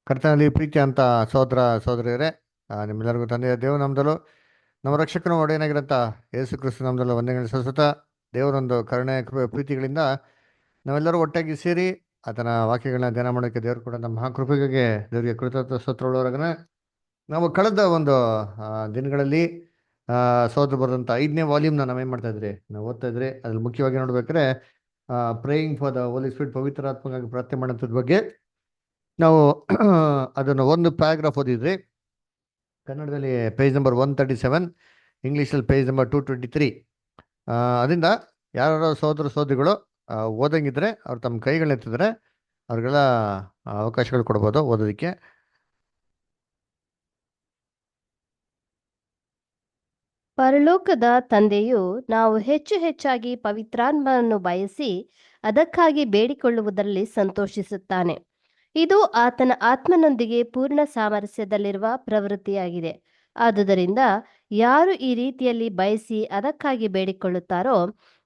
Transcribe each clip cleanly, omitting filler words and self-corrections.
ಕರ್ತನಲ್ಲಿ ಪ್ರೀತಿ ಅಂತ ಸಹೋದರ ಸಹೋದರಿಯರೇ, ನಿಮ್ಮೆಲ್ಲರಿಗೂ ತಂದೆಯ ದೇವ ನಮ್ದಲು ನಮ್ಮ ರಕ್ಷಕನ ಒಡೆಯನಾಗಿರಂತ ಯೇಸು ಕ್ರಿಸ್ತು ನಮ್ದಲು ವಂದನೆಗಳು ಸಲ್ಲಿಸುತ್ತಾ, ದೇವರೊಂದು ಕರುಣೆ ಕೃಪೆ ಪ್ರೀತಿಗಳಿಂದ ನಾವೆಲ್ಲರೂ ಒಟ್ಟಾಗಿ ಸೇರಿ ಆತನ ವಾಕ್ಯಗಳನ್ನ ಧ್ಯಾನ ಮಾಡೋಕ್ಕೆ ದೇವರು ಕೂಡ ನಮ್ಮ ಮಹಾಕೃಪೆಗೆ ದೇವರಿಗೆ ಕೃತಜ್ಞ ಸ್ತೋತ್ರಗಳೊಳಗನೆ ನಾವು ಕಳೆದ ಒಂದು ದಿನಗಳಲ್ಲಿ ಸಹೋದರ ಬರೆದಂಥ 5ನೇ ವಾಲ್ಯೂಮ್ನ ನಾವೇನು ಮಾಡ್ತಾ ಇದ್ರಿ, ನಾವು ಓದ್ತಾ ಇದ್ರಿ. ಅದ್ರಲ್ಲಿ ಮುಖ್ಯವಾಗಿ ನೋಡ್ಬೇಕಾದ್ರೆ praying for the holy spirit, ಪವಿತ್ರಾತ್ಮಗಾಗಿ ಪ್ರಾರ್ಥನೆ ಮಾಡೋಂಥದ್ರ ಬಗ್ಗೆ ನಾವು ಅದನ್ನು ಒಂದು ಪ್ಯಾರಾಗ್ರಾಫ್ ಓದಿದ್ರಿ. ಕನ್ನಡದಲ್ಲಿ ಪೇಜ್ ನಂಬರ್ 137, ಇಂಗ್ಲೀಷಲ್ಲಿ ಪೇಜ್ ನಂಬರ್ 223. ಅದರಿಂದ ಯಾರು ಸಹೋದರ ಸಹೋದರಿಗಳು ಓದಂಗಿದ್ರೆ ಅವ್ರು ತಮ್ಮ ಕೈಗಳನ್ನ ಎತ್ತಿದ್ರೆ ಅವ್ರಿಗೆಲ್ಲ ಅವಕಾಶಗಳು ಕೊಡ್ಬೋದು ಓದೋದಕ್ಕೆ. ಪರಲೋಕದ ತಂದೆಯು ನಾವು ಹೆಚ್ಚು ಹೆಚ್ಚಾಗಿ ಪವಿತ್ರಾತ್ಮವನ್ನು ಬಯಸಿ ಅದಕ್ಕಾಗಿ ಬೇಡಿಕೊಳ್ಳುವುದರಲ್ಲಿ ಸಂತೋಷಿಸುತ್ತಾನೆ. ಇದು ಆತನ ಆತ್ಮನೊಂದಿಗೆ ಪೂರ್ಣ ಸಾಮರಸ್ಯದಲ್ಲಿರುವ ಪ್ರವೃತ್ತಿಯಾಗಿದೆ. ಆದುದರಿಂದ ಯಾರು ಈ ರೀತಿಯಲ್ಲಿ ಬಯಸಿ ಅದಕ್ಕಾಗಿ ಬೇಡಿಕೊಳ್ಳುತ್ತಾರೋ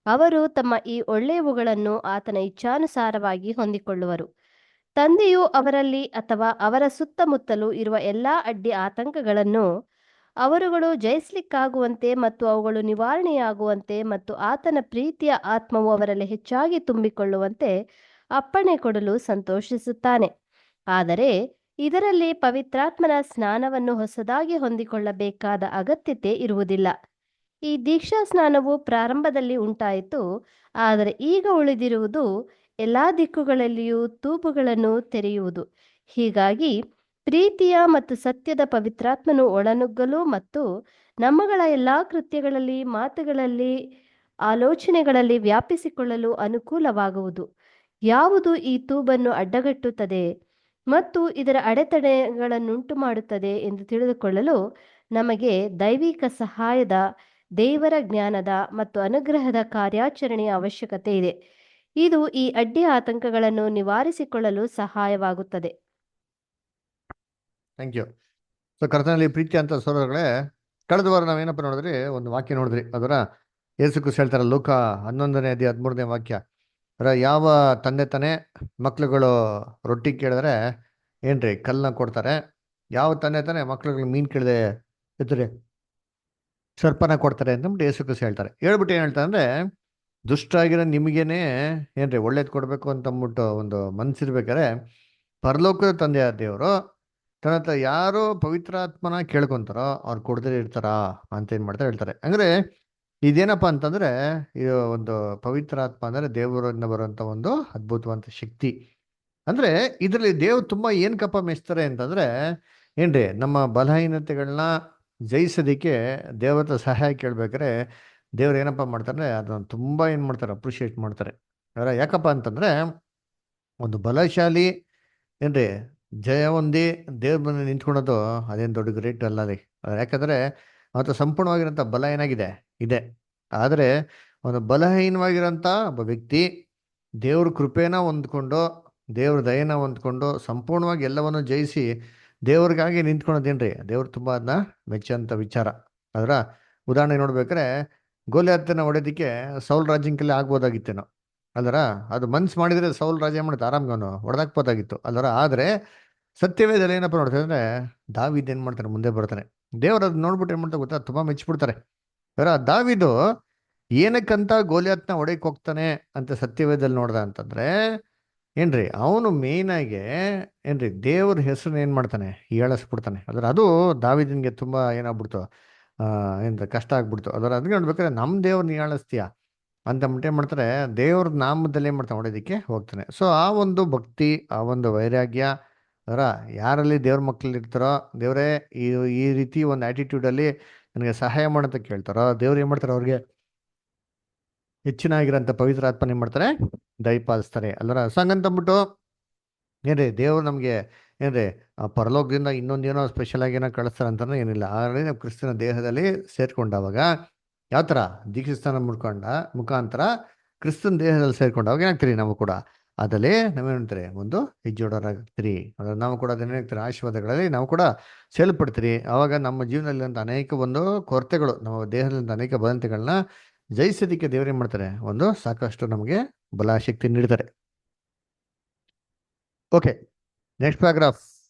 ಅವರು ತಮ್ಮ ಈ ಒಳ್ಳೆಯವುಗಳನ್ನು ಆತನ ಇಚ್ಛಾನುಸಾರವಾಗಿ ಹೊಂದಿಕೊಳ್ಳುವರು. ತಂದೆಯು ಅವರಲ್ಲಿ ಅಥವಾ ಅವರ ಸುತ್ತಮುತ್ತಲೂ ಇರುವ ಎಲ್ಲಾ ಅಡ್ಡಿ ಆತಂಕಗಳನ್ನು ಅವರುಗಳು ಜಯಿಸ್ಲಿಕ್ಕಾಗುವಂತೆ ಮತ್ತು ಅವುಗಳು ನಿವಾರಣೆಯಾಗುವಂತೆ ಮತ್ತು ಆತನ ಪ್ರೀತಿಯ ಆತ್ಮವು ಅವರಲ್ಲಿ ಹೆಚ್ಚಾಗಿ ತುಂಬಿಕೊಳ್ಳುವಂತೆ ಅಪ್ಪಣೆ ಕೊಡಲು ಸಂತೋಷಿಸುತ್ತಾನೆ. ಆದರೆ ಇದರಲ್ಲಿ ಪವಿತ್ರಾತ್ಮನ ಸ್ನಾನವನ್ನು ಹೊಸದಾಗಿ ಹೊಂದಿಕೊಳ್ಳಬೇಕಾದ ಅಗತ್ಯತೆ ಇರುವುದಿಲ್ಲ. ಈ ದೀಕ್ಷಾ ಸ್ನಾನವು ಪ್ರಾರಂಭದಲ್ಲಿ ಉಂಟಾಯಿತು, ಆದರೆ ಈಗ ಉಳಿದಿರುವುದು ಎಲ್ಲಾ ದಿಕ್ಕುಗಳಲ್ಲಿಯೂ ತೂಪುಗಳನ್ನು ತೆರೆಯುವುದು. ಹೀಗಾಗಿ ಪ್ರೀತಿಯ ಮತ್ತು ಸತ್ಯದ ಪವಿತ್ರಾತ್ಮನು ಒಳನುಗ್ಗಲು ಮತ್ತು ನಮ್ಮಗಳ ಎಲ್ಲಾ ಕೃತ್ಯಗಳಲ್ಲಿ, ಮಾತುಗಳಲ್ಲಿ, ಆಲೋಚನೆಗಳಲ್ಲಿ ವ್ಯಾಪಿಸಿಕೊಳ್ಳಲು ಅನುಕೂಲವಾಗುವುದು. ಯಾವುದು ಈ ತೂಬನ್ನು ಅಡ್ಡಗಟ್ಟುತ್ತದೆ ಮತ್ತು ಇದರ ಅಡೆತಡೆಗಳನ್ನುಂಟು ಮಾಡುತ್ತದೆ ಎಂದು ತಿಳಿದುಕೊಳ್ಳಲು ನಮಗೆ ದೈವಿಕ ಸಹಾಯದ, ದೇವರ ಜ್ಞಾನದ ಮತ್ತು ಅನುಗ್ರಹದ ಕಾರ್ಯಾಚರಣೆಯ ಅವಶ್ಯಕತೆ ಇದೆ. ಇದು ಈ ಅಡ್ಡಿ ಆತಂಕಗಳನ್ನು ನಿವಾರಿಸಿಕೊಳ್ಳಲು ಸಹಾಯವಾಗುತ್ತದೆ. Thank you. ಸೊ ಕರ್ತನಲ್ಲಿ ಪ್ರೀತಿ ಅಂತ ಸೋದರಗಳೇ, ಕಳೆದ ವಾರ ನಾವೇನಪ್ಪ ನೋಡಿದ್ರಿ, ಒಂದು ವಾಕ್ಯ ನೋಡಿದ್ರಿ. ಅದರ ಯೇಸು ಕ್ರಿಸ್ತ ಹೇಳ್ತಾರೆ, ಲೂಕ 11ನೇ ಅಧ್ಯಾಯ 13ನೇ ವಾಕ್ಯ. ಯಾವ ತಂದೆ ತಾನೇ ಮಕ್ಳುಗಳು ರೊಟ್ಟಿ ಕೇಳಿದ್ರೆ ಏನ್ರಿ ಕಲ್ಲನ್ನ ಕೊಡ್ತಾರೆ, ಯಾವ ತಂದೆ ತಾನೇ ಮಕ್ಳುಗಳು ಮೀನು ಕೇಳಿದೆ ಎತ್ತರಿ ಸರ್ಪನ ಕೊಡ್ತಾರೆ ಅಂತಂದ್ಬಿಟ್ಟು ಯೇಸು ಕ್ರಿಸ್ತ ಹೇಳ್ತಾರೆ. ಹೇಳ್ಬಿಟ್ಟು ಏನು ಹೇಳ್ತಾರೆ ಅಂದ್ರೆ, ದುಷ್ಟಾಗಿರೋ ನಿಮಗೇನೆ ಏನ್ರಿ ಒಳ್ಳೇದು ಕೊಡಬೇಕು ಅಂತಂದ್ಬಿಟ್ಟು ಒಂದು ಮನ್ಸಿರ್ಬೇಕಾದ್ರೆ ಪರಲೋಕದ ತಂದೆಯ ದೇವರು ತನ್ನ ಹತ್ರ ಯಾರು ಪವಿತ್ರಾತ್ಮನ ಕೇಳ್ಕೊಂತಾರೋ ಅವ್ರು ಕೊಡದೇ ಇರ್ತಾರ ಅಂತ ಏನ್ ಮಾಡ್ತಾರೆ ಹೇಳ್ತಾರೆ. ಅಂದ್ರೆ ಇದೇನಪ್ಪ ಅಂತಂದ್ರೆ, ಇದು ಒಂದು ಪವಿತ್ರಾತ್ಮ ಅಂದ್ರೆ ದೇವರಿಂದ ಬರುವಂತ ಒಂದು ಅದ್ಭುತವಂತ ಶಕ್ತಿ. ಅಂದ್ರೆ ಇದರಲ್ಲಿ ದೇವ್ರು ತುಂಬಾ ಏನ್ ಕಪ್ಪ ಮೆಚ್ತಾರೆ ಅಂತಂದ್ರೆ ಏನ್ರಿ, ನಮ್ಮ ಬಲಹೀನತೆಗಳನ್ನ ಜಯಿಸೋದಿಕ್ಕೆ ದೇವ್ರ ಹತ್ರ ಸಹಾಯ ಕೇಳ್ಬೇಕಾದ್ರೆ ದೇವ್ರು ಏನಪ್ಪ ಮಾಡ್ತಾರೆ, ಅದನ್ನ ತುಂಬಾ ಏನ್ ಮಾಡ್ತಾರೆ, ಅಪ್ರಿಷಿಯೇಟ್ ಮಾಡ್ತಾರೆ. ಯಾಕಪ್ಪ ಅಂತಂದ್ರೆ, ಒಂದು ಬಲಶಾಲಿ ಏನ್ರಿ ಜಯ ಹೊಂದಿ ದೇವ್ರ ಬಂದು ನಿಂತ್ಕೊಳೋದು ಅದೇನು ದೊಡ್ಡ ಗ್ರೇಟ್ ಅಲ್ಲ ರೀ. ಯಾಕಂದ್ರೆ ಅವತ್ತು ಸಂಪೂರ್ಣವಾಗಿರೋಂಥ ಬಲ ಏನಾಗಿದೆ ಇದೆ. ಆದರೆ ಒಂದು ಬಲಹೀನವಾಗಿರೋಂಥ ಒಬ್ಬ ವ್ಯಕ್ತಿ ದೇವ್ರ ಕೃಪೆನ ಹೊಂದ್ಕೊಂಡು, ದೇವ್ರ ದಯನ ಹೊಂದ್ಕೊಂಡು ಸಂಪೂರ್ಣವಾಗಿ ಎಲ್ಲವನ್ನು ಜಯಿಸಿ ದೇವ್ರಿಗಾಗಿ ನಿಂತ್ಕೊಳೋದೇನ್ರಿ, ದೇವ್ರು ತುಂಬ ಅದನ್ನ ಮೆಚ್ಚಂಥ ವಿಚಾರ. ಅದರ ಉದಾಹರಣೆ ನೋಡ್ಬೇಕಾದ್ರೆ ಗೋಲಿಯಾತನ ಹೊಡೆಯೋದಕ್ಕೆ ಸೌಲ್ ರಾಜ್ಯಂಕೆಲ್ಲ ಆಗ್ಬೋದಾಗಿತ್ತೇನೋ ಅಲ್ಲರ. ಅದು ಮನ್ಸು ಮಾಡಿದ್ರೆ ಸೌಲ್ ರಾಜ್ಯ ಮಾಡುತ್ತೆ ಆರಾಮ್ಗವನು ಹೊಡೆದಾಕ್ಬೋದಾಗಿತ್ತು ಅಲ್ಲರ. ಆದರೆ ಸತ್ಯವೇದಲ್ಲಿ ಏನಪ್ಪ ನೋಡ್ತಾರೆ ಅಂದ್ರೆ, ದಾವಿದ್ ಏನ್ ಮಾಡ್ತಾರೆ, ಮುಂದೆ ಬರ್ತಾನೆ. ದೇವ್ರ ಅದ್ ನೋಡ್ಬಿಟ್ಟು ಏನ್ ಮಾಡ್ತಾರೆ ಗೊತ್ತಾ, ತುಂಬಾ ಮೆಚ್ಚಿಬಿಡ್ತಾರೆ. ದಾವಿದು ಏನಕ್ಕಂತ ಗೋಲಿಯಾತ್ನ ಹೊಡೆಯಕ್ ಹೋಗ್ತಾನೆ ಅಂತ ಸತ್ಯವೇದಲ್ಲಿ ನೋಡ್ದ ಅಂತಂದ್ರೆ ಏನ್ರಿ, ಅವನು ಮೇನ್ ಆಗಿ ಏನ್ರಿ ದೇವ್ರ ಹೆಸರನ್ನ ಏನ್ ಮಾಡ್ತಾನೆ, ಹೇಳಿಸ್ಬಿಡ್ತಾನೆ. ಅದು ದಾವಿದನ್ಗೆ ತುಂಬಾ ಏನಾಗ್ಬಿಡ್ತು, ಏನ್ ಕಷ್ಟ ಆಗ್ಬಿಡ್ತು. ಅದಕ್ಕೆ ನೋಡ್ಬೇಕಾದ್ರೆ ನಮ್ ದೇವ್ರನ್ನ ಹೇಳಿಸ್ತೀಯ ಅಂತ ಏನ್ ಮಾಡ್ತಾರೆ, ದೇವ್ರ ನಾಮದಲ್ಲಿ ಏನ್ ಮಾಡ್ತಾನೆ, ಹೊಡೋದಿಕ್ಕೆ ಹೋಗ್ತಾನೆ. ಸೊ ಆ ಒಂದು ಭಕ್ತಿ, ಆ ಒಂದು ವೈರಾಗ್ಯ ಅದರ ಯಾರಲ್ಲಿ ದೇವ್ರ ಮಕ್ಳಲ್ಲಿ ಇರ್ತಾರೋ, ದೇವರೇ ಈ ರೀತಿ ಒಂದು ಆಟಿಟ್ಯೂಡ್ ಅಲ್ಲಿ ನನಗೆ ಸಹಾಯ ಮಾಡಂತ ಕೇಳ್ತಾರೋ, ದೇವ್ರು ಏನ್ ಮಾಡ್ತಾರೆ, ಅವ್ರಿಗೆ ಹೆಚ್ಚಿನಾಗಿರೋಂಥ ಪವಿತ್ರ ಆತ್ಮನ ಏನ್ ಮಾಡ್ತಾರೆ, ದಯಪಾಲಿಸ್ತಾರೆ ಅಲ್ಲರ. ಸಂಗಂತಂದ್ಬಿಟ್ಟು ಏನ್ರಿ ದೇವ್ರು ನಮ್ಗೆ ಏನ್ರಿ ಪರಲೋಕದಿಂದ ಇನ್ನೊಂದೇನೋ ಸ್ಪೆಷಲ್ ಆಗಿ ಏನೋ ಕಳಿಸ್ತಾರೆ ಅಂತಾನೆ ಏನಿಲ್ಲ. ಆಲ್ರೆಡಿ ನಾವು ಕ್ರಿಸ್ತನ ದೇಹದಲ್ಲಿ ಸೇರ್ಕೊಂಡಾಗ ಯಾವ ಥರ ದೀಕ್ಷಾಸ್ನಾನ ಮುಖಾಂತರ ಕ್ರಿಸ್ತನ ದೇಹದಲ್ಲಿ ಸೇರ್ಕೊಂಡಾಗ ಏನಾಗ್ತೀರಿ, ನಾವು ಕೂಡ ಅದರಲ್ಲಿ ನಾವೇನಂತಾರೆ ಒಂದು ಹೆಜ್ಜೋಡರಾಗ್ತೀರಿ. ಅದ್ರ ನಾವು ಕೂಡ ಅದೇನಾಗ್ತೀರಿ, ಆಶೀರ್ವಾದಗಳಲ್ಲಿ ನಾವು ಕೂಡ ಸೇಲ್ಪಡ್ತೀರಿ. ಆವಾಗ ನಮ್ಮ ಜೀವನದಲ್ಲಿ ಅಂತ ಅನೇಕ ಒಂದು ಕೊರತೆಗಳು, ನಮ್ಮ ದೇಹದಲ್ಲಿ ಅನೇಕ ಬಲತೆಗಳನ್ನ ಜಯಿಸೋದಕ್ಕೆ ದೇವ್ರು ಏನ್ ಮಾಡ್ತಾರೆ, ಒಂದು ಸಾಕಷ್ಟು ನಮಗೆ ಬಲ ಶಕ್ತಿ ನೀಡ್ತಾರೆ. Okay, next paragraph.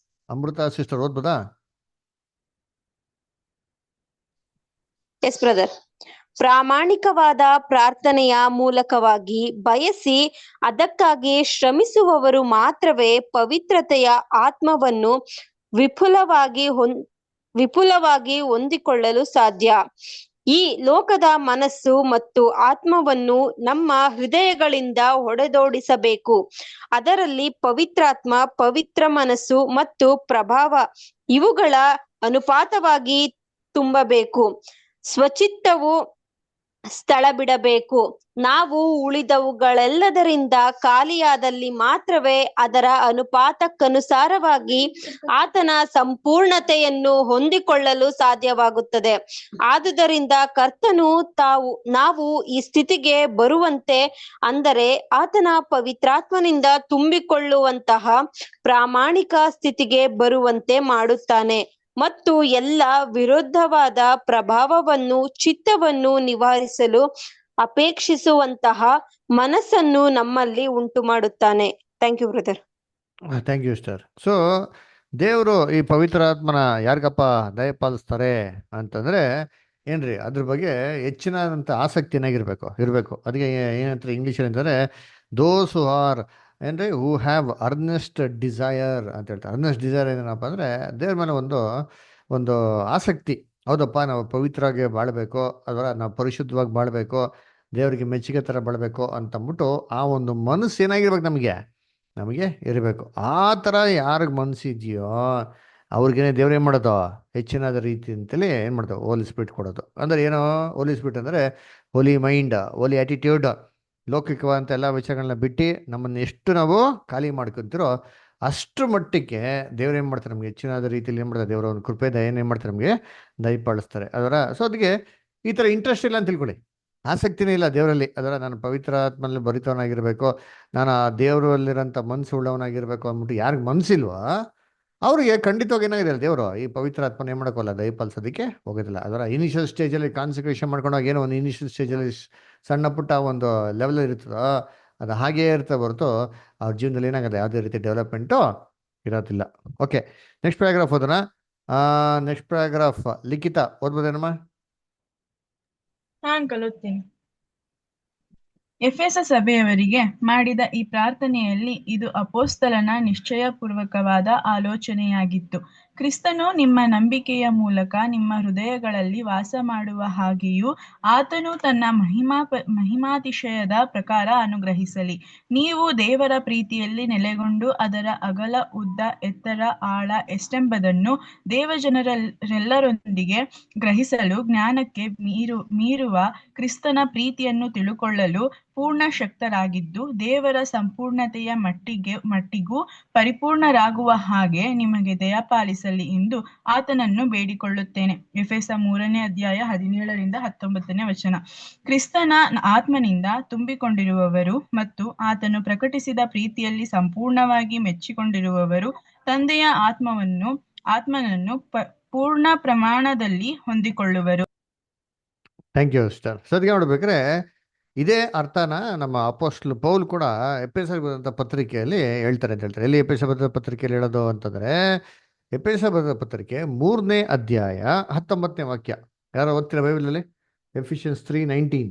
Amrita sister ಓದ್ಬೋದಾ? Yes brother. ಪ್ರಾಮಾಣಿಕವಾದ ಪ್ರಾರ್ಥನೆಯ ಮೂಲಕವಾಗಿ ಬಯಸಿ ಅದಕ್ಕಾಗಿ ಶ್ರಮಿಸುವವರು ಮಾತ್ರವೇ ಪವಿತ್ರತೆಯ ಆತ್ಮವನ್ನು ವಿಪುಲವಾಗಿ ಹೊಂದಿಕೊಳ್ಳಲು ಸಾಧ್ಯ. ಈ ಲೋಕದ ಮನಸ್ಸು ಮತ್ತು ಆತ್ಮವನ್ನು ನಮ್ಮ ಹೃದಯಗಳಿಂದ ಹೊಡೆದೋಡಿಸಬೇಕು. ಅದರಲ್ಲಿ ಪವಿತ್ರಾತ್ಮ, ಪವಿತ್ರ ಮನಸ್ಸು ಮತ್ತು ಪ್ರಭಾವ ಇವುಗಳ ಅನುಪಾತವಾಗಿ ತುಂಬಬೇಕು. ಸ್ವಚಿತ್ತವು ಸ್ಥಳ ಬಿಡಬೇಕು. ನಾವು ಉಳಿದವುಗಳೆಲ್ಲದರಿಂದ ಖಾಲಿಯಾದಲ್ಲಿ ಮಾತ್ರವೇ ಅದರ ಅನುಪಾತಕ್ಕನುಸಾರವಾಗಿ ಆತನ ಸಂಪೂರ್ಣತೆಯನ್ನು ಹೊಂದಿಕೊಳ್ಳಲು ಸಾಧ್ಯವಾಗುತ್ತದೆ. ಆದುದರಿಂದ ಕರ್ತನು ನಾವು ಈ ಸ್ಥಿತಿಗೆ ಬರುವಂತೆ, ಅಂದರೆ ಆತನ ಪವಿತ್ರಾತ್ಮನಿಂದ ತುಂಬಿಕೊಳ್ಳುವಂತಹ ಪ್ರಾಮಾಣಿಕ ಸ್ಥಿತಿಗೆ ಬರುವಂತೆ ಮಾಡುತ್ತಾನೆ ಮತ್ತು ಎಲ್ಲ ವಿರುದ್ಧವಾದ ಪ್ರಭಾವವನ್ನು, ಚಿತ್ತವನ್ನು ನಿವಾರಿಸಲು ಅಪೇಕ್ಷಿಸುವಂತಹ ಮನಸ್ಸನ್ನು ನಮ್ಮಲ್ಲಿ ಉಂಟು ಮಾಡುತ್ತಾನೆ. Thank you brother. Thank you sister. So ದೇವರು ಈ ಪವಿತ್ರಾತ್ಮನ ಯಾರಿಗಪ್ಪ ದಯಪಾಲಿಸ್ತಾರೆ ಅಂತಂದ್ರೆ ಏನ್ರಿ, ಅದ್ರ ಬಗ್ಗೆ ಹೆಚ್ಚಿನಂತ ಆಸಕ್ತಿನಾಗಿರ್ಬೇಕು. ಅದಕ್ಕೆ ಏನಂತಾರೆ ಇಂಗ್ಲೀಷಲ್ಲಿ ಅಂತಂದ್ರೆ ದೋಸ್ ಹೂ ಆರ್ ಏನ್ರಿ ಹೂ ಹ್ಯಾವ್ ಅರ್ನೆಸ್ಟ್ ಡಿಸೈರ್ ಅಂತ ಹೇಳ್ತಾರೆ. ಅರ್ನೆಸ್ಟ್ ಡಿಸೈರ್ ಏನಪ್ಪ ಅಂದರೆ ದೇವ್ರ ಮೇಲೆ ಒಂದು ಆಸಕ್ತಿ. ಹೌದಪ್ಪ, ನಾವು ಪವಿತ್ರವಾಗಿ ಬಾಳಬೇಕು, ಅದರ ನಾವು ಪರಿಶುದ್ಧವಾಗಿ ಬಾಳಬೇಕು, ದೇವರಿಗೆ ಮೆಚ್ಚುಗೆ ಥರ ಬಾಳಬೇಕು ಅಂತಂದ್ಬಿಟ್ಟು ಆ ಒಂದು ಮನಸ್ಸು ಏನಾಗಿರ್ಬೇಕು ನಮಗೆ ಇರಬೇಕು. ಆ ಥರ ಯಾರಿಗೆ ಮನಸ್ಸಿದೆಯೋ ಅವ್ರಿಗೇನೆ ದೇವ್ರು ಏನು ಮಾಡೋದು, ಹೆಚ್ಚಿನಾದ ರೀತಿ ಅಂತಲೇ ಏನು ಮಾಡೋದು, ಹೋಲಿ ಸ್ಪಿರಿಟ್ ಕೊಡೋದು. ಅಂದರೆ ಏನೋ ಹೋಲಿ ಸ್ಪಿರಿಟ್ ಅಂದರೆ ಹೋಲಿ ಮೈಂಡ್, ಹೋಲಿ ಆ್ಯಟಿಟ್ಯೂಡ್, ಲೌಕಿಕವಾದಂಥ ಎಲ್ಲ ವಿಷಯಗಳನ್ನ ಬಿಟ್ಟು ನಮ್ಮನ್ನು ಎಷ್ಟು ನಾವು ಖಾಲಿ ಮಾಡ್ಕೊತಿರೋ ಅಷ್ಟರ ಮಟ್ಟಿಗೆ ದೇವ್ರು ಏನು ಮಾಡ್ತಾರೆ, ನಮಗೆ ಹೆಚ್ಚಿನಾದ ರೀತಿಯಲ್ಲಿ ಏನು ಮಾಡ್ತಾರೆ, ದೇವರ ಒಂದು ಕೃಪೆ ದಯನ ಏನು ಮಾಡ್ತಾರೆ, ನಮಗೆ ದಯಪಾಲಿಸ್ತಾರೆ. ಸೊ ಅದಕ್ಕೆ ಈ ಥರ ಇಂಟ್ರೆಸ್ಟ್ ಇಲ್ಲ ಅಂತ ತಿಳ್ಕೊಳ್ಳಿ, ಆಸಕ್ತಿನೇ ಇಲ್ಲ ದೇವರಲ್ಲಿ. ಅದರ ನಾನು ಪವಿತ್ರ ಆತ್ಮನಲ್ಲಿ ಭರಿತವನಾಗಿರಬೇಕು, ನಾನು ಆ ದೇವರಲ್ಲಿರೋಂಥ ಮನಸ್ಸು ಉಳ್ಳವನಾಗಿರ್ಬೇಕು ಅಂದ್ಬಿಟ್ಟು ಯಾರಿಗೆ ಮನಸ್ಸಿಲ್ವೋ ಅವ್ರಿಗೆ ಖಂಡಿತವಾಗಿ ಏನಾಗಿದೆ, ದೇವರು ಈ ಪವಿತ್ರ ಆತ್ಮನ ಏನು ಮಾಡೋಕ್ಕಲ್ಲ, ದಯಪಾಲಿಸೋದಕ್ಕೆ ಹೋಗೋದಿಲ್ಲ. ಅದರ ಇನಿಷಿಯಲ್ ಸ್ಟೇಜಲ್ಲಿ ಕಾನ್ಸಂಟ್ರೇಷನ್ ಮಾಡ್ಕೊಂಡಾಗ ಏನೋ ಒಂದು ಇನಿಷಿಯಲ್ ಸ್ಟೇಜಲ್ಲಿ ಸಣ್ಣ ಪುಟ್ಟ ಒಂದು ಲೆವೆಲ್ ಇರ್ತದೋ ಅದು ಹಾಗೇ ಇರ್ತದೆ ಹೊರತು ಅವ್ರ ಜೀವನದಲ್ಲಿ ಏನಾಗಿದೆ, ಯಾವುದೇ ರೀತಿ ಡೆವಲಪ್ಮೆಂಟು ಇರೋದಿಲ್ಲ. ಓಕೆ, ನೆಕ್ಸ್ಟ್ ಪ್ಯಾರಾಗ್ರಾಫ್ ಓದೋಣ. ನೆಕ್ಸ್ಟ್ ಪ್ಯಾರಾಗ್ರಾಫ್ ಲಿಖಿತ ಓದ್ಬೋದೇನಮ್ಮ? ನಾನು ಕಲಿಯುತ್ತೇನೆ. ಎಫೆಸ ಸಭೆಯವರಿಗೆ ಮಾಡಿದ ಈ ಪ್ರಾರ್ಥನೆಯಲ್ಲಿ ಇದು ಅಪೊಸ್ತಲನ ನಿಶ್ಚಯಪೂರ್ವಕವಾದ ಆಲೋಚನೆಯಾಗಿತ್ತು. ಕ್ರಿಸ್ತನು ನಿಮ್ಮ ನಂಬಿಕೆಯ ಮೂಲಕ ನಿಮ್ಮ ಹೃದಯಗಳಲ್ಲಿ ವಾಸ ಮಾಡುವ ಹಾಗೆಯೂ ಆತನು ತನ್ನ ಮಹಿಮಾತಿಶಯದ ಪ್ರಕಾರ ಅನುಗ್ರಹಿಸಲಿ. ನೀವು ದೇವರ ಪ್ರೀತಿಯಲ್ಲಿ ನೆಲೆಗೊಂಡು ಅದರ ಅಗಲ, ಉದ್ದ, ಎತ್ತರ, ಆಳ ಎಷ್ಟೆಂಬುದನ್ನು ದೇವಜನರೆಲ್ಲರೊಂದಿಗೆ ಗ್ರಹಿಸಲು ಜ್ಞಾನಕ್ಕೆ ಮೀರುವ ಕ್ರಿಸ್ತನ ಪ್ರೀತಿಯನ್ನು ತಿಳುಕೊಳ್ಳಲು ಪೂರ್ಣ ಶಕ್ತರಾಗಿದ್ದು ದೇವರ ಸಂಪೂರ್ಣತೆಯ ಮಟ್ಟಿಗೂ ಪರಿಪೂರ್ಣರಾಗುವ ಹಾಗೆ ನಿಮಗೆ ದಯಪಾಲಿಸಲಿ ಎಂದು ಆತನನ್ನು ಬೇಡಿಕೊಳ್ಳುತ್ತೇನೆ. ಎಫೆಸ 3ನೇ ಅಧ್ಯಾಯ 17-19 ವಚನ. ಕ್ರಿಸ್ತನ ಆತ್ಮನಿಂದ ತುಂಬಿಕೊಂಡಿರುವವರು ಮತ್ತು ಆತನು ಪ್ರಕಟಿಸಿದ ಪ್ರೀತಿಯಲ್ಲಿ ಸಂಪೂರ್ಣವಾಗಿ ಮೆಚ್ಚಿಕೊಂಡಿರುವವರು ತಂದೆಯ ಆತ್ಮನನ್ನು ಪೂರ್ಣ ಪ್ರಮಾಣದಲ್ಲಿ ಹೊಂದಿಕೊಳ್ಳುವರು. Thank you sister. ಸದ್ಯ ನೋಡ್ಬೇಕಾದ್ರೆ ಇದೇ ಅರ್ಥನ ನಮ್ಮ ಅಪೋಸ್ಟಲ್ ಪೌಲ್ ಕೂಡ ಎಫೆಸರಿಗೆ ಬರೆದಂಥ ಪತ್ರಿಕೆಯಲ್ಲಿ ಹೇಳ್ತಾರೆ ಅಂತ ಹೇಳ್ತಾರೆ. ಎಲ್ಲಿ ಎಫೆಸ ಬರೆದ ಪತ್ರಿಕೆಯಲ್ಲಿ ಹೇಳೋದು ಅಂತಂದ್ರೆ ಎಫೆಸ ಬರೆದ ಪತ್ರಿಕೆ 3ನೇ ಅಧ್ಯಾಯ 19ನೇ ವಾಕ್ಯ. ಯಾರೋ ಓದ್ತೀರಾ ಬೈಬಲಲ್ಲಿ? ಎಫಿಷಿಯನ್ಸ್ 3:19.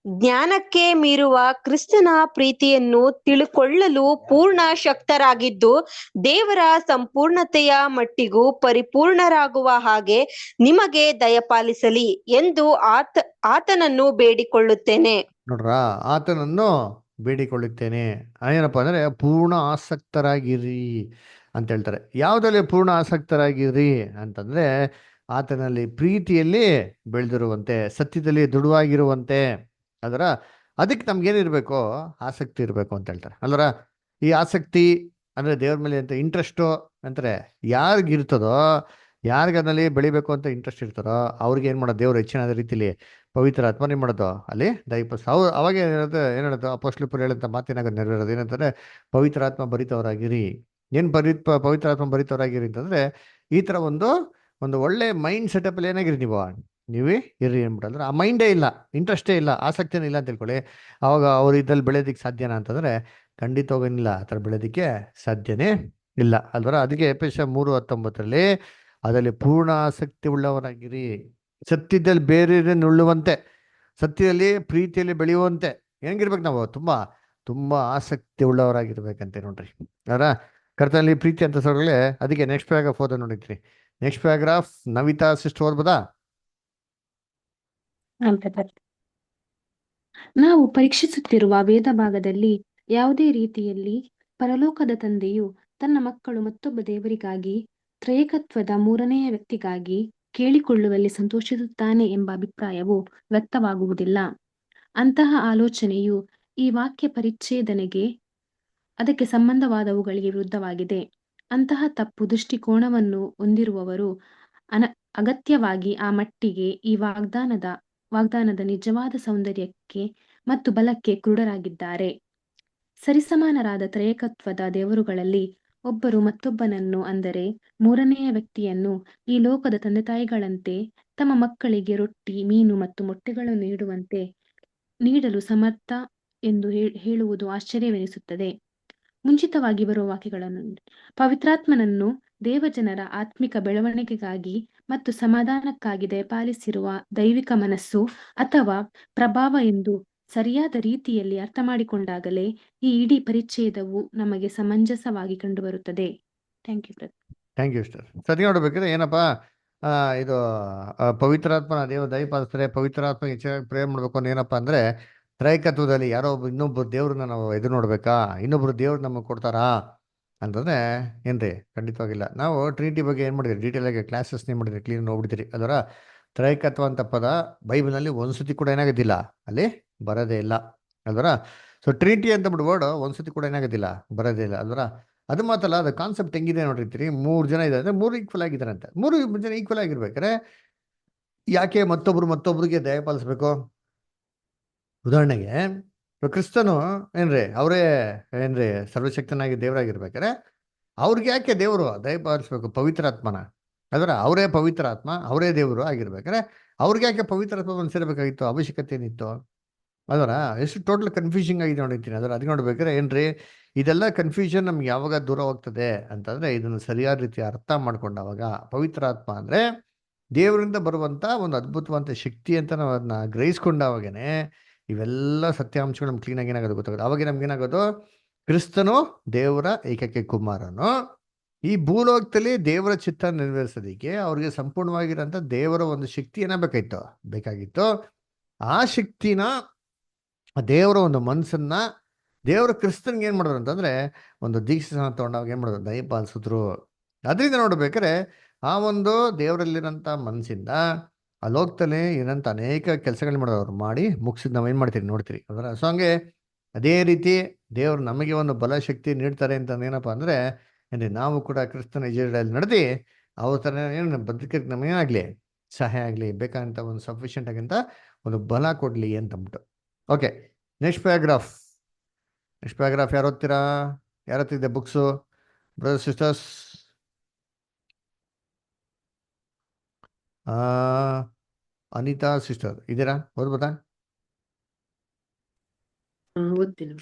ಜ್ಞಾನಕ್ಕೆ ಮೀರುವ ಕ್ರಿಸ್ತನ ಪ್ರೀತಿಯನ್ನು ತಿಳುಕೊಳ್ಳಲು ಪೂರ್ಣ ಶಕ್ತರಾಗಿದ್ದು ದೇವರ ಸಂಪೂರ್ಣತೆಯ ಮಟ್ಟಿಗೂ ಪರಿಪೂರ್ಣರಾಗುವ ಹಾಗೆ ನಿಮಗೆ ದಯಪಾಲಿಸಲಿ ಎಂದು ಆತನನ್ನು ಬೇಡಿಕೊಳ್ಳುತ್ತೇನೆ. ನೋಡ್ರ, ಆತನನ್ನು ಬೇಡಿಕೊಳ್ಳುತ್ತೇನೆ ಏನಪ್ಪ ಅಂದ್ರೆ ಪೂರ್ಣ ಆಸಕ್ತರಾಗಿರಿ ಅಂತ ಹೇಳ್ತಾರೆ. ಯಾವುದಲ್ಲಿ ಪೂರ್ಣ ಆಸಕ್ತರಾಗಿರಿ ಅಂತಂದ್ರೆ ಆತನಲ್ಲಿ ಪ್ರೀತಿಯಲ್ಲಿ ಬೆಳೆದಿರುವಂತೆ, ಸತ್ಯದಲ್ಲಿ ದೃಢವಾಗಿರುವಂತೆ. ಅದಕ್ಕೆ ನಮ್ಗೇನಿರಬೇಕು, ಆಸಕ್ತಿ ಇರಬೇಕು ಅಂತ ಹೇಳ್ತಾರೆ ಅಲ್ವರ. ಈ ಆಸಕ್ತಿ ಅಂದರೆ ದೇವ್ರ ಮೇಲೆ ಅಂತ ಇಂಟ್ರೆಸ್ಟು ಅಂತಾರೆ ಯಾರಿಗಿರ್ತದೋ, ಯಾರಿಗದಲ್ಲಿ ಬೆಳಿಬೇಕು ಅಂತ ಇಂಟ್ರೆಸ್ಟ್ ಇರ್ತದೋ ಅವ್ರಿಗೆ ಏನು ಮಾಡೋದು, ದೇವ್ರು ಹೆಚ್ಚಿನ ರೀತಿಯಲ್ಲಿ ಪವಿತ್ರ ಆತ್ಮ ಏನು ಮಾಡೋದು ಅಲ್ಲಿ ದಯಪಾಲಿಸ. ಅವಾಗ ಏನೇಳೋದು ಅಪೊಸ್ತಲರು ಹೇಳಂತ ಮಾತೇನಾಗೋದು ನೆರವೇರೋದು ಏನಂತಂದರೆ ಪವಿತ್ರ ಆತ್ಮ ಭರಿತವರಾಗಿರಿ. ಏನು ಪವಿತ್ರ ಆತ್ಮ ಭರಿತವರಾಗಿರಿ ಅಂತಂದರೆ ಈ ಥರ ಒಂದು ಒಳ್ಳೆ ಮೈಂಡ್ ಸೆಟಪಲ್ಲಿ ಏನಾಗಿರಿ ನೀವೇ ಇರ್ರಿ ಅಂದ್ಬಿಟ್ಟಂದ್ರೆ ಆ ಮೈಂಡೇ ಇಲ್ಲ, ಇಂಟ್ರೆಸ್ಟೇ ಇಲ್ಲ, ಆಸಕ್ತಿನೇ ಇಲ್ಲ ಅಂತ ತಿಳ್ಕೊಳ್ಳಿ. ಅವಾಗ ಅವ್ರು ಇದ್ರಲ್ಲಿ ಬೆಳೆಯೋದಕ್ಕೆ ಸಾಧ್ಯನಾ ಅಂತಂದರೆ ಖಂಡಿತ ಹೋಗೋನಿಲ್ಲ, ಆ ಥರ ಬೆಳೆಯೋದಕ್ಕೆ ಸಾಧ್ಯನೇ ಇಲ್ಲ ಅಲ್ವರ. ಅದಕ್ಕೆ ಎಫೆಸ 3:19 ಅದರಲ್ಲಿ ಪೂರ್ಣ ಆಸಕ್ತಿ ಉಳ್ಳವರಾಗಿರಿ, ಸತ್ಯದಲ್ಲಿ ಬೇರೆ ನುಳ್ಳುವಂತೆ, ಸತ್ಯದಲ್ಲಿ ಪ್ರೀತಿಯಲ್ಲಿ ಬೆಳೆಯುವಂತೆ ಹೆಂಗಿರ್ಬೇಕು ನಾವು? ತುಂಬಾ ತುಂಬಾ ಆಸಕ್ತಿ ಉಳ್ಳವರಾಗಿರ್ಬೇಕಂತೆ ನೋಡ್ರಿ ಅವರ ಕರ್ತನಲ್ಲಿ ಪ್ರೀತಿ ಅಂತ ಸೊರಗಳೆ. ಅದಕ್ಕೆ ನೆಕ್ಸ್ಟ್ ಪ್ಯಾರಾಗ್ರಾಫ್ ಓದ ನೋಡಿದ್ರಿ. ನೆಕ್ಸ್ಟ್ ಪ್ಯಾರಾಗ್ರಾಫ್ ನವಿತಾ ಸಿಸ್ಟರ್ ಓದ್ಬೋದಾ? ನಾವು ಪರೀಕ್ಷಿಸುತ್ತಿರುವ ವೇದ ಭಾಗದಲ್ಲಿ ಯಾವುದೇ ರೀತಿಯಲ್ಲಿ ಪರಲೋಕದ ತಂದೆಯು ತನ್ನ ಮಕ್ಕಳು ಮತ್ತೊಬ್ಬ ದೇವರಿಗಾಗಿ, ತ್ರೈಕತ್ವದ ಮೂರನೆಯ ವ್ಯಕ್ತಿಗಾಗಿ ಕೇಳಿಕೊಳ್ಳುವಲ್ಲಿ ಸಂತೋಷಿಸುತ್ತಾನೆ ಎಂಬ ಅಭಿಪ್ರಾಯವು ವ್ಯಕ್ತವಾಗುವುದಿಲ್ಲ. ಅಂತಹ ಆಲೋಚನೆಯು ಈ ವಾಕ್ಯ ಪರಿಚ್ಛೇದನೆಗೆ, ಅದಕ್ಕೆ ಸಂಬಂಧವಾದವುಗಳಿಗೆ ವಿರುದ್ಧವಾಗಿದೆ. ಅಂತಹ ತಪ್ಪು ದೃಷ್ಟಿಕೋನವನ್ನು ಹೊಂದಿರುವವರು ಅಗತ್ಯವಾಗಿ ಆ ಮಟ್ಟಿಗೆ ಈ ವಾಗ್ದಾನದ ನಿಜವಾದ ಸೌಂದರ್ಯಕ್ಕೆ ಮತ್ತು ಬಲಕ್ಕೆ ಕ್ರೂಢರಾಗಿದ್ದಾರೆ. ಸರಿಸಮಾನರಾದ ತ್ರೈಕತ್ವದ ದೇವರುಗಳಲ್ಲಿ ಒಬ್ಬರು ಮತ್ತೊಬ್ಬನನ್ನು, ಅಂದರೆ ಮೂರನೆಯ ವ್ಯಕ್ತಿಯನ್ನು, ಈ ಲೋಕದ ತಂದೆತಾಯಿಗಳಂತೆ ತಮ್ಮ ಮಕ್ಕಳಿಗೆ ರೊಟ್ಟಿ, ಮೀನು ಮತ್ತು ಮೊಟ್ಟೆಗಳನ್ನು ನೀಡಲು ಸಮರ್ಥ ಎಂದು ಹೇಳುವುದು ಆಶ್ಚರ್ಯವೆನಿಸುತ್ತದೆ. ಮುಂಚಿತವಾಗಿ ಬರುವ ವಾಕ್ಯಗಳನ್ನು ಪವಿತ್ರಾತ್ಮನನ್ನು ದೇವಜನರ ಆತ್ಮಿಕ ಬೆಳವಣಿಗೆಗಾಗಿ ಮತ್ತು ಸಮಾಧಾನಕ್ಕಾಗಿ ದಯಪಾಲಿಸಿರುವ ದೈವಿಕ ಮನಸ್ಸು ಅಥವಾ ಪ್ರಭಾವ ಎಂದು ಸರಿಯಾದ ರೀತಿಯಲ್ಲಿ ಅರ್ಥ ಮಾಡಿಕೊಂಡಾಗಲೇ ಈ ಇಡೀ ಪರಿಚ್ಛೇದವು ನಮಗೆ ಸಮಂಜಸವಾಗಿ ಕಂಡುಬರುತ್ತದೆ. Thank you. Thank you sir. ಸರಿ ನೋಡ್ಬೇಕಾದ್ರೆ ಏನಪ್ಪಾ ಇದು ಪವಿತ್ರಾತ್ಮನ ದೇವ ದಯಪಾಲಿಸ್ತಾರೆ, ಪವಿತ್ರಾತ್ಮ ಹೆಚ್ಚಾಗಿ ಪ್ರೇರ್ ಮಾಡ್ಬೇಕು ಅಂತ ಏನಪ್ಪಾ ಅಂದ್ರೆ, ತ್ರೈಕತ್ವದಲ್ಲಿ ಯಾರೋ ಇನ್ನೊಬ್ಬರು ದೇವ್ರನ್ನ ನಾವು ಎದುರು ನೋಡ್ಬೇಕಾ, ಇನ್ನೊಬ್ರು ದೇವ್ರು ನಮಗೆ ಕೊಡ್ತಾರಾ ಅಂತಂದ್ರೆ ಏನ್ರಿ? ಖಂಡಿತವಾಗಿಲ್ಲ. ನಾವು ಟ್ರಿನಿಟಿ ಬಗ್ಗೆ ಏನ್ ಮಾಡಿದ್ರಿ, ಡೀಟೇಲ್ ಆಗಿ ಕ್ಲಾಸಸ್ ಏನ್ ಮಾಡಿದ್ರಿ, ಕ್ಲೀನ್ ನೋಡ್ಬಿಡ್ತೀರಿ. ಅದರ ತ್ರೈಕತ್ವ ಅಂತ ಪದ ಬೈಬಲ್ನಲ್ಲಿ ಒಂದ್ಸತಿ ಕೂಡ ಏನಾಗೋದಿಲ್ಲ, ಅಲ್ಲಿ ಬರೋದೇ ಇಲ್ಲ ಅಲ್ವರ. ಸೊ ಟ್ರಿನಿಟಿ ಅಂತ ಬಿಟ್ಟು ವರ್ಡ್ ಒಂದ್ಸತಿ ಕೂಡ ಏನಾಗೋದಿಲ್ಲ, ಬರೋದೇ ಇಲ್ಲ ಅಲ್ವರ. ಅದು ಮಾತಲ್ಲ, ಅದು ಕಾನ್ಸೆಪ್ಟ್ ಹೆಂಗಿದೆ ನೋಡಿರ್ತೀರಿ. 3 ಜನ ಇದ್ದಾರೆ ಅಂದ್ರೆ 3 ಈಕ್ವಲ್ ಆಗಿದ್ದಾರೆ ಅಂತ. 3 ಜನ ಈಕ್ವಲ್ ಆಗಿರ್ಬೇಕಾರೆ ಯಾಕೆ ಮತ್ತೊಬ್ರಿಗೆ ದಯಪಾಲಿಸ್ಬೇಕು? ಉದಾಹರಣೆಗೆ ಕ್ರಿಸ್ತನು ಅವರೇ ಸರ್ವಶಕ್ತನಾಗಿ ದೇವರಾಗಿರ್ಬೇಕಾರೆ ಅವ್ರಿಗೆ ಯಾಕೆ ದೇವರು ದಯಪಾಲಿಸ್ಬೇಕು ಪವಿತ್ರಾತ್ಮನ? ಅದರ ಅವರೇ ಪವಿತ್ರಾತ್ಮ, ಅವರೇ ದೇವರು ಆಗಿರ್ಬೇಕಾರೆ ಅವ್ರಿಗೆ ಯಾಕೆ ಪವಿತ್ರಾತ್ಮ ಸೇರಬೇಕಾಗಿತ್ತು? ಅವಶ್ಯಕತೆ ಏನಿತ್ತು? ಅದರ ಎಷ್ಟು ಟೋಟಲ್ ಕನ್ಫ್ಯೂಷನ್ ಆಗಿದೆ ನೋಡಿರ್ತೀನಿ. ಅದಕ್ಕೆ ನೋಡ್ಬೇಕಾದ್ರೆ ಇದೆಲ್ಲ ಕನ್ಫ್ಯೂಷನ್ ನಮ್ಗೆ ಯಾವಾಗ ದೂರ ಹೋಗ್ತದೆ ಅಂತಂದ್ರೆ, ಇದನ್ನು ಸರಿಯಾದ ರೀತಿ ಅರ್ಥ ಮಾಡ್ಕೊಂಡಾಗ ಪವಿತ್ರಾತ್ಮ ಅಂದ್ರೆ ದೇವರಿಂದ ಬರುವಂತ ಒಂದು ಅದ್ಭುತವಂತ ಶಕ್ತಿ ಅಂತ ನಾವು ಅದನ್ನ ಗ್ರಹಿಸ್ಕೊಂಡಾಗೇನೆ ಇವೆಲ್ಲ ಸತ್ಯಾಂಶಗಳು ನಮ್ಗೆ ಕ್ಲೀನ್ ಆಗಿ ಏನಾಗೋದು ಗೊತ್ತಾಗೋದು. ಅವಾಗ ನಮ್ಗೆ ಏನಾಗೋದು, ಕ್ರಿಸ್ತನು ದೇವರ ಏಕೈಕ ಕುಮಾರನು ಈ ಭೂಲೋಕದಲ್ಲಿ ದೇವರ ಚಿತ್ತ ನೆರವೇರಿಸೋದಕ್ಕೆ ಅವ್ರಿಗೆ ಸಂಪೂರ್ಣವಾಗಿರೋಂಥ ದೇವರ ಒಂದು ಶಕ್ತಿ ಬೇಕಾಗಿತ್ತು. ಆ ಶಕ್ತಿನ, ದೇವರ ಒಂದು ಮನಸ್ಸನ್ನ ದೇವರ ಕ್ರಿಸ್ತನ್ಗೆ ಏನ್ ಮಾಡೋರು ಅಂತಂದ್ರೆ ಒಂದು ದೀಕ್ಷೆ ತಗೊಂಡಾಗ ಏನ್ ಮಾಡೋದು, ದಯಪಾಲಿಸಿದ್ರು. ಅದರಿಂದ ನೋಡ್ಬೇಕಾದ್ರೆ ಆ ಒಂದು ದೇವರಲ್ಲಿರೋಂಥ ಮನಸ್ಸಿಂದ ಆ ಲೋಕದಲ್ಲಿ ಏನಂತ ಅನೇಕ ಕೆಲಸಗಳು ಮಾಡೋರು ಮಾಡಿ ಮುಗಿಸಿದ್ ನಾವ್ ಏನ್ ಮಾಡ್ತೀರಿ ನೋಡ್ತೀರಿ. ಅದರ ಸೊ ಹಂಗೆ ಅದೇ ರೀತಿ ದೇವರು ನಮಗೆ ಒಂದು ಬಲ ಶಕ್ತಿ ನೀಡ್ತಾರೆ ಅಂತ ಏನಪ್ಪಾ ಅಂದ್ರೆ, ನಾವು ಕೂಡ ಕ್ರಿಸ್ತನ ಹೆಜ್ಜೆಗಳಲ್ಲಿ ನಡೆದಿ ಅವ್ರ ತರ ಬದುಕಕ್ಕೆ ನಮಗೇನಾಗ್ಲಿ ಸಹಾಯ ಆಗ್ಲಿ, ಬೇಕಾದಂತ ಒಂದು ಸಫಿಷಿಯಂಟ್ ಆಗಿಂತ ಒಂದು ಬಲ ಕೊಡ್ಲಿ ಅಂತಂದ್ಬಿಟ್ಟು. ಓಕೆ, ನೆಕ್ಸ್ಟ್ ಪ್ಯಾರಾಗ್ರಾಫ್ ಯಾರು ಓದ್ತೀರಾ? ಯಾರು ಓದ್ತಿದ್ದೆ books? Brother sisters, Anita sister ಇದ್ದೀರಾ? ಓದ್ಬೋದಾ? ಓದ್ತೀನಿ.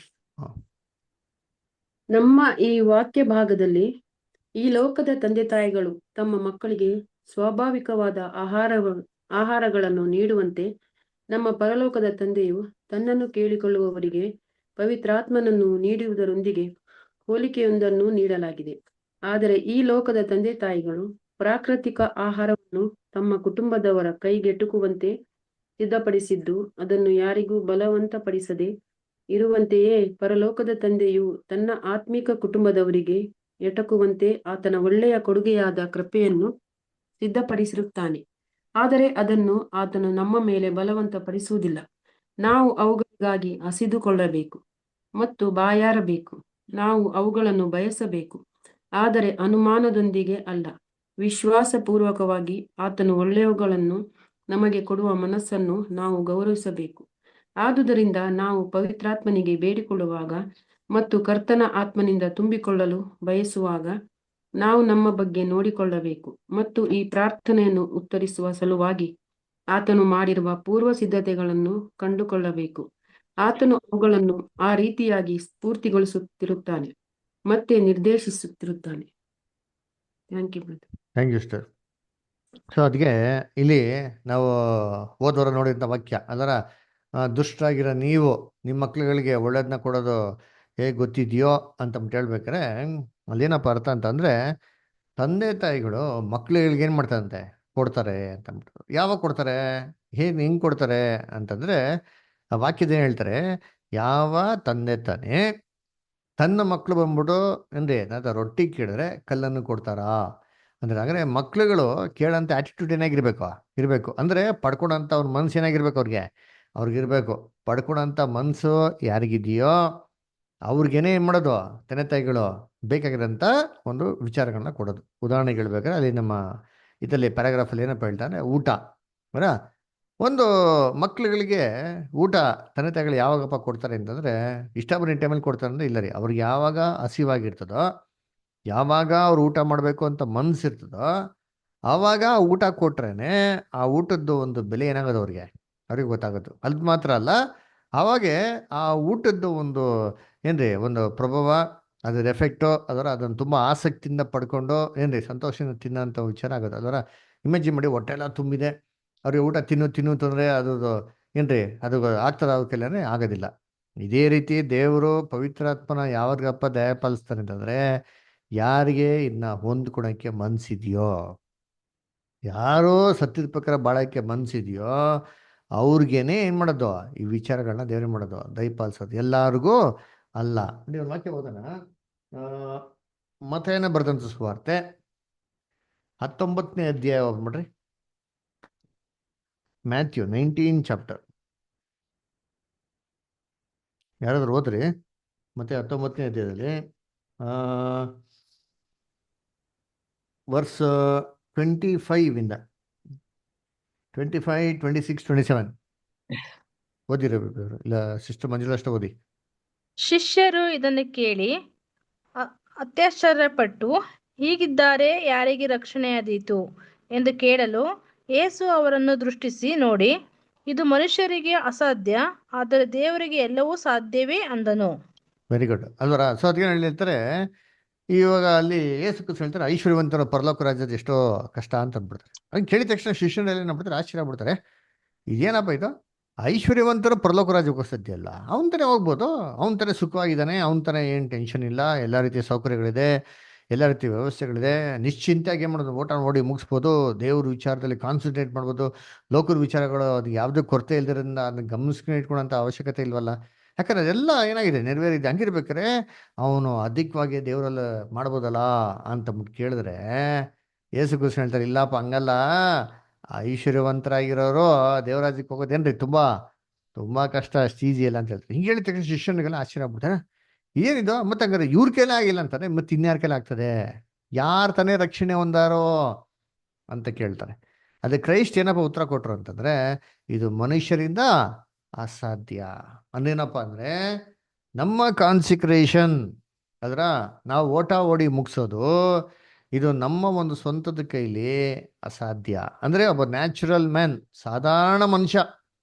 ನಮ್ಮ ಈ ವಾಕ್ಯ ಭಾಗದಲ್ಲಿ ಈ ಲೋಕದ ತಂದೆ ತಾಯಿಗಳು ತಮ್ಮ ಮಕ್ಕಳಿಗೆ ಸ್ವಾಭಾವಿಕವಾದ ಆಹಾರಗಳನ್ನು ನೀಡುವಂತೆ ನಮ್ಮ ಪರಲೋಕದ ತಂದೆಯು ತನ್ನನ್ನು ಕೇಳಿಕೊಳ್ಳುವವರಿಗೆ ಪವಿತ್ರಾತ್ಮನನ್ನು ನೀಡುವುದರೊಂದಿಗೆ ಹೋಲಿಕೆಯೊಂದನ್ನು ನೀಡಲಾಗಿದೆ. ಆದರೆ ಈ ಲೋಕದ ತಂದೆ ತಾಯಿಗಳು ಪ್ರಾಕೃತಿಕ ಆಹಾರವನ್ನು ತಮ್ಮ ಕುಟುಂಬದವರ ಕೈಗೆಟುಕುವಂತೆ ಸಿದ್ಧಪಡಿಸಿದ್ದು, ಅದನ್ನು ಯಾರಿಗೂ ಬಲವಂತಪಡಿಸದೆ ಇರುವಂತೆಯೇ ಪರಲೋಕದ ತಂದೆಯು ತನ್ನ ಆತ್ಮಿಕ ಕುಟುಂಬದವರಿಗೆ ಎಟಕುವಂತೆ ಆತನ ಒಳ್ಳೆಯ ಕೊಡುಗೆಯಾದ ಕೃಪೆಯನ್ನು ಸಿದ್ಧಪಡಿಸಿರುತ್ತಾನೆ. ಆದರೆ ಅದನ್ನು ಆತನು ನಮ್ಮ ಮೇಲೆ ಬಲವಂತಪಡಿಸುವುದಿಲ್ಲ. ನಾವು ಅವುಗಳಿಗಾಗಿ ಹಸಿದುಕೊಳ್ಳಬೇಕು ಮತ್ತು ಬಾಯಾರಬೇಕು. ನಾವು ಅವುಗಳನ್ನು ಬಯಸಬೇಕು, ಆದರೆ ಅನುಮಾನದೊಂದಿಗೆ ಅಲ್ಲ, ವಿಶ್ವಾಸಪೂರ್ವಕವಾಗಿ. ಆತನು ಒಳ್ಳೆಯವುಗಳನ್ನು ನಮಗೆ ಕೊಡುವ ಮನಸ್ಸನ್ನು ನಾವು ಗೌರವಿಸಬೇಕು. ಆದುದರಿಂದ ನಾವು ಪವಿತ್ರಾತ್ಮನಿಗೆ ಬೇಡಿಕೊಳ್ಳುವಾಗ ಮತ್ತು ಕರ್ತನ ಆತ್ಮನಿಂದ ತುಂಬಿಕೊಳ್ಳಲು ಬಯಸುವಾಗ ನಾವು ನಮ್ಮ ಬಗ್ಗೆ ನೋಡಿಕೊಳ್ಳಬೇಕು ಮತ್ತು ಈ ಪ್ರಾರ್ಥನೆಯನ್ನು ಉತ್ತರಿಸುವ ಸಲುವಾಗಿ ಆತನು ಮಾಡಿರುವ ಪೂರ್ವ ಸಿದ್ಧತೆಗಳನ್ನು ಕಂಡುಕೊಳ್ಳಬೇಕು. ಆತನು ಅವುಗಳನ್ನು ಆ ರೀತಿಯಾಗಿ ಸ್ಫೂರ್ತಿಗೊಳಿಸುತ್ತಿರುತ್ತಾನೆ ಮತ್ತೆ ನಿರ್ದೇಶಿಸುತ್ತಿರುತ್ತಾನೆ. Thank you brother. Thank you sir. So ಅದಕ್ಕೆ ಇಲ್ಲಿ ನಾವು ಹೋದವರ ನೋಡಿದಂಥ ವಾಕ್ಯ ಅದರ ದುಷ್ಟರಾಗಿರೋ ನೀವು ನಿಮ್ಮ ಮಕ್ಳುಗಳಿಗೆ ಒಳ್ಳೇದನ್ನ ಕೊಡೋದು ಹೇಗೆ ಗೊತ್ತಿದೆಯೋ ಅಂತ ಹೇಳ್ಬೇಕಾರೆ ಅಲ್ಲೇನಪ್ಪ ಅರ್ಥ ಅಂತಂದರೆ ತಂದೆ ತಾಯಿಗಳು ಮಕ್ಳುಗಳಿಗೆ ಏನು ಮಾಡ್ತಾರಂತೆ ಕೊಡ್ತಾರೆ ಅಂತ ಅಂದ್ಬಿಟ್ಟು. ಯಾವಾಗ ಕೊಡ್ತಾರೆ, ಹೆಂಗೆ ಕೊಡ್ತಾರೆ ಅಂತಂದರೆ ಆ ವಾಕ್ಯದ ಏನು ಹೇಳ್ತಾರೆ, ಯಾವ ತಂದೆ ತಾನೇ ತನ್ನ ಮಕ್ಕಳು ಬಂದ್ಬಿಟ್ಟು ಅಂದರೆ ಏನಾದ್ರು ರೊಟ್ಟಿ ಕೇಳಿದ್ರೆ ಕಲ್ಲನ್ನು ಕೊಡ್ತಾರಾ ಅಂದ್ರೆ, ಅಂದರೆ ಮಕ್ಳುಗಳು ಕೇಳೋಂಥ ಆ್ಯಟಿಟ್ಯೂಡ್ ಇರಬೇಕು ಅಂದರೆ ಪಡ್ಕೊಳೋಂಥ ಅವ್ರ ಮನ್ಸು ಏನಾಗಿರ್ಬೇಕು ಅವ್ರಿಗಿರ್ಬೇಕು. ಪಡ್ಕೊಳೋಂಥ ಮನಸ್ಸು ಯಾರಿಗಿದೆಯೋ ಅವ್ರಿಗೇನೇ ಏನು ಮಾಡೋದು ತಂದೆ ತಾಯಿಗಳು ಬೇಕಾಗಿರೋಂಥ ಒಂದು ವಿಚಾರಗಳನ್ನ ಕೊಡೋದು. ಉದಾಹರಣೆಗೆ ಹೇಳ್ಬೇಕಾದ್ರೆ ಅಲ್ಲಿ ನಮ್ಮ ಇದರಲ್ಲಿ ಪ್ಯಾರಾಗ್ರಾಫಲ್ಲಿ ಏನಪ್ಪ ಹೇಳ್ತಾರೆ, ಊಟ ಬರ ಒಂದು ಮಕ್ಳುಗಳಿಗೆ ಊಟ ತಂದೆ ತಾಯಿಗಳು ಯಾವಾಗಪ್ಪ ಕೊಡ್ತಾರೆ ಅಂತಂದರೆ ಇಷ್ಟ ಬಂದಿದ್ದ ಟೈಮಲ್ಲಿ ಕೊಡ್ತಾರೆ ಅಂದರೆ ಇಲ್ಲ ರೀ, ಅವ್ರಿಗೆ ಯಾವಾಗ ಹಸಿವಾಗಿರ್ತದೋ ಯಾವಾಗ ಅವ್ರು ಊಟ ಮಾಡಬೇಕು ಅಂತ ಮನಸ್ಸಿರ್ತದೋ ಆವಾಗ ಊಟ ಕೊಟ್ರೇನೆ ಆ ಊಟದ್ದು ಒಂದು ಬೆಲೆ ಏನಾಗೋದು ಅವ್ರಿಗೆ ಗೊತ್ತಾಗೋದು. ಅದು ಮಾತ್ರ ಅಲ್ಲ, ಆವಾಗೆ ಆ ಊಟದ್ದು ಒಂದು ಏನ್ರಿ ಒಂದು ಪ್ರಭಾವ, ಅದರ ಎಫೆಕ್ಟು ಅದನ್ನು ತುಂಬ ಆಸಕ್ತಿಯಿಂದ ಪಡ್ಕೊಂಡು ಏನ್ರಿ ಸಂತೋಷದಿಂದ ತಿನ್ನೋಂಥ ವಿಚಾರ ಆಗೋದು. ಅದರ ಇಮೇಜಿನ್ ಮಾಡಿ, ಹೊಟ್ಟೆ ಎಲ್ಲ ತುಂಬಿದೆ, ಅವ್ರಿಗೆ ಊಟ ತಿನ್ನು ಅಂತಂದರೆ ಅದು ಏನ್ರಿ ಅದು ಆಗ್ತದ ಅವ್ರ ಕೈಲೇ ಆಗೋದಿಲ್ಲ. ಇದೇ ರೀತಿ ದೇವರು ಪವಿತ್ರಾತ್ಮನ ಯಾವಾಗಪ್ಪ ದಯಪಾಲಿಸ್ತಾನೆ ಅಂತಂದರೆ ಯಾರಿಗೆ ಇದನ್ನ ಹೊಂದ್ಕೊಳಕ್ಕೆ ಮನಸ್ಸಿದೆಯೋ, ಯಾರೋ ಸತ್ಯದ ಪ್ರಕಾರ ಬಾಳಕ್ಕೆ ಮನಸ್ಸಿದೆಯೋ ಅವ್ರಿಗೇನೆ ಏನು ಮಾಡೋದು ಈ ವಿಚಾರಗಳನ್ನ ದೇವ್ರು ಮಾಡೋದು ದಯಪಾಲಿಸೋದು, ಎಲ್ಲರಿಗೂ ಅಲ್ಲ. ನೀವು ವಾಕ್ಯ ಓದೋಣ. ಮತ್ತೇನ ಬರ್ದಂತ ಸುವಾರ್ತೆ 19ನೇ ಅಧ್ಯಾಯ ಹೋಗ್ಬಿಡ್ರಿ. ಮ್ಯಾಥ್ಯೂ 19 ಚಾಪ್ಟರ್ ಯಾರಾದ್ರೂ ಓದ್ರಿ. ಮತ್ತೆ 19ನೇ ಅಧ್ಯಾಯದಲ್ಲಿ ವರ್ಸ್ 25 ಇಂದ 25, 26, 27 ಓದಿರಬೇಕು. ಇಲ್ಲ ಸಿಸ್ಟರ್ ಮಂಜುಳಾ ಅಷ್ಟೇ ಓದಿ. ಶಿಷ್ಯರು ಇದನ್ನು ಕೇಳಿ ಅತ್ಯಾಶ್ಚರ್ಯಪಟ್ಟು, ಹೀಗಿದ್ದಾರೆ ಯಾರಿಗೆ ರಕ್ಷಣೆಯಾದೀತು ಎಂದು ಕೇಳಲು, ಯೇಸು ಅವರನ್ನು ದೃಷ್ಟಿಸಿ ನೋಡಿ, ಇದು ಮನುಷ್ಯರಿಗೆ ಅಸಾಧ್ಯ, ಆದರೆ ದೇವರಿಗೆ ಎಲ್ಲವೂ ಸಾಧ್ಯವೇ ಅಂದನು. ವೆರಿ ಗುಡ್ ಅಲ್ವರ. ಸೊ ಅದಕ್ಕೆ ಹೇಳ್ತಾರೆ, ಇವಾಗ ಅಲ್ಲಿ ಏಸು ಕ್ರಿಸ್ತ ಹೇಳ್ತಾರೆ ಐಶ್ವರ್ಯವಂತರ ಪರಲೋಕ ರಾಜ್ಯದ ಎಷ್ಟೋ ಕಷ್ಟ ಅಂತ ಅಂದ್ಬಿಡ್ತಾರೆ. ಹಂಗೆ ಕೇಳಿದ ತಕ್ಷಣ ಶಿಷ್ಯರಲ್ಲಿ ಏನಾಗ್ಬಿಡ್ತಾರೆ, ಆಶ್ಚರ್ಯ ಆಗ್ಬಿಡ್ತಾರೆ. ಇದೇನಪ್ಪ ಇದು, ಐಶ್ವರ್ಯವಂತರು ಪರಲೋಕ ರಾಜ್ಯಕ್ಕೆ ಸಾಧ್ಯ ಅಲ್ಲ, ಅವನ ತಾನೇ ಹೋಗ್ಬೋದು, ಅವನ ತಾನೇ ಸುಖವಾಗಿದ್ದಾನೆ, ಅವನ ತಾನೇ ಏನು ಟೆನ್ಷನ್ ಇಲ್ಲ, ಎಲ್ಲ ರೀತಿಯ ಸೌಕರ್ಯಗಳಿದೆ, ಎಲ್ಲ ರೀತಿಯ ವ್ಯವಸ್ಥೆಗಳಿದೆ, ನಿಶ್ಚಿಂತೆಯಾಗಿ ಏನು ಮಾಡೋದು ಊಟ ನೋಡಿ ಮುಗಿಸ್ಬೋದು, ದೇವ್ರ ವಿಚಾರದಲ್ಲಿ ಕಾನ್ಸಂಟ್ರೇಟ್ ಮಾಡ್ಬೋದು, ಲೋಕದ ವಿಚಾರಗಳು ಅದು ಯಾವುದೇ ಕೊರತೆ ಇಲ್ದಿರೋದ್ರಿಂದ ಅದನ್ನ ಗಮನಿಸ್ಕೊಂಡು ಇಟ್ಕೊಳ್ಳೋಂಥ ಅವಶ್ಯಕತೆ ಇಲ್ವಲ್ಲ. ಯಾಕಂದ್ರೆ ಅದೆಲ್ಲ ಏನಾಗಿದೆ ನೆರವೇರಿದೆ. ಹಂಗಿರ್ಬೇಕಾರೆ ಅವನು ಅಧಿಕವಾಗಿ ದೇವರಲ್ಲಿ ಮಾಡ್ಬೋದಲ್ಲ ಅಂತ ಕೇಳಿದ್ರೆ ಯೇಸು ಕ್ರಿಸ್ತ ಹೇಳ್ತಾರೆ, ಇಲ್ಲಪ್ಪ ಹಂಗಲ್ಲ, ಐಶ್ವರ್ಯವಂತರಾಗಿರೋರು ದೇವರಾಜ್ಯಕ್ಕೆ ಹೋಗೋದೇನ್ರಿ ತುಂಬಾ ತುಂಬಾ ಕಷ್ಟ, ಅಷ್ಟು ಈಸಿ ಇಲ್ಲ ಅಂತ ಹೇಳ್ತಾರೆ. ಹಿಂಗೆ ಹೇಳಿದ ತಕ್ಷಣ ಶಿಷ್ಯನಿಗೆಲ್ಲ ಆಶ್ಚರ್ಯ ಆಗ್ಬಿಡ್ತಾರೆ, ಏನಿದು ಮತ್ತೆ ಹಂಗಾರೆ ಇವ್ರ ಕೈಲೇ ಆಗಿಲ್ಲ ಅಂತಾರೆ, ಮತ್ತೆ ಇನ್ಯಾರ ಕೈಲೇ ಆಗ್ತದೆ, ಯಾರು ತಾನೇ ರಕ್ಷಣೆ ಹೊಂದಾರೋ ಅಂತ ಕೇಳ್ತಾರೆ. ಅದೇ ಕ್ರೈಸ್ಟ್ ಏನಪ್ಪ ಉತ್ತರ ಕೊಟ್ರು ಅಂತಂದ್ರೆ, ಇದು ಮನುಷ್ಯರಿಂದ ಅಸಾಧ್ಯ. ಅಂದೇನಪ್ಪ ಅಂದ್ರೆ ನಮ್ಮ ಕಾನ್ಸಿಕ್ರೇಷನ್ ಅದರ ನಾವು ಓಟ ಓಡಿ ಮುಗಿಸೋದು ಇದು ನಮ್ಮ ಒಂದು ಸ್ವಂತದ ಕೈಲಿ ಅಸಾಧ್ಯ. ಅಂದ್ರೆ ಒಬ್ಬ ನ್ಯಾಚುರಲ್ ಮ್ಯಾನ್, ಸಾಧಾರಣ ಮನುಷ್ಯ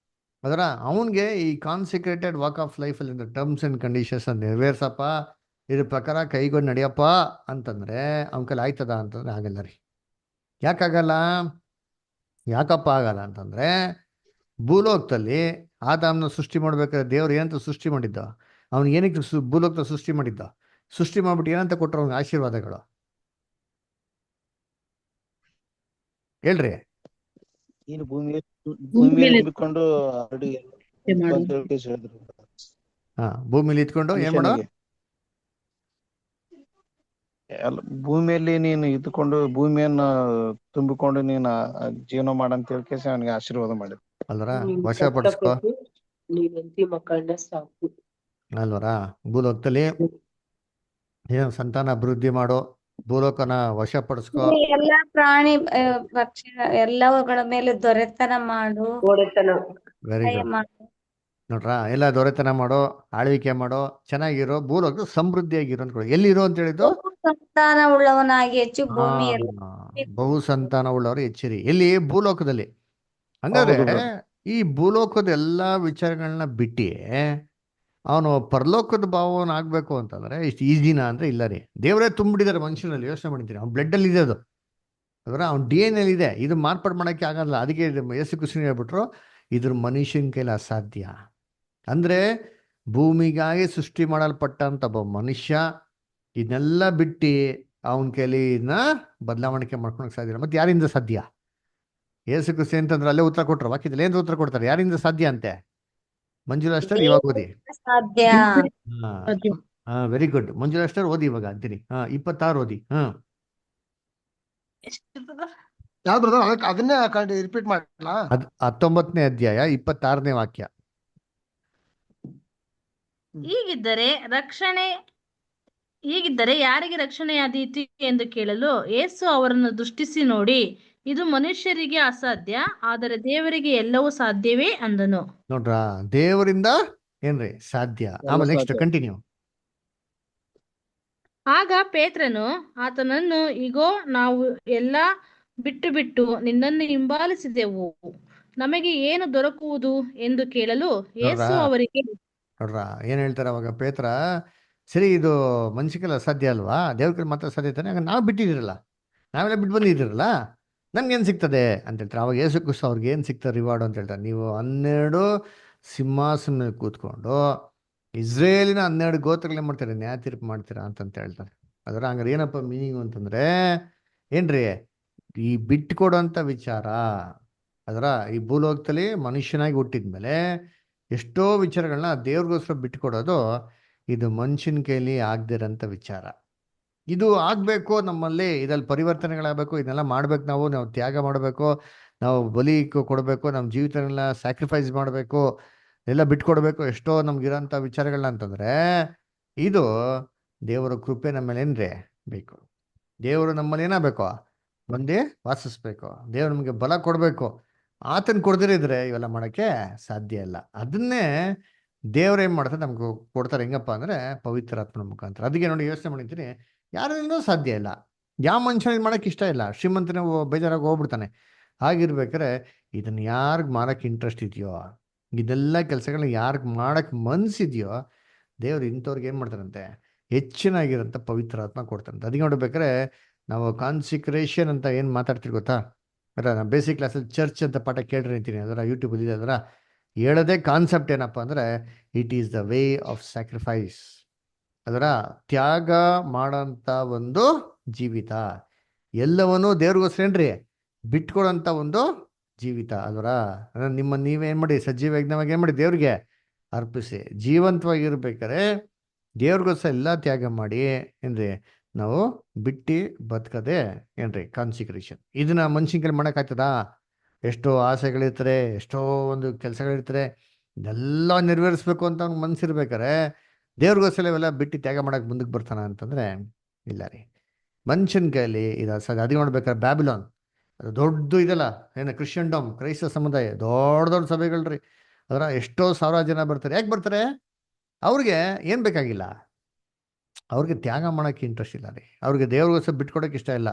ಅದರ ಅವನಿಗೆ ಈ ಕಾನ್ಸಿಕ್ರೇಟೆಡ್ ವಾಕ್ ಆಫ್ ಲೈಫಲ್ಲಿ ಟರ್ಮ್ಸ್ ಅಂಡ್ ಕಂಡೀಷನ್ಸ್ ನೆರವೇರ್ಸಪ್ಪ, ಇದ್ರ ಪ್ರಕಾರ ಕೈಗೊಂಡು ನಡಿಯಪ್ಪ ಅಂತಂದ್ರೆ ಅವನ ಕೈಲಿ ಆಯ್ತದ ಅಂತಂದ್ರೆ ಆಗಲ್ಲ ರೀ. ಯಾಕಾಗಲ್ಲ, ಯಾಕಪ್ಪ ಆಗಲ್ಲ ಅಂತಂದ್ರೆ, ಭೂಲೋಕದಲ್ಲಿ ಆದಾಮನ ಸೃಷ್ಟಿ ಮಾಡ್ಬೇಕಾದ್ರೆ ದೇವ್ರು ಏನಂತ ಸೃಷ್ಟಿ ಮಾಡಿದ್ದ, ಅವ್ನು ಏನಕ್ಕೆ ಭೂಲೋಕದ ಸೃಷ್ಟಿ ಮಾಡಿದ್ದ, ಸೃಷ್ಟಿ ಮಾಡ್ಬಿಟ್ಟು ಏನಂತ ಕೊಟ್ಟರು ಅವ್ನಿಗೆ ಆಶೀರ್ವಾದಗಳು ಹೇಳ್ರಿ. ಏನು ಭೂಮಿಯಲ್ಲಿ ತುಂಬಿಕೊಂಡು ಹರಡಿ ಅಂತ ಹೇಳಿದ್ರು. ಭೂಮಿಲಿ ಇತ್ಕೊಂಡು ಏನ್ ಮಾಡೋ, ಭೂಮಿಯಲ್ಲಿ ನೀನು ಇದ್ದುಕೊಂಡು ಭೂಮಿಯನ್ನ ತುಂಬಿಕೊಂಡು ನೀನು ಜೀವನ ಮಾಡಂತ ಹೇಳ್ಕೇಸಿ ಅವನಿಗೆ ಆಶೀರ್ವಾದ ಮಾಡಿದ್ರು ಅಲ್ವರ, ವಶಪಡಿಸ್ಕೋ ಮಕ್ಕಳನ್ನ ಸಾಕು ಅಲ್ವರ. ಭೂಲೋಕದಲ್ಲಿ ಏನು ಸಂತಾನ ಅಭಿವೃದ್ಧಿ ಮಾಡೋ, ಭೂಲೋಕನ ವಶಪಡಿಸ್ಕೋ, ಎಲ್ಲಾ ಪ್ರಾಣಿ ಪಕ್ಷಿ ಎಲ್ಲವುಗಳ ಮೇಲೆ ದೊರೆತನ ಮಾಡು, ವೆರಿ ಗುಡ್ ಮಾಡು. ನೋಡ್ರ, ಎಲ್ಲ ದೊರೆತನ ಮಾಡೋ, ಆಳ್ವಿಕೆ ಮಾಡೋ, ಚೆನ್ನಾಗಿರೋ, ಭೂಲೋಕದ ಸಮೃದ್ಧಿಯಾಗಿರೋ ಅಂದ್ಕೊಳ್ಳಿ. ಎಲ್ಲಿರೋ ಅಂತ ಹೇಳಿದ್ದು, ಸಂತಾನ ಉಳ್ಳವನಾಗಿ ಹೆಚ್ಚು ಭೂಮಿಯಲ್ಲಿ ಬಹು ಸಂತಾನ ಉಳ್ಳವರು ಎಚ್ಚರಿ. ಎಲ್ಲಿ, ಭೂಲೋಕದಲ್ಲಿ. ಹಂಗಾದ್ರೆ ಈ ಭೂಲೋಕದ ಎಲ್ಲಾ ವಿಚಾರಗಳನ್ನ ಬಿಟ್ಟಿ ಅವನು ಪರಲೋಕದ ಭಾವನ ಆಗ್ಬೇಕು ಅಂತಂದ್ರೆ ಇಷ್ಟು ಈಸಿನಾ ಅಂದ್ರೆ ಇಲ್ಲ ರೀ. ದೇವರೇ ತುಂಬಿಟ್ಟಿದ್ದಾರೆ ಮನುಷ್ಯನಲ್ಲಿ, ಯೋಚನೆ ಮಾಡಿದ್ದೀನಿ. ಅವ್ನ ಬ್ಲಡ್ಡಲ್ಲಿ ಇದೆ ಅದು, ಅದರ ಅವ್ನ ಡಿ ಎನ್ ಎಲ್ ಇದೆ. ಇದು ಮಾರ್ಪಾಡು ಮಾಡೋಕ್ಕೆ ಆಗಲ್ಲ. ಅದಕ್ಕೆ ಯೇಸು ಕ್ರಿಸ್ತನು ಹೇಳ್ಬಿಟ್ರು, ಇದ್ರ ಮನುಷ್ಯನ ಕೈಲಿ ಅಸಾಧ್ಯ. ಅಂದ್ರೆ ಭೂಮಿಗಾಗಿ ಸೃಷ್ಟಿ ಮಾಡಲ್ಪಟ್ಟಂತ ಒಬ್ಬ ಮನುಷ್ಯ ಇದನ್ನೆಲ್ಲ ಬಿಟ್ಟು ಅವನ ಕೈಲಿ ಇದನ್ನ ಬದಲಾವಣೆ ಮಾಡ್ಕೊಳಕ್ ಸಾಧ್ಯ ಇಲ್ಲ. ಮತ್ತೆ ಯಾರಿಂದ ಸಾಧ್ಯ? ಯೇಸು ಕ್ರಿಸ್ತ ಅಂತಂದ್ರೆ ಅಲ್ಲೇ ಉತ್ತರ ಕೊಟ್ರು, ವಾಕ್ಯದಲ್ಲಿ ಏನು ಉತ್ತರ ಕೊಡ್ತಾರೆ? ಯಾರಿಂದ ಸಾಧ್ಯ ಅಂತೆ? ಮಂಜುಳಾ ಅಷ್ಟರ್ ಇವಾಗ ಓದಿ. ಸಾಧ್ಯ. Very good. ಮಂಜುಳಾ ಅಷ್ಟರ್ ಓದಿ ಇವಾಗ ಅಂತೀನಿ. 26 ಓದಿ. ಯಾವ್ದು ಅದನ್ನೇ ರಿಪೀಟ್ ಮಾಡಲ್ಲ. 19ನೇ ಅಧ್ಯಾಯ 26ನೇ ವಾಕ್ಯ. ಹೀಗಿದ್ದರೆ ಯಾರಿಗೆ ರಕ್ಷಣೆಯಾದೀತು ಎಂದು ಕೇಳಲು ಯೇಸು ಅವರನ್ನು ದೃಷ್ಟಿಸಿ ನೋಡಿ, ಇದು ಮನುಷ್ಯರಿಗೆ ಅಸಾಧ್ಯ, ಆದರೆ ದೇವರಿಗೆ ಎಲ್ಲವೂ ಸಾಧ್ಯವೇ ಅಂದನು. ನೋಡ್ರಾ, ದೇವರಿಂದ ಏನ್ರಿ ಸಾಧ್ಯ. ಆಮೇಲೆ ನೆಕ್ಸ್ಟ್ ಕಂಟಿನ್ಯೂ. ಆಗ ಪೇತ್ರನು ಆತನನ್ನು, ಇಗೋ, ನಾವು ಎಲ್ಲ ಬಿಟ್ಟು ನಿನ್ನನ್ನು ಹಿಂಬಾಲಿಸಿದೆವು, ನಮಗೆ ಏನು ದೊರಕುವುದು ಎಂದು ಕೇಳಲು ಯೇಸು ಅವರಿಗೆ ನೋಡ್ರ ಏನ್ ಹೇಳ್ತಾರೆ ಅವಾಗ ಪೇತ್ರ, ಸರಿ ಇದು ಮನುಷ್ಯಕ್ಕೆಲ್ಲ ಅಸಾಧ್ಯ ಅಲ್ವಾ, ದೇವ್ರ ಕೈಲಿ ಮಾತ್ರ ಸಾಧ್ಯ ತಾನೆ, ನಾವು ಬಿಟ್ಟಿದಿರಲ್ಲ, ನಾವೆಲ್ಲ ಬಿಟ್ಟು ಬಂದಿದ್ದೀರಲ್ಲ, ನನ್ಗೇನು ಸಿಗ್ತದೆ ಅಂತ ಹೇಳ್ತಾರೆ. ಅವಾಗ ಯೇಸು ಕ್ರಿಸ್ತ ಅವ್ರಿಗೆ ಏನು ಸಿಗ್ತದೆ ರಿವಾರ್ಡ್ ಅಂತ ಹೇಳ್ತಾರೆ. ನೀವು 12 ಸಿಂಹಾಸನ ಕೂತ್ಕೊಂಡು ಇಸ್ರೇಲಿನ 12 ಗೋತ್ರಗಳೇನು ಮಾಡ್ತಾರೆ, ನ್ಯಾಯ ತೀರ್ಪು ಮಾಡ್ತೀರಾ ಅಂತಂತ ಹೇಳ್ತಾರೆ. ಅದರ ಹಂಗಾರೆ ಏನಪ್ಪ ಮೀನಿಂಗ್ ಅಂತಂದ್ರೆ ಏನ್ರಿ, ಈ ಬಿಟ್ಕೊಡೋಂಥ ವಿಚಾರ. ಅದರ ಈ ಭೂಲೋಕದಲ್ಲಿ ಮನುಷ್ಯನಾಗಿ ಹುಟ್ಟಿದ್ಮೇಲೆ ಎಷ್ಟೋ ವಿಚಾರಗಳನ್ನ ದೇವ್ರಿಗೋಸ್ಕರ ಬಿಟ್ಕೊಡೋದು, ಇದು ಮನುಷ್ಯನ ಕೈಲಿ ಆಗದಿರೋಂಥ ವಿಚಾರ. ಇದು ಆಗಬೇಕು ನಮ್ಮಲ್ಲಿ, ಇದ್ರಲ್ಲಿ ಪರಿವರ್ತನೆಗಳಾಗಬೇಕು, ಇದನ್ನೆಲ್ಲ ಮಾಡ್ಬೇಕು. ನಾವು ತ್ಯಾಗ ಮಾಡಬೇಕು, ನಾವು ಬಲಿ ಕೊಡಬೇಕು, ನಮ್ಮ ಜೀವಿತನೆಲ್ಲ ಸ್ಯಾಕ್ರಿಫೈಸ್ ಮಾಡಬೇಕು, ಎಲ್ಲ ಬಿಟ್ಕೊಡ್ಬೇಕು, ಎಷ್ಟೋ ನಮ್ಗಿರೋಂಥ ವಿಚಾರಗಳನ್ನ ಅಂತಂದರೆ ಇದು ದೇವರ ಕೃಪೆ ನಮ್ಮ ಮೇಲೆ ಏನ್ರಿ ಬೇಕು. ದೇವರು ನಮ್ಮಲ್ಲಿ ಏನಾಗಬೇಕು, ಬಂದು ವಾಸಿಸ್ಬೇಕು. ದೇವ್ರು ನಮಗೆ ಬಲ ಕೊಡಬೇಕು. ಆತನ ಕೊಡ್ದಿರಿದ್ರೆ ಇವೆಲ್ಲ ಮಾಡೋಕ್ಕೆ ಸಾಧ್ಯ ಇಲ್ಲ. ಅದನ್ನೇ ದೇವ್ರು ಏನು ಮಾಡ್ತಾರೆ, ನಮ್ಗೆ ಕೊಡ್ತಾರೆ. ಹೆಂಗಪ್ಪ ಅಂದರೆ ಪವಿತ್ರಾತ್ಮನ ಮುಖಾಂತರ. ಅದಕ್ಕೆ ನೋಡಿ ಯೋಚನೆ ಮಾಡಿದ್ದೀನಿ, ಯಾರಿಂದಲೂ ಸಾಧ್ಯ ಇಲ್ಲ. ಯಾವ ಮನುಷ್ಯನಿಗೆ ಮಾಡೋಕ್ಕೆ ಇಷ್ಟ ಇಲ್ಲ, ಶ್ರೀಮಂತನೇ ಬೇಜಾರಾಗಿ ಹೋಗ್ಬಿಡ್ತಾನೆ. ಹಾಗಿರ್ಬೇಕಾದ್ರೆ ಇದನ್ನು ಯಾರಿಗೆ ಮಾಡೋಕ್ಕೆ ಇಂಟ್ರೆಸ್ಟ್ ಇದೆಯೋ, ಇದೆಲ್ಲ ಕೆಲಸಗಳನ್ನ ಯಾರಿಗೆ ಮಾಡೋಕ್ಕೆ ಮನಸ್ಸಿದೆಯೋ, ದೇವ್ರು ಇಂಥವ್ರಿಗೆ ಏನು ಮಾಡ್ತಾರಂತೆ, ಹೆಚ್ಚಿನಾಗಿರೋಂಥ ಪವಿತ್ರಾತ್ಮ ಕೊಡ್ತಾರಂತೆ. ಅದಕ್ಕೆ ನೋಡ್ಬೇಕಾದ್ರೆ ನಾವು ಕಾನ್ಸಿಕ್ರೇಷನ್ ಅಂತ ಏನು ಮಾತಾಡ್ತೀವಿ ಗೊತ್ತಾ? ಅದರ ನಾನು ಬೇಸಿಕ್ ಕ್ಲಾಸಲ್ಲಿ ಚರ್ಚ್ ಅಂತ ಪಾಠ ಕೇಳಿರ್ತೀನಿ, ಅದರ ಯೂಟ್ಯೂಬಲ್ಲಿ ಇದೆ. ಅದರ ಹೇಳೋದೇ ಕಾನ್ಸೆಪ್ಟ್ ಏನಪ್ಪ ಅಂದರೆ, it is the way of sacrifice. ಅದರ ತ್ಯಾಗ ಮಾಡೋಂಥ ಒಂದು ಜೀವಿತ, ಎಲ್ಲವನ್ನೂ ದೇವ್ರಿಗೋಸ್ಕರ ಏನ್ರಿ ಬಿಟ್ಕೊಡೋಂಥ ಒಂದು ಜೀವಿತ. ಅದರ ನೀವೇನು ಮಾಡಿ, ಸಜೀವ ಯಜ್ಞವಾಗಿ ಏನು ಮಾಡಿ ದೇವ್ರಿಗೆ ಅರ್ಪಿಸಿ. ಜೀವಂತವಾಗಿರ್ಬೇಕಾದ್ರೆ ದೇವ್ರಿಗೋಸ್ಕರ ಎಲ್ಲ ತ್ಯಾಗ ಮಾಡಿ ಏನ್ರಿ ನಾವು ಬಿಟ್ಟು ಬದುಕದೆ ಏನ್ರಿ ಕಾನ್ಸಿಕ್ರೇಷನ್. ಇದನ್ನ ಮನುಷ್ಯನ ಕೈಲಿ ಮಾಡೋಕ್ಕಾಗ್ತದಾ? ಎಷ್ಟೋ ಆಸೆಗಳಿರ್ತಾರೆ, ಎಷ್ಟೋ ಒಂದು ಕೆಲಸಗಳಿರ್ತಾರೆ, ಇದೆಲ್ಲ ನೆರವೇರಿಸ್ಬೇಕು ಅಂತ ಅವ್ನಿಗೆ ಮನಸ್ಸಿರ್ಬೇಕಾರೆ ದೇವ್ರಿಗೋಸ್ಕರ ಇವೆಲ್ಲ ಬಿಟ್ಟು ತ್ಯಾಗ ಮಾಡೋಕೆ ಮುಂದಕ್ಕೆ ಬರ್ತಾನ ಅಂತಂದರೆ ಇಲ್ಲ ರೀ. ಮನುಷ್ಯನ ಕೈಲಿ ಇದು ಅಸಾಧ್ಯ. ಅದಕ್ಕೆ ನೋಡ್ಬೇಕಾದ್ರೆ ಬ್ಯಾಬಿಲಾನ್ ಅದು ದೊಡ್ಡ ಇದಲ್ಲ, ಏನು ಕ್ರಿಶ್ಚಿಯನ್ಡಮ್, ಕ್ರೈಸ್ತ ಸಮುದಾಯ, ದೊಡ್ಡ ಸಭೆಗಳ್ರಿ. ಅದರ ಎಷ್ಟೋ ಸಾವಿರ ಜನ ಬರ್ತಾರೆ. ಯಾಕೆ ಬರ್ತಾರೆ? ಅವ್ರಿಗೆ ಏನು ಬೇಕಾಗಿಲ್ಲ, ಅವ್ರಿಗೆ ತ್ಯಾಗ ಮಾಡೋಕ್ಕೆ ಇಂಟ್ರೆಸ್ಟ್ ಇಲ್ಲ ರೀ. ಅವ್ರಿಗೆ ದೇವ್ರಿಗೋಸ್ಕರ ಬಿಟ್ಕೊಡೋಕೆ ಇಷ್ಟ ಇಲ್ಲ.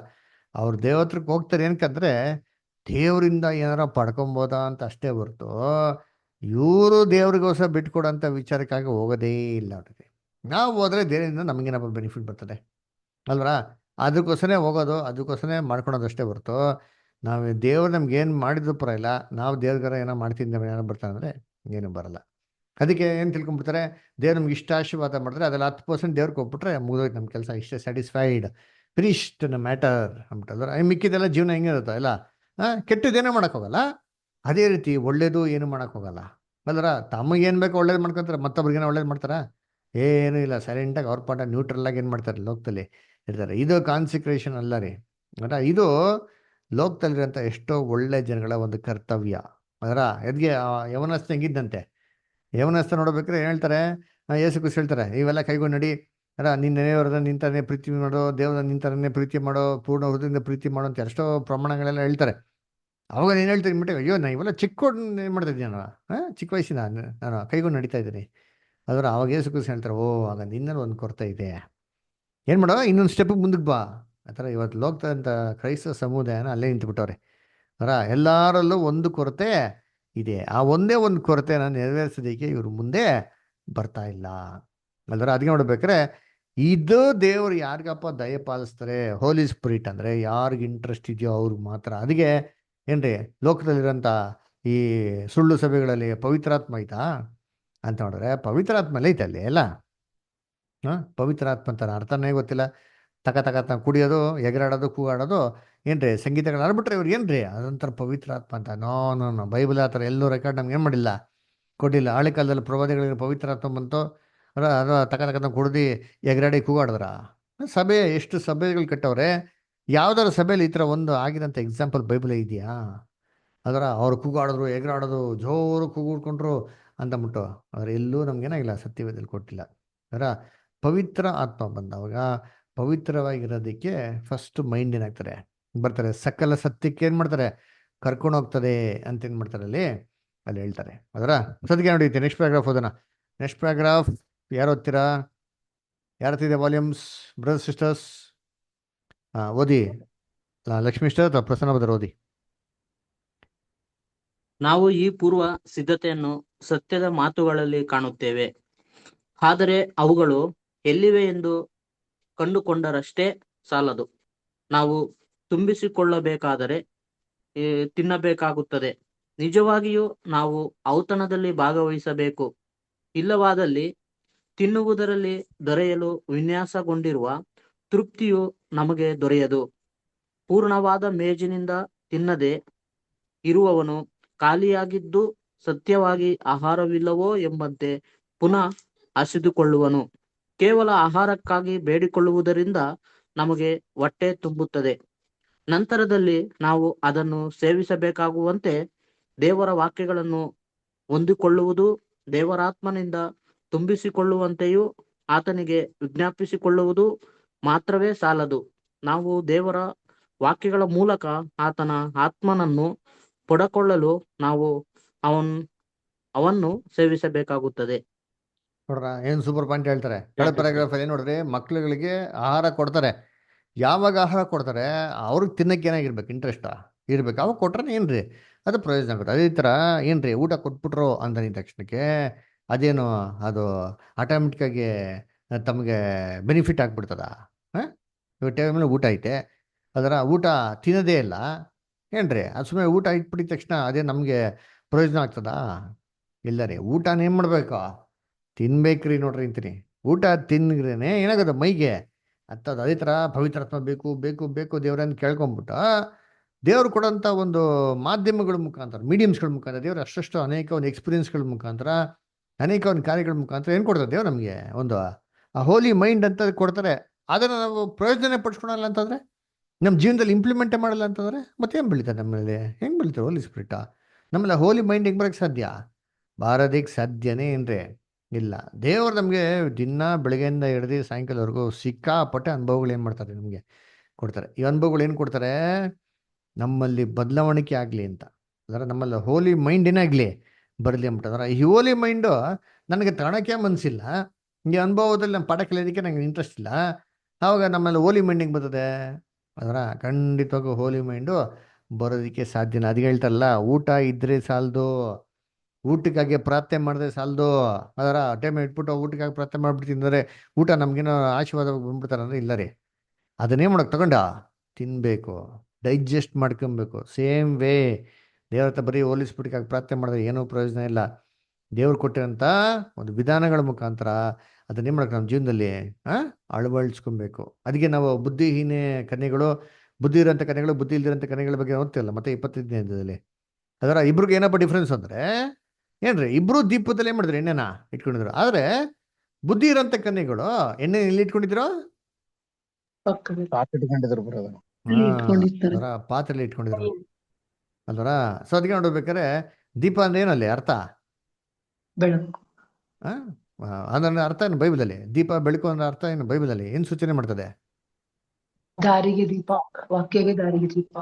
ಅವ್ರು ದೇವತ್ರಕ್ಕೆ ಹೋಗ್ತಾರೆ ಏನಕ್ಕಂದ್ರೆ ದೇವರಿಂದ ಏನಾರ ಪಡ್ಕೊಬೋದಾ ಅಂತ ಅಷ್ಟೇ ಹೊರ್ತು ಇವರು ದೇವ್ರಿಗೋಸ್ಕರ ಬಿಟ್ಕೊಡೋಂಥ ವಿಚಾರಕ್ಕಾಗಿ ಹೋಗೋದೇ ಇಲ್ಲ ಅವ್ರಿಗೆ. ನಾವು ಹೋದರೆ ದೇವರಿಂದ ನಮಗೇನಪ್ಪ ಬೆನಿಫಿಟ್ ಬರ್ತದೆ ಅಲ್ವಾ? ಅದಕ್ಕೋಸ್ಕರನೇ ಹೋಗೋದು, ಅದಕ್ಕೋಸ್ಕರನೇ ಮಾಡ್ಕೊಳೋದು ಅಷ್ಟೇ ಹೊರ್ತು ನಾವು ದೇವ್ರು ನಮ್ಗೆ ಏನು ಮಾಡಿದ್ರು ಪರವಾಗಿಲ್ಲ, ನಾವು ದೇವ್ರಿಗಾರ ಏನೋ ಮಾಡ್ತಿದ್ದೇವೆ ಏನೋ ಬರ್ತಾನೆ ಅಂದರೆ ಏನು ಬರಲ್ಲ. ಅದಕ್ಕೆ ಏನು ತಿಳ್ಕೊಂಡ್ಬಿಡ್ತಾರೆ, ದೇವ್ರು ನಮ್ಗೆ ಇಷ್ಟ ಆಶೀರ್ವಾದ ಮಾಡಿದ್ರೆ ಅದೆಲ್ಲ 10% ದೇವ್ರಿಗೆ ಹೋಗ್ಬಿಟ್ರೆ ಮುಗಿದೋಯ್ತು ನಮ್ಮ ಕೆಲಸ, ಇಷ್ಟೇ ಸ್ಯಾಟಿಸ್ಫೈಡ್, ಫಿನಿಶ್ಡ್ ನ ಮ್ಯಾಟರ್ ಅಂದ್ಬಿಟ್ಟಲ್ಲ. ಮಿಕ್ಕಿದೆಲ್ಲ ಜೀವನ ಹೆಂಗಿರುತ್ತೋ ಎಲ್ಲ ಕೆಟ್ಟದ್ದೇನೋ ಮಾಡೋಕ್ಕೋಗಲ್ಲ. ಅದೇ ರೀತಿ ಒಳ್ಳೇದು ಏನು ಮಾಡೋಕ್ಕೋಗಲ್ಲ ಅಲ್ರ. ತಮಗೇನು ಬೇಕೋ ಒಳ್ಳೇದು ಮಾಡ್ಕೊತಾರೆ, ಮತ್ತೊಬ್ರಿಗೇನೋ ಒಳ್ಳೇದು ಮಾಡ್ತಾರಾ? ಏನೂ ಇಲ್ಲ. ಸೈಲೆಂಟಾಗಿ ಅವ್ರ ಪಾಠ ನ್ಯೂಟ್ರಲ್ಲಾಗಿ ಏನು ಮಾಡ್ತಾರೆ, ಲೋಕದಲ್ಲಿ ಇರ್ತಾರೆ. ಇದು ಕಾನ್ಸಿಕ್ರೇಷನ್ ಅಲ್ಲ ರೀ. ಅದರ ಇದು ಲೋಕದಲ್ಲಿರೋಂಥ ಎಷ್ಟೋ ಒಳ್ಳೆ ಜನಗಳ ಒಂದು ಕರ್ತವ್ಯ. ಅದರ ಎದ್ಗೆ ಯವನಸ್ಥ ಹೆಂಗಿದ್ದಂತೆ, ಯವನಸ್ಥ ನೋಡ್ಬೇಕಾದ್ರೆ ಏನು ಹೇಳ್ತಾರೆ, ಯೇಸು ಕ್ರಿಸ್ತ ಹೇಳ್ತಾರೆ, ಇವೆಲ್ಲ ಕೈಗೊಂಡು ನಡಿ, ಅಲ್ಲ ನಿನ್ನ ನೆನೆಯವರದ ನಿಂತನೇ ಪ್ರೀತಿ ಮಾಡೋ, ದೇವರ ನಿಂತನೇ ಪ್ರೀತಿ ಮಾಡೋ, ಪೂರ್ಣ ಹೃದಯದಿಂದ ಪ್ರೀತಿ ಮಾಡೋ ಅಂತ ಎಷ್ಟೋ ಪ್ರಮಾಣಗಳೆಲ್ಲ ಹೇಳ್ತಾರೆ. ಅವಾಗ ನೀನು ಹೇಳ್ತೀನಿ ಬಿಟ್ಟೆ, ಅಯ್ಯೋ ನಾ ಇವೆಲ್ಲ ಚಿಕ್ಕೋಡ್ ಏನು ಮಾಡ್ತಾ ಇದ್ದೀನಿ ನಾನು, ಚಿಕ್ಕ ವಯಸ್ಸಿನ ನಾನು ಕೈಗೊಂಡು ನಡೀತಾ ಇದ್ದೀನಿ. ಅದರ ಅವಾಗ ಯೇಸು ಕ್ರಿಸ್ತ ಹೇಳ್ತಾರೆ, ಓ ಆಗ ನಿನ್ನಲ್ಲಿ ಒಂದು ಕೊರತೆ ಇದೆ, ಏನು ಮಾಡೋ ಇನ್ನೊಂದು ಸ್ಟೆಪ್ ಮುಂದಕ್ಕೆ ಬಾ. ಆ ಥರ ಇವತ್ತು ಲೋಕದಂಥ ಕ್ರೈಸ್ತ ಸಮುದಾಯನ ಅಲ್ಲೇ ನಿಂತುಬಿಟ್ಟವ್ರೆ. ಅದರ ಎಲ್ಲರಲ್ಲೂ ಒಂದು ಕೊರತೆ ಇದೆ. ಆ ಒಂದೇ ಒಂದು ಕೊರತೆನ ನೆರವೇರಿಸೋದಕ್ಕೆ ಇವರು ಮುಂದೆ ಬರ್ತಾ ಇಲ್ಲ. ಅಲ್ದ್ರ ಅದಕ್ಕೆ ನೋಡ್ಬೇಕಾರೆ ಇದು ದೇವ್ರು ಯಾರಿಗಪ್ಪ ದಯ ಪಾಲಿಸ್ತಾರೆ, ಹೋಲಿ ಸ್ಪಿರಿಟ್ ಅಂದ್ರೆ ಯಾರಿಗೆ ಇಂಟ್ರೆಸ್ಟ್ ಇದೆಯೋ ಅವ್ರಿಗೆ ಮಾತ್ರ. ಅದಕ್ಕೆ ಏನ್ರಿ ಲೋಕದಲ್ಲಿರೋಂಥ ಈ ಸುಳ್ಳು ಸಭೆಗಳಲ್ಲಿ ಪವಿತ್ರಾತ್ಮ ಐತಾ ಅಂತ ನೋಡಿದ್ರೆ ಪವಿತ್ರಾತ್ಮ ಐತೆ ಅಲ್ಲಿ ಎಲ್ಲ. ಪವಿತ್ರಾತ್ಮ ಅಂತಾರ ಅರ್ಥನೇ ಗೊತ್ತಿಲ್ಲ. ತಕ ಕುಡಿಯೋದು, ಎಗರಾಡೋದು, ಕೂಗಾಡೋದು, ಏನ್ರಿ ಸಂಗೀತಗಳು ಆಡ್ಬಿಟ್ರೆ ಇವ್ರು ಏನ್ರಿ ಅದೊಂಥರ ಪವಿತ್ರಾತ್ಮ ಅಂತ. ನೋ ಬೈಬಲ್ ಆ ಥರ ಎಲ್ಲೂ ರೆಕಾರ್ಡ್ ನಮ್ಗೆ ಏನು ಮಾಡಿಲ್ಲ, ಕೊಟ್ಟಿಲ್ಲ. ಹಳೆ ಕಾಲದಲ್ಲಿ ಪ್ರವಾದಿಗಳಿಗೆ ಪವಿತ್ರಾತ್ಮ ಬಂತು, ಅದು ತಕ ಕುಡ್ದು ಎಗರಾಡಿ ಕೂಗಾಡಿದ್ರ. ಸಭೆ ಎಷ್ಟು ಸಭೆಗಳು ಕಟ್ಟವ್ರೆ, ಯಾವ್ದಾರ ಸಭೆಯಲ್ಲಿ ಈ ಥರ ಒಂದು ಆಗಿರೋಂಥ ಎಕ್ಸಾಂಪಲ್ ಬೈಬಲ್ ಇದೆಯಾ? ಅದರ ಅವ್ರು ಕೂಗಾಡಿದ್ರು, ಎಗರಾಡೋದು, ಜೋರು ಕೂಗುಡ್ಕೊಂಡ್ರು ಅಂತಂದ್ಬಿಟ್ಟು ಆದರೆ ಎಲ್ಲೂ ನಮ್ಗೇನಾಗಿಲ್ಲ, ಸತ್ಯವೇದಲ್ಲಿ ಕೊಟ್ಟಿಲ್ಲ. ಅದರ ಪವಿತ್ರ ಆತ್ಮ ಬಂದವಾಗ ಪವಿತ್ರವಾಗಿರೋದಕ್ಕೆ ಫಸ್ಟ್ ಮೈಂಡ್ ಏನಾಗ್ತಾರೆ, ಬರ್ತಾರೆ. ಸಕಲ ಸತ್ಯಕ್ಕೆ ಏನು ಮಾಡ್ತಾರೆ, ಕರ್ಕೊಂಡು ಹೋಗ್ತದೆ ಅಂತ ಏನು ಮಾಡ್ತಾರೆ ಅಲ್ಲಿ ಹೇಳ್ತಾರೆ. ಅದರ ಸದ್ಯಕ್ಕೆ ನೋಡಿದ್ದೆ. ನೆಕ್ಸ್ಟ್ ಪ್ಯಾರಾಗ್ರಾಫ್ ಓದೋಣ. ನೆಕ್ಸ್ಟ್ ಪ್ಯಾರಾಗ್ರಾಫ್ ಯಾರು ಓದ್ತೀರಾ? ಯಾರತ್ತಿದೆ ವಾಲ್ಯೂಮ್ಸ್ ಬ್ರದರ್ಸ್ ಸಿಸ್ಟರ್ಸ್? ಓದಿ. ಲಕ್ಷ್ಮೀ ಸಿಸ್ಟರ್ ಅಥವಾ ಪ್ರಸನ್ನ ಬದರ್ ಓದಿ. ನಾವು ಈ ಪೂರ್ವ ಸಿದ್ಧತೆಯನ್ನು ಸತ್ಯದ ಮಾತುಗಳಲ್ಲಿ ಕಾಣುತ್ತೇವೆ, ಆದರೆ ಅವುಗಳು ಎಲ್ಲಿವೆ ಎಂದು ಕಂಡುಕೊಂಡರಷ್ಟೇ ಸಾಲದು. ನಾವು ತುಂಬಿಸಿಕೊಳ್ಳಬೇಕಾದರೆ ತಿನ್ನಬೇಕಾಗುತ್ತದೆ. ನಿಜವಾಗಿಯೂ ನಾವು ಔತಣದಲ್ಲಿ ಭಾಗವಹಿಸಬೇಕು. ಇಲ್ಲವಾದಲ್ಲಿ ತಿನ್ನುವುದರಲ್ಲಿ ದೊರೆಯಲು ವಿನ್ಯಾಸಗೊಂಡಿರುವ ತೃಪ್ತಿಯು ನಮಗೆ ದೊರೆಯದು. ಪೂರ್ಣವಾದ ಮೇಜಿನಿಂದ ತಿನ್ನದೆ ಇರುವವನು ಖಾಲಿಯಾಗಿದ್ದು ಸತ್ಯವಾಗಿ ಆಹಾರವಿಲ್ಲವೋ ಎಂಬಂತೆ ಪುನಃ ಹಸಿದುಕೊಳ್ಳುವನು. ಕೇವಲ ಆಹಾರಕ್ಕಾಗಿ ಬೇಡಿಕೊಳ್ಳುವುದರಿಂದ ನಮಗೆ ಹೊಟ್ಟೆ ತುಂಬುತ್ತದೆ. ನಂತರದಲ್ಲಿ ನಾವು ಅದನ್ನು ಸೇವಿಸಬೇಕಾಗುವಂತೆ ದೇವರ ವಾಕ್ಯಗಳನ್ನು ಹೊಂದಿಕೊಳ್ಳುವುದು, ದೇವರಾತ್ಮನಿಂದ ತುಂಬಿಸಿಕೊಳ್ಳುವಂತೆಯೂ ಆತನಿಗೆ ವಿಜ್ಞಾಪಿಸಿಕೊಳ್ಳುವುದು ಮಾತ್ರವೇ ಸಾಲದು. ನಾವು ದೇವರ ವಾಕ್ಯಗಳ ಮೂಲಕ ಆತನ ಆತ್ಮನನ್ನು ಪಡೆದುಕೊಳ್ಳಲು ನಾವು ಅವನ್ನು ಸೇವಿಸಬೇಕಾಗುತ್ತದೆ. ನೋಡ್ರ ಏನು ಸೂಪರ್ ಪಾಯಿಂಟ್ ಹೇಳ್ತಾರೆ. ಕಳೆದ ಪ್ಯಾರಾಗ್ರಾಫ್ ಅಲ್ಲಿ ನೋಡ್ರಿ, ಮಕ್ಳುಗಳಿಗೆ ಆಹಾರ ಕೊಡ್ತಾರೆ. ಯಾವಾಗ ಆಹಾರ ಕೊಡ್ತಾರೆ ಅವ್ರಿಗೆ ತಿನ್ನಕ್ಕೆ ಏನಾಗಿರ್ಬೇಕು, ಇಂಟ್ರೆಸ್ಟ್ ಇರ್ಬೇಕು. ಅವಾಗ ಕೊಟ್ರೆ ಏನ್ರಿ ಅದು ಪ್ರಯೋಜನ ಆಗುತ್ತೆ. ಅದೇ ಥರ ಏನ್ರಿ ಊಟ ಕೊಟ್ಬಿಟ್ರು ಅಂದಿದ ತಕ್ಷಣಕ್ಕೆ ಅದೇನು ಅದು ಆಟೋಮೆಟಿಕ್ಕಾಗಿ ತಮಗೆ ಬೆನಿಫಿಟ್ ಆಗ್ಬಿಡ್ತದ? ಇವಾಗ ಟೈಮ್ ಮೇಲೆ ಊಟ ಐತೆ, ಅದರ ಊಟ ತಿನ್ನೋದೇ ಇಲ್ಲ ಏನ್ರಿ, ಅದು ಸುಮ್ಮನೆ ಊಟ ಇಟ್ಬಿಟ್ಟಿದ ತಕ್ಷಣ ಅದೇ ನಮಗೆ ಪ್ರಯೋಜನ ಆಗ್ತದಾ? ಇಲ್ಲ ರೀ. ಊಟನ ಏನು ಮಾಡ್ಬೇಕು, ತಿನ್ಬೇಕ್ರಿ. ನೋಡ್ರಿ ಅಂತೀನಿ, ಊಟ ತಿನ್ಗ್ರೇನೆ ಏನಾಗುತ್ತೆ ಮೈಗೆ ಅಂತದ್ದು. ಅದೇ ಥರ ಪವಿತ್ರಾತ್ಮ ಬೇಕು ಬೇಕು ಬೇಕು ದೇವ್ರನ್ನ ಕೇಳ್ಕೊಂಬಿಟ್ಟು ದೇವ್ರು ಕೊಡೋಂಥ ಒಂದು ಮಾಧ್ಯಮಗಳ ಮುಖಾಂತರ, ಮೀಡಿಯಮ್ಸ್ಗಳ ಮುಖಾಂತರ, ದೇವ್ರು ಅಷ್ಟು ಅನೇಕ ಒಂದು ಎಕ್ಸ್ಪೀರಿಯನ್ಸ್ಗಳ ಮುಖಾಂತರ, ಅನೇಕ ಒಂದು ಕಾರ್ಯಗಳ ಮುಖಾಂತರ ಏನು ಕೊಡ್ತಾರೆ ದೇವ್ರು ನಮಗೆ? ಒಂದು ಹೋಲಿ ಮೈಂಡ್ ಅಂತ ಕೊಡ್ತಾರೆ. ಅದನ್ನು ನಾವು ಪ್ರಯೋಜನ ಪಡಿಸ್ಕೊಳಲ್ಲ ಅಂತಂದರೆ, ನಮ್ಮ ಜೀವನದಲ್ಲಿ ಇಂಪ್ಲಿಮೆಂಟೇ ಮಾಡಲ್ಲ ಅಂತಂದರೆ ಮತ್ತೇನು ಬೆಳೀತಾರೆ ನಮ್ಮಲ್ಲಿ? ಹೆಂಗೆ ಬೆಳೀತಾರೆ ಹೋಲಿ ಸ್ಪಿರಿಟ? ನಮ್ಮಲ್ಲಿ ಹೋಲಿ ಮೈಂಡ್ ಹೆಂಗೆ ಬರೋಕ್ಕೆ ಸಾಧ್ಯ? ಬಾರೋದಕ್ಕೆ ಸಾಧ್ಯನೇ ಏನ್ರಿ ಇಲ್ಲ. ದೇವರು ನಮಗೆ ದಿನ ಬೆಳಗ್ಗೆಯಿಂದ ಹಿಡ್ದು ಸಾಯಂಕಾಲವರೆಗೂ ಸಿಕ್ಕಾಪಟ್ಟೆ ಅನುಭವಗಳು ಏನು ಮಾಡ್ತಾರೆ ನಮಗೆ ಕೊಡ್ತಾರೆ. ಈ ಅನುಭವಗಳು ಏನು ಕೊಡ್ತಾರೆ? ನಮ್ಮಲ್ಲಿ ಬದಲಾವಣೆ ಆಗಲಿ ಅಂತ. ಅದರ ನಮ್ಮಲ್ಲಿ ಹೋಲಿ ಮೈಂಡ್ ಏನಾಗಲಿ ಬರಲಿ ಅಂಬಿಟ್ಟಂದ್ರೆ, ಈ ಹೋಲಿ ಮೈಂಡು ನನಗೆ ತಗೊಳಕ್ಕೆ ಮನಸ್ಸಿಲ್ಲ, ಈ ಅನುಭವದಲ್ಲಿ ನಮ್ಮ ಪಾಠ ಕಲಿಯೋದಕ್ಕೆ ನನಗೆ ಇಂಟ್ರೆಸ್ಟ್ ಇಲ್ಲ, ಆವಾಗ ನಮ್ಮಲ್ಲಿ ಹೋಲಿ ಮೈಂಡ್ ಹೆಂಗೆ ಬರ್ತದೆ? ಅದರ ಖಂಡಿತವಾಗೂ ಹೋಲಿ ಮೈಂಡು ಬರೋದಕ್ಕೆ ಸಾಧ್ಯನ. ಅದಕ್ಕೆ ಹೇಳ್ತಾರಲ್ಲ, ಊಟ ಇದ್ರೆ ಸಾಲದು, ಊಟಕ್ಕಾಗಿ ಪ್ರಾರ್ಥನೆ ಮಾಡಿದ್ರೆ ಸಾಲದು. ಅದರ ಟೈಮ್ ಇಟ್ಬಿಟ್ಟು ಊಟಕ್ಕಾಗಿ ಪ್ರಾರ್ಥನೆ ಮಾಡ್ಬಿಡ್ತೀನಿ ಅಂದರೆ ಊಟ ನಮಗೇನೋ ಆಶೀರ್ವಾದ ಬಂದ್ಬಿಡ್ತಾರೆ ಅಂದರೆ ಇಲ್ಲ ರೀ. ಅದನ್ನೇ ಮಾಡೋಕೆ ತಗೊಂಡ ತಿನ್ನಬೇಕು, ಡೈಜೆಸ್ಟ್ ಮಾಡ್ಕೊಬೇಕು. ಸೇಮ್ ವೇ ದೇವ್ರ ಹತ್ರ ಬರೀ ಹೋಲಿಸ್ಬಿಟ್ಟಿಗಾಗಿ ಪ್ರಾರ್ಥನೆ ಮಾಡಿದ್ರೆ ಏನೂ ಪ್ರಯೋಜನ ಇಲ್ಲ. ದೇವ್ರು ಕೊಟ್ಟಿರೋಂಥ ಒಂದು ವಿಧಾನಗಳ ಮುಖಾಂತರ ಅದನ್ನೇ ಮಾಡೋಕೆ ನಮ್ಮ ಜೀವನದಲ್ಲಿ ಅಳವಡಿಸ್ಕೊಬೇಕು. ಅದಕ್ಕೆ ನಾವು ಬುದ್ಧಿಹೀನ ಕನ್ಯೆಗಳು, ಬುದ್ಧಿ ಇರೋಂಥ ಕನ್ಯೆಗಳು, ಬುದ್ಧಿ ಇಲ್ದಿರೋಂಥ ಕನ್ಯೆಗಳ ಬಗ್ಗೆ ಓದ್ತಿಲ್ಲ ಮತ್ತೆ 25ನೇ ಅಧ್ಯಾಯದಲ್ಲಿ. ಅದರ ಇಬ್ರಿಗೆ ಏನಪ್ಪ ಡಿಫ್ರೆನ್ಸ್ ಅಂದರೆ ಏನ್ರಿ, ಇಬ್ರು ದೀಪದಲ್ಲಿ ಏನು ಮಾಡಿದ್ರು, ಎಣ್ಣೆನ ಇಟ್ಕೊಂಡಿದ್ರು. ಆದರೆ ಬುದ್ಧಿ ಇರೋಂಥ ಕನ್ಯೆಗಳು ಎಣ್ಣೆ ಎಲ್ಲಿ ಇಟ್ಕೊಂಡಿದ್ರು? ಅದರ ಪಾತ್ರೆಯಲ್ಲಿ ಇಟ್ಕೊಂಡಿದ್ರು ಅಲ್ವರ. ಸೊ ಅದಕ್ಕೆ ನೋಡ್ಬೇಕಾದ್ರೆ ದೀಪ ಅಂದ್ರೆ ಏನಲ್ಲಿ ಅರ್ಥ? ಬೆಳಕು. ಅದನ್ನ ಅರ್ಥ ಏನು ಬೈಬಲಲ್ಲಿ? ದೀಪ ಬೆಳಕು ಅನ್ನೋ ಅರ್ಥ ಏನು ಬೈಬಲಲ್ಲಿ ಏನು ಸೂಚನೆ ಮಾಡ್ತದೆ? ದಾರಿಗೆ ದೀಪ, ವಾಕ್ಯಗೆ ದಾರಿಗೆ ದೀಪ.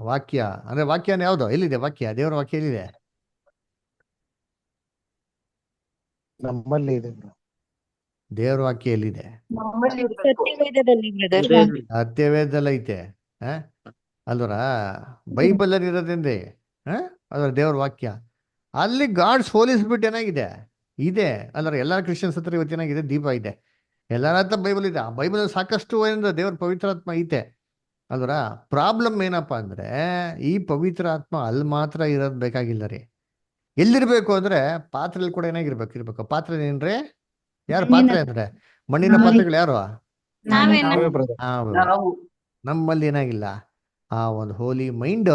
ವಾಕ್ಯ ಅಂದ್ರೆ ವಾಕ್ಯನ ಯಾವ್ದು? ಎಲ್ಲಿದೆ ವಾಕ್ಯ? ದೇವರ ವಾಕ್ಯ ಎಲ್ಲಿದೆ? ನಮ್ಮಲ್ಲಿ ಇದೆ. ದೇವರ ವಾಕ್ಯ ಎಲ್ಲಿದೆ? ಸತ್ಯವೇದದಲ್ಲಿ ಸತ್ಯವೇದದಲ್ಲಿ ಐತೆ ಅಲ್ವರ. ಬೈಬಲ್ ಅಲ್ಲಿ ಇರೋದ್ರಿಂದ ಅದರ ದೇವರ ವಾಕ್ಯ. ಅಲ್ಲಿ ಗಾಡ್ಸ್ ಹೋಲಿ ಸ್ಪಿರಿಟ್ ಏನಾಗಿದೆ? ಇದೆ ಅಲ್ಲರ ಎಲ್ಲಾ ಕ್ರಿಶ್ಚಿಯನ್ಸ್ ಹತ್ರ ಇವತ್ತೇನಾಗಿದೆ, ದೀಪ ಇದೆ. ಎಲ್ಲರ ಹತ್ರ ಬೈಬಲ್ ಇದೆ. ಆ ಬೈಬಲ್ ಸಾಕಷ್ಟು ಏನಂದ್ರೆ ದೇವ್ರ ಪವಿತ್ರಾತ್ಮ ಐತೆ. ಅಲ್ವರ ಪ್ರಾಬ್ಲಮ್ ಏನಪ್ಪಾ ಅಂದ್ರೆ ಈ ಪವಿತ್ರ ಆತ್ಮ ಅಲ್ಲಿ ಮಾತ್ರ ಇರೋದ್ ಬೇಕಾಗಿಲ್ಲ ರೀ. ಎಲ್ಲಿರ್ಬೇಕು ಅಂದ್ರೆ ಪಾತ್ರೆಯಲ್ಲಿ ಕೂಡ ಇರ್ಬೇಕು. ಪಾತ್ರೆ ಏನ್ರಿ? ಯಾರು ಪಾತ್ರೆ ಅಂದ್ರೆ ಮಣ್ಣಿನ ಪಾತ್ರೆಗಳು ಯಾರು? ನಾವೇ ಬ್ರದರ್. ನಾವು ನಮ್ಮಲ್ಲಿ ಏನಾಗಿಲ್ಲ, ಆ ಒಂದು ಹೋಲಿ ಮೈಂಡ್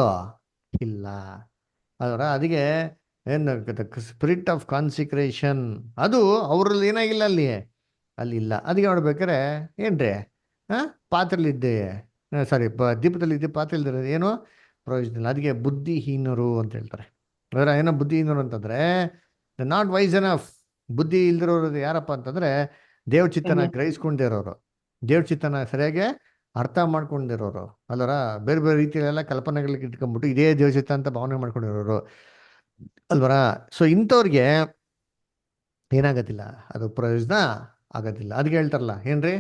ಇಲ್ಲ. ಅದರ ಅದಕ್ಕೆ ಏನು ಸ್ಪಿರಿಟ್ ಆಫ್ ಕಾನ್ಸಿಕ್ರೇಷನ್ ಅದು ಅವ್ರಲ್ಲಿ ಏನಾಗಿಲ್ಲ, ಅಲ್ಲಿ ಇಲ್ಲ. ಅದಕ್ಕೆ ನೋಡ್ಬೇಕಾರೆ ಏನ್ರಿ ಪಾತ್ರೆಲಿದ್ದೆ ಸಾರಿ ದೀಪದಲ್ಲಿದ್ದೆ ಪಾತ್ರೆ ಇಲ್ದಿರೋದು ಏನು ಪ್ರಯೋಜನ ಇಲ್ಲ. ಅದಕ್ಕೆ ಬುದ್ಧಿಹೀನರು ಅಂತ ಹೇಳ್ತಾರೆ. ಅದರ ಏನೋ ಬುದ್ಧಿಹೀನರು ಅಂತಂದ್ರೆ ನಾಟ್ ವೈಸ್ ಎನಫ್. ಬುದ್ಧಿ ಇಲ್ದಿರೋರು ಯಾರಪ್ಪ ಅಂತಂದ್ರೆ ದೇವ್ರ ಚಿತ್ತನ ಗ್ರಹಿಸ್ಕೊಂಡಿರೋರು, ದೇವ್ರ ಚಿತ್ತನ ಸರಿಯಾಗಿ ಅರ್ಥ ಮಾಡ್ಕೊಂಡಿರೋರು. ಅಲ್ಲರ ಬೇರೆ ಬೇರೆ ರೀತಿಯಲ್ಲೆಲ್ಲ ಕಲ್ಪನೆಗಳಿಗೆ ಇಟ್ಕೊಂಡ್ಬಿಟ್ಟು ಇದೇ ದೇವ್ರ ಚಿತ್ತ ಅಂತ ಭಾವನೆ ಮಾಡ್ಕೊಂಡಿರೋರು ಅಲ್ವರ. ಸೊ ಇಂಥವ್ರಿಗೆ ಏನಾಗತ್ತಿಲ್ಲ, ಅದು ಪ್ರಯೋಜನ ಆಗೋದಿಲ್ಲ. ಅದಕ್ಕೆ ಹೇಳ್ತಾರಲ್ಲ ಏನ್ರಿ,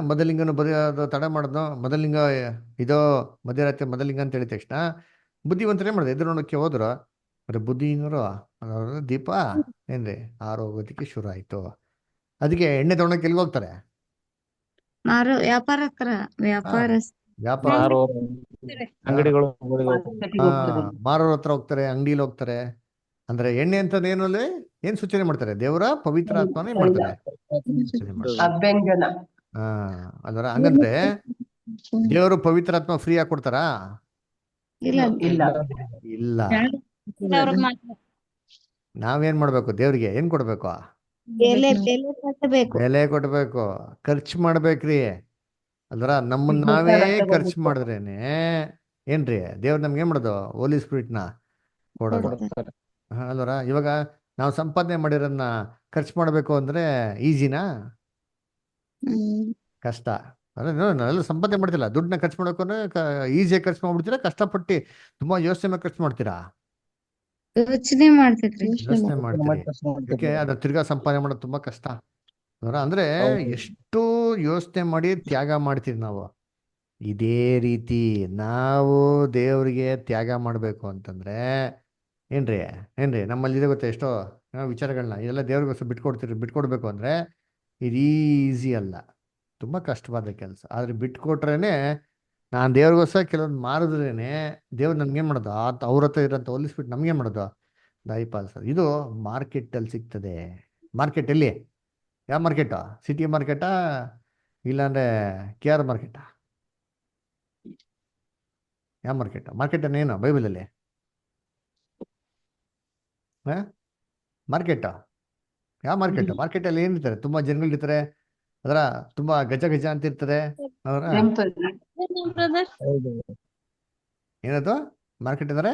ಮೊದಲಿಂಗನು ಅದು ತಡ ಮಾಡಿದ್ನೋ, ಮೊದಲಿಂಗ ಇದೋ ಮಧ್ಯರಾತ್ರಿ ಮೊದಲಿಂಗ ಅಂತ ಹೇಳಿದ ತಕ್ಷಣ ಬುದ್ಧಿವಂತರೇ ಮಾಡಿದೆ, ಎದುರು ನೋಡೋಕ್ಕೆ ಹೋದ್ರು. ಬರೀ ಬುದ್ಧಿನವರು ದೀಪ ಏನ್ರಿ ಆರೋಗೋದಕ್ಕೆ ಶುರು ಆಯ್ತು. ಅದಕ್ಕೆ ಎಣ್ಣೆ ತಗೊಂಡೋಗಿ ಎಲ್ಲಿಗೆ ಹೋಗ್ತಾರೆ? ವ್ಯಾಪಾರ ವ್ಯಾಪಾರ ಅಂಗಡಿಗಳು ಮಾರೋರ ಹತ್ರ ಹೋಗ್ತಾರೆ, ಅಂಗಡಿಲಿ ಹೋಗ್ತಾರೆ. ಅಂದ್ರೆ ಎಣ್ಣೆ ಅಂತದ್ ಏನು ಅಲ್ಲಿ ಏನ್ ಸೂಚನೆ ಮಾಡ್ತಾರೆ? ದೇವರ ಪವಿತ್ರ ಆತ್ಮನ ಏನ್ ಮಾಡ್ತಾರೆ? ಸೂಚನೆ ಮಾಡ್ತಾರೆ. ಅಭ್ಯಂಜನ. ಅದರ ಹಂಗಂದ್ರೆ ದೇವರು ಪವಿತ್ರ ಆತ್ಮ ಫ್ರೀ ಆಗಿ ಕೊಡ್ತಾರಾ? ಇಲ್ಲ. ಇಲ್ಲ. ನಾವೇನ್ ಮಾಡ್ಬೇಕು? ದೇವ್ರಿಗೆ ಏನ್ ಕೊಡ್ಬೇಕು? ಬೆಲೆ ಕೊಡ್ಬೇಕು, ಖರ್ಚು ಮಾಡ್ಬೇಕ್ರಿ. ಅಲ್ರ ನಮ್ಮನ್ನ ನಾವೇ ಖರ್ಚು ಮಾಡಿದ್ರೇನೆ ಏನ್ರಿ ದೇವ್ರ ನಮ್ಗೆ ಏನ್ ಮಾಡೋದು? ಹೋಲಿ ಸ್ಪಿರಿಟ್ನ ಕೊಡೋದು. ಅಲ್ವರ ಇವಾಗ ನಾವು ಸಂಪಾದನೆ ಮಾಡಿರೋದನ್ನ ಖರ್ಚು ಮಾಡ್ಬೇಕು ಅಂದ್ರೆ ಈಸಿನಾ? ಕಷ್ಟ. ನಾವೆಲ್ಲ ಸಂಪಾದನೆ ಮಾಡ್ತಿಲ್ಲ, ದುಡ್ಡನ್ನ ಖರ್ಚು ಮಾಡ್ಬೇಕು ಅಂದ್ರೆ ಈಸಿಯಾಗಿ ಖರ್ಚು ಮಾಡ್ಬಿಡ್ತೀರಾ, ಕಷ್ಟಪಟ್ಟು ತುಂಬಾ ಯೋಚನೆ ಖರ್ಚು ಮಾಡ್ತೀರಾ? ಯೋಚನೆ ಮಾಡ್ತೀರಿ. ಯಾಕೆ ಅದ್ರ ತಿರ್ಗಾ ಸಂಪಾದನೆ ಮಾಡೋದು ತುಂಬಾ ಕಷ್ಟ. ಅಂದ್ರೆ ಎಷ್ಟು ಯೋಚನೆ ಮಾಡಿ ತ್ಯಾಗ ಮಾಡ್ತೀವಿ ನಾವು. ಇದೇ ರೀತಿ ನಾವು ದೇವರಿಗೆ ತ್ಯಾಗ ಮಾಡ್ಬೇಕು ಅಂತಂದ್ರೆ ಏನ್ರಿ ನಮ್ಮಲ್ಲಿ ಗೊತ್ತಾ ಎಷ್ಟೋ ವಿಚಾರಗಳನ್ನ ಇದೆಲ್ಲ ದೇವ್ರಿಗೋಸ್ಕರ ಬಿಟ್ಕೊಡ್ಬೇಕು ಅಂದ್ರೆ ಇದು ಈಸಿ ಅಲ್ಲ, ತುಂಬಾ ಕಷ್ಟವಾದ ಕೆಲಸ. ಆದ್ರೆ ಬಿಟ್ಕೊಟ್ರೇನೆ, ನಾನು ದೇವ್ರಿಗೋಸ್ಕರ ಕೆಲವೊಂದು ಮಾರಿದ್ರೇನೆ ದೇವ್ರು ನನ್ಗೇನ್ ಮಾಡೋದು? ಅವ್ರ ಹತ್ರ ಇರೋಂಥ ಹೋಲಿಸ್ಬಿಟ್ಟು ನಮ್ಗೇನ್ ಮಾಡೋದು? ದಯಪಾಲಿಸೋದು. ಇದು ಮಾರ್ಕೆಟಲ್ಲಿ ಸಿಗ್ತದೆ. ಮಾರ್ಕೆಟ್ ಎಲ್ಲಿ? ಯಾವ ಮಾರ್ಕೆಟಾ? ಸಿಟಿ ಮಾರ್ಕೆಟಾ ಇಲ್ಲಾಂದ್ರೆ KR ಮಾರ್ಕೆಟಾ? ಯಾವ ಮಾರ್ಕೆಟ್? ಮಾರ್ಕೆಟ್ ಏನು ಬೈಬಲಲ್ಲಿ? ಮಾರ್ಕೆಟಾ? ಯಾವ ಮಾರ್ಕೆಟ್? ಮಾರ್ಕೆಟಲ್ಲಿ ಏನಿರ್ತಾರೆ? ತುಂಬಾ ಜನಗಳಿರ್ತಾರೆ, ಅದರ ತುಂಬಾ ಗಜ ಗಜ ಅಂತ ಇರ್ತದೆ. ಅವರ ಏನದು ಮಾರ್ಕೆಟ್ ಅಂದ್ರೆ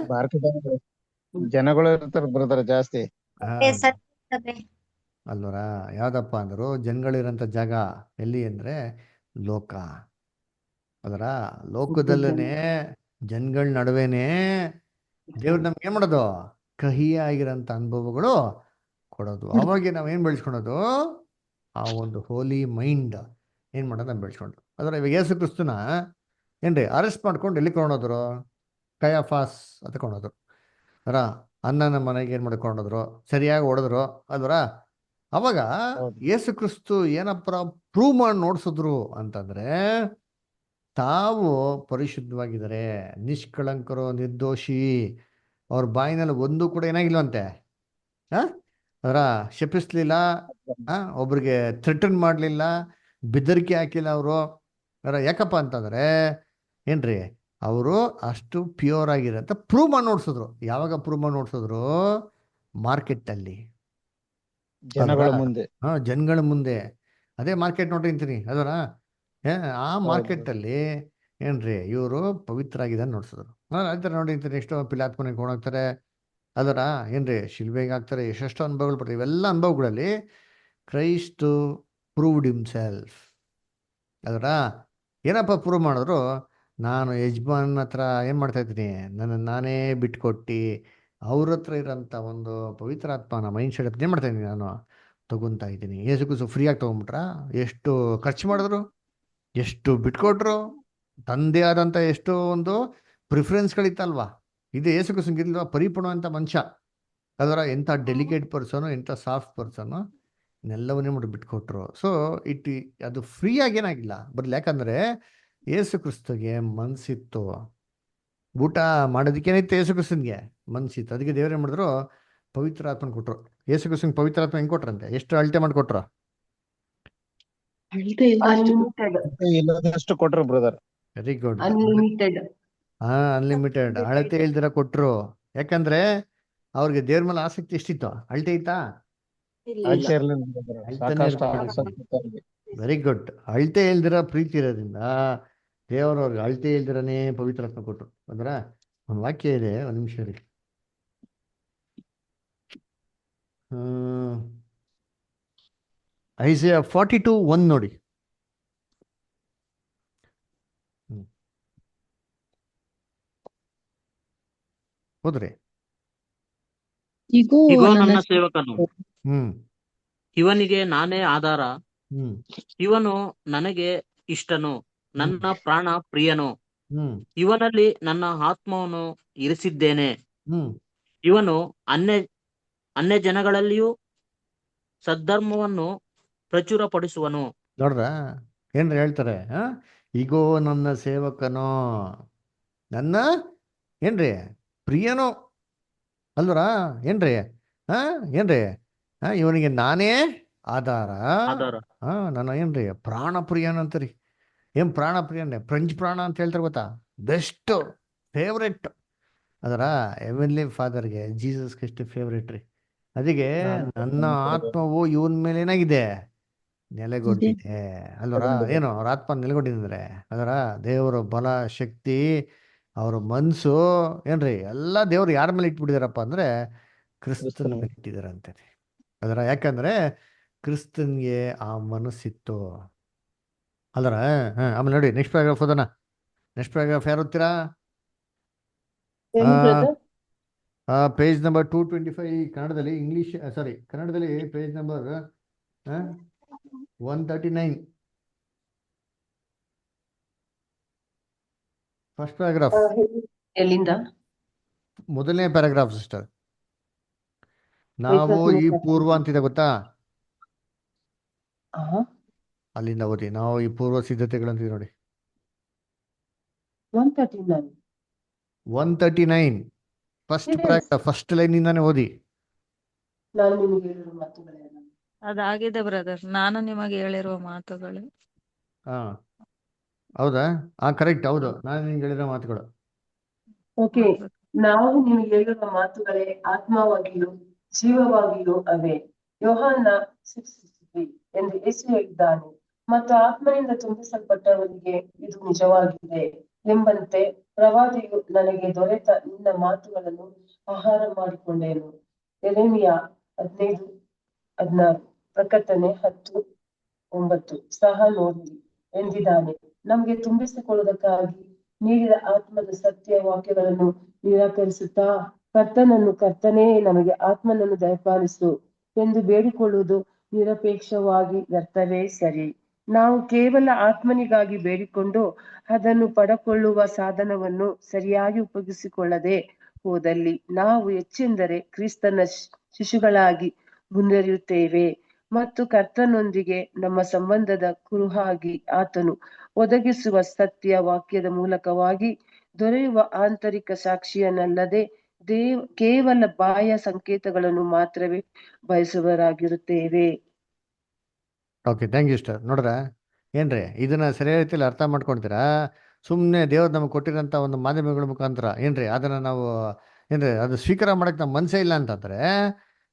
ಜನಗಳು ಇರ್ತಾರ ಬ್ರದರ್ ಜಾಸ್ತಿ. ಅಲ್ವರ ಯಾವ್ದಪ್ಪ ಅಂದ್ರು ಜನಗಳಿರಂತ ಜಾಗ ಎಲ್ಲಿ ಅಂದ್ರೆ ಲೋಕ. ಅದರ ಲೋಕದಲ್ಲೇ ಜನಗಳ ನಡುವೆನೆ ದೇವ್ರು ನಮ್ಗೆ ಏನ್ ಮಾಡೋದು? ಕಹಿಯಾಗಿರೋಂಥ ಅನುಭವಗಳು ಕೊಡೋದು. ಅವಾಗ ನಾವೇನ್ ಬೆಳೆಸ್ಕೊಳೋದು? ಆ ಒಂದು ಹೋಲಿ ಮೈಂಡ್ ಏನ್ ಮಾಡೋದು? ನಾವು ಬೆಳೆಸ್ಕೊಂಡು. ಅದರ ಇವಾಗ ಯೇಸು ಕ್ರಿಸ್ತನ ಏನ್ರಿ ಅರೆಸ್ಟ್ ಮಾಡ್ಕೊಂಡು ಎಲ್ಲಿ ಕೊಂಡೋದ್ರು? ಕಯಾಫಾಸ್ ಅಂತ ಕೊಂಡೋದ್ರು. ಅದರ ಅನ್ನನ ಮನೆಗೆ ಏನ್ ಮಾಡ್ಕೊಂಡೋದ್ರು? ಸರಿಯಾಗಿ ಹೊಡೆದ್ರು ಅಲ್ವರ. ಅವಾಗ ಯೇಸು ಕ್ರಿಸ್ತು ಏನಪ್ಪ ಪ್ರೂವ್ ಮಾಡಿ ನೋಡ್ಸಿದ್ರು ಅಂತಂದ್ರೆ ತಾವು ಪರಿಶುದ್ಧವಾಗಿದ್ದಾರೆ, ನಿಷ್ಕಳಂಕರು, ನಿರ್ದೋಷಿ. ಅವ್ರ ಬಾಯಿನಲ್ಲಿ ಒಂದು ಕೂಡ ಏನಾಗಿಲ್ವಂತೆ, ಅದರ ಶಪಿಸ್ಲಿಲ್ಲ, ಒಬ್ರಿಗೆ ಥ್ರೆಟನ್ ಮಾಡಲಿಲ್ಲ, ಬೆದರಿಕೆ ಹಾಕಿಲ್ಲ ಅವರು. ಅದರ ಯಾಕಪ್ಪ ಅಂತಂದ್ರೆ ಏನ್ರಿ ಅವರು ಅಷ್ಟು ಪ್ಯೂರ್ ಆಗಿರಂತ ಪ್ರೂವ್ ಮಾಡಿ ನೋಡ್ಸಿದ್ರು. ಯಾವಾಗ ಪ್ರೂವ್ ಮಾಡಿ ನೋಡ್ಸಿದ್ರು? ಮಾರ್ಕೆಟಲ್ಲಿ, ಜನಗಳ ಮುಂದೆ. ಜನಗಳ ಮುಂದೆ. ಅದೇ ಮಾರ್ಕೆಟ್ ನೋಡ್ರಿ ಅಂತೀನಿ ಅದರ ಆ ಮಾರ್ಕೆಟ್ ಅಲ್ಲಿ ಏನ್ರಿ ಇವರು ಪವಿತ್ರ ಆಗಿದೆ ನೋಡ್ಸಿದ್ರು. ಆಯ್ತಾರೆ ನೋಡಿ ಅಂತೀನಿ. ಎಷ್ಟೋ ಪಿಲಾತ್ ಮನೆಗೆ ಹೋಗ್ತಾರೆ, ಅದರ ಏನ್ರಿ ಶಿಲ್ಬೆಗೆ ಹಾಕ್ತಾರೆ, ಎಷ್ಟೆಷ್ಟೋ ಅನುಭವಗಳು ಬರ್ತಾರೆ. ಇವೆಲ್ಲ ಅನುಭವಗಳಲ್ಲಿ ಕ್ರೈಸ್ಟ್ ಪ್ರೂವ್ಡ್ ಹಿಮ್ಸೆಲ್ಫ್. ಅದರ ಏನಪ್ಪ ಪ್ರೂವ್ ಮಾಡಿದ್ರು? ನಾನು ಯಜಮಾನ್ ಹತ್ರ ಏನು ಮಾಡ್ತಾ ಇದ್ದೀನಿ? ನನ್ನನ್ನು ನಾನೇ ಬಿಟ್ಕೊಟ್ಟು ಅವ್ರ ಹತ್ರ ಇರೋಂಥ ಒಂದು ಪವಿತ್ರ ಆತ್ಮನ ಮೈಂಡ್ ಸೆಟ್ ಏನು ಮಾಡ್ತಾ ಇದ್ದೀನಿ? ನಾನು ತಗೊತಾ ಇದ್ದೀನಿ. ಯೇಸು ಫ್ರೀಯಾಗಿ ತೊಗೊಂಬಿಟ್ರ? ಎಷ್ಟು ಖರ್ಚು ಮಾಡಿದ್ರು, ಎಷ್ಟು ಬಿಟ್ಕೊಟ್ರು, ತಂದೆ ಆದಂಥ ಎಷ್ಟೋ ಒಂದು ಪ್ರಿಫರೆನ್ಸ್ಗಳಿತ್ತಲ್ವಾ? ಇದು ಯೇಸು ಕ್ರಿಸ್ತನಿಗಿಲ್ವಾ? ಪರಿಪೂರ್ಣ ಅಂತ ಮನುಷ್ಯ ಅದರ ಎಂಥ ಡೆಲಿಕೇಟ್ ಪರ್ಸನು, ಎಂಥ ಸಾಫ್ಟ್ ಪರ್ಸನು, ಇನ್ನೆಲ್ಲವನ್ನೇ ಮಾಡಿ ಬಿಟ್ಕೊಟ್ರು. ಸೊ ಅದು ಫ್ರೀ ಆಗೇನಾಗಿಲ್ಲ ಬರಲಿ, ಯಾಕಂದರೆ ಯೇಸು ಕ್ರಿಸ್ತಗೆ ಮನಸ್ಸಿತ್ತು, ಊಟ ಮಾಡೋದಕ್ಕೇನಿತ್ತು, ಯೇಸು ಕ್ರಿಸ್ತನ್ಗೆ ಮನಸ್ಸಿತ್ತು. ಅದಕ್ಕೆ ದೇವ್ರು ಏನು ಮಾಡಿದ್ರು, ಪವಿತ್ರ ಆತ್ಮನ ಕೊಟ್ಟರು. ಯೇಸು ಕ್ರಿಸ್ತನ್ಗೆ ಪವಿತ್ರ ಆತ್ಮ ಹೆಂಗೆ ಕೊಟ್ರಂತೆ? ಎಷ್ಟು ಅಳತೆ ಮಾಡಿ ಕೊಟ್ರು? ಅನ್ಲಿಮಿಟೆಡ್ ಇಲ್ಲದಷ್ಟು ಕೊಟ್ರು brother. Very good. Unlimited unlimited ಅಳತೆ ಇಲ್ದಿರ ಕೊಟ್ರು. ಯಾಕಂದ್ರೆ ಅವ್ರಿಗೆ ದೇವ್ರ ಮೇಲೆ ಆಸಕ್ತಿ ಎಷ್ಟಿತ್ತು? ಅಳತೆ ಇತ್ತಾ? ಆಚೆ ಇರ್ಲಿಲ್ಲ brother. ಸಾಕಷ್ಟು ಆಸಕ್ತಿ ಇತ್ತು ಅವ್ರಿಗೆ. Very good. ಅಳತೆ ಇಲ್ದಿರ ಪ್ರೀತಿ ಇರೋದ್ರಿಂದ ದೇವರು ಅವ್ರಿಗೆ ಅಳತೆ ಇಲ್ದಿರನೇ ಪವಿತ್ರಾತ್ಮ ಕೊಟ್ರು. ಅಂದ್ರೆ ಒಂದು ವಾಕ್ಯ ಇದೆ, ಒಂದು ನಿಮಿಷ ರೀ. ಐಸಿಯಾ 42:1 ನೋಡಿ. ಹೋದ್ರಿ? ಇಗೋ ನನ್ನ ಸೇವಕನು, ಹ್ಮ್ ಇವನಿಗೆ ನಾನೇ ಆಧಾರ, ಹ್ಮ್ ಇವನು ನನಗೆ ಇಷ್ಟನು, ನನ್ನ ಪ್ರಾಣ ಪ್ರಿಯನು, ಹ್ಮ್ ಇವನಲ್ಲಿ ನನ್ನ ಆತ್ಮವನ್ನು ಇರಿಸಿದ್ದೇನೆ. ಹ್ಮ್ ಇವನು ಅನ್ಯ ಜನಗಳಲ್ಲಿಯೂ ಸದ್ಧರ್ಮವನ್ನು ಪ್ರಚುರಪಡಿಸುವನು. ನೋಡ್ರ ಏನ್ರಿ ಹೇಳ್ತಾರೆ? ಈಗೋ ನನ್ನ ಸೇವಕನೋ, ನನ್ನ ಏನ್ರಿ ಪ್ರಿಯನೋ ಅಲ್ವರ? ಏನ್ರಿ ಏನ್ರಿ ಇವನಿಗೆ ನಾನೇ ಆಧಾರ, ಆಧಾರ. ನನ್ನ ಏನ್ರಿ ಪ್ರಾಣ ಪ್ರಿಯನಂತರಿ. ಏನ್ ಪ್ರಾಣ ಪ್ರಿಯನೇ? ಫ್ರೆಂಚ್ ಪ್ರಾಣ ಅಂತ ಹೇಳ್ತಾರೆ ಗೊತ್ತಾ? Best favourite. ಅದರ ಹೆವೆನ್ಲಿ ಫಾದರ್ಗೆ ಜೀಸಸ್ ಕ್ರಿಸ್ಟ್ ಫೇವ್ರೆಟ್ ರೀ. ಅದಕ್ಕೆ ನನ್ನ ಆತ್ಮವು ಇವನ್ ಮೇಲೆ ಏನಾಗಿದೆ? ನೆಲೆಗೊಂಡಿದೆ ಅಲ್ವರ? ಏನು ಅವ್ರ ಆತ್ಮ ನೆಲೆಗೊಂಡಿದ್ರೆ ಅದರ ದೇವರ ಬಲ, ಶಕ್ತಿ, ಅವ್ರ ಮನ್ಸು ಏನ್ರಿ ಎಲ್ಲ ದೇವ್ರು ಯಾರ ಮೇಲೆ ಇಟ್ಬಿಟ್ಟಿದಾರಪ್ಪ ಅಂದ್ರೆ ಕ್ರಿಸ್ತನ ಮೇಲೆ ಇಟ್ಟಿದಾರಂತೆ ಅದರ. ಯಾಕಂದ್ರೆ ಕ್ರಿಸ್ತನ್ಗೆ ಆ ಮನಸ್ಸಿತ್ತು ಅಲ್ವರ. ಆಮೇಲೆ ನೋಡಿ ನೆಕ್ಸ್ಟ್ ಪ್ಯಾರಾಗ್ರಾಫ್ ಓದೋಣ. ನೆಕ್ಸ್ಟ್ ಪ್ಯಾರಾಗ್ರಾಫ್ ಯಾರು ಓದ್ತೀರಾ? ಪೇಜ್ ನಂಬರ್ 225 ಕನ್ನಡದಲ್ಲಿ. ಇಂಗ್ಲಿಷ್ ಸಾರಿ ಕನ್ನಡದಲ್ಲಿ ಪೇಜ್ ನಂಬರ್ 139 ಫಸ್ಟ್ ಪ್ಯಾರಾಗ್ರಾಫ್, ಎಲ್ಲಿಂದ? ಮೊದಲನೇ ಪ್ಯಾರಾಗ್ರಾಫ್ ಸಿಸ್ಟರ್. ನಾವು ಈ ಪೂರ್ವ ಅಂತಿದೆ ಗೊತ್ತಾ? ಅಲ್ಲಿಂದ ಓದಿ. ನಾವು ಈ ಪೂರ್ವ ಸಿದ್ಧತೆಗಳಂತಿದೆ ನೋಡಿ. 139 ಫಸ್ಟ್ ಪ್ಯಾರಾಗ್ರಾಫ್, ಫಸ್ಟ್ ಲೈನ್ ಇಂದಾನೆ ಓದಿ. ನಾನು ನಿಮಗೆ ಹೇಳಿರುವ ಮಾತುಗಳೇ. ಅದಾಗಿದೆ ಬ್ರದರ್, ನಾನು ನಿಮಗೆ ಹೇಳಿರುವ ಮಾತುಗಳು. ಹೌದಾ? ಕರೆಕ್ಟ್, ಹೌದು, ನಾನು ನಿಮ್ಗೆ ಹೇಳಿರೋ ಮಾತುಗಳು. ಓಕೆ, ನಾವು ನಿಮಗೆ ಹೇಳಿರುವ ಮಾತುಗಳೇ ಆತ್ಮವಾಗಿಯೂ ಜೀವವಾಗಿಯೂ ಅವೇ. ಯೋಹಾನ 6:63 ಎಂದು ಯೇಸು ಹೇಳಿದ್ದಾನೆ. ಮತ್ತು ಆತ್ಮನಿಂದ ತುಂಬಿಸಲ್ಪಟ್ಟವರಿಗೆ ಇದು ನಿಜವಾಗಿದೆ ಎಂಬಂತೆ ಪ್ರವಾದಿಯು ನನಗೆ ದೊರೆತ ನಿನ್ನ ಮಾತುಗಳನ್ನು ಆಹಾರ ಮಾಡಿಕೊಂಡೇನು. ಯೆರೆಮೀಯ 15:16, ಪ್ರಕಟಣೆ 10:9 ಸಹ ನೋಡಿ ಎಂದಿದ್ದಾನೆ. ನಮ್ಗೆ ತುಂಬಿಸಿಕೊಳ್ಳುವುದಕ್ಕಾಗಿ ನೀಡಿದ ಆತ್ಮದ ಸತ್ಯ ವಾಕ್ಯಗಳನ್ನು ನಿರಾಕರಿಸುತ್ತಾ ಕರ್ತನೇ ನಮಗೆ ಆತ್ಮನನ್ನು ದಯಪಾಲಿಸು ಎಂದು ಬೇಡಿಕೊಳ್ಳುವುದು ನಿರಪೇಕ್ಷವಾಗಿ ವ್ಯರ್ಥವೇ ಸರಿ. ನಾವು ಕೇವಲ ಆತ್ಮನಿಗಾಗಿ ಬೇಡಿಕೊಂಡು ಅದನ್ನು ಪಡಕೊಳ್ಳುವ ಸಾಧನವನ್ನು ಸರಿಯಾಗಿ ಉಪಯೋಗಿಸಿಕೊಳ್ಳದೆ ಹೋದಲ್ಲಿ ನಾವು ಹೆಚ್ಚೆಂದರೆ ಕ್ರಿಸ್ತನ ಶಿಶುಗಳಾಗಿ ಮುಂದುವರಿಯುತ್ತೇವೆ ಮತ್ತು ಕರ್ತನೊಂದಿಗೆ ನಮ್ಮ ಸಂಬಂಧದ ಕುರುಹಾಗಿ ಆತನು ಒದಗಿಸುವ ಸತ್ಯ ವಾಕ್ಯದ ಮೂಲಕವಾಗಿ ದೊರೆಯುವ ಆಂತರಿಕ ಸಾಕ್ಷಿಯನ್ನಲ್ಲದೆ ಕೇವಲ ಬಾಹ್ಯ ಸಂಕೇತಗಳನ್ನು ಮಾತ್ರವೇ ಬಯಸುವರಾಗಿರುತ್ತೇವೆ. Okay, thank you sister. ನೋಡ್ರ ಏನ್ರಿ ಇದನ್ನ ಸರಿಯಾದ ರೀತಿಯಲ್ಲಿ ಅರ್ಥ ಮಾಡ್ಕೊಳ್ತೀರಾ? ಸುಮ್ಮನೆ ದೇವ್ರು ನಮ್ಗೆ ಕೊಟ್ಟಿರೋಂಥ ಒಂದು ಮಾಧ್ಯಮಗಳ ಮುಖಾಂತರ ಏನ್ರಿ ಅದನ್ನ ನಾವು ಏನ್ರಿ ಅದು ಸ್ವೀಕಾರ ಮಾಡಕ್ಕೆ ನಮ್ಮ ಮನಸ್ಸೇ ಇಲ್ಲ ಅಂತಂದ್ರೆ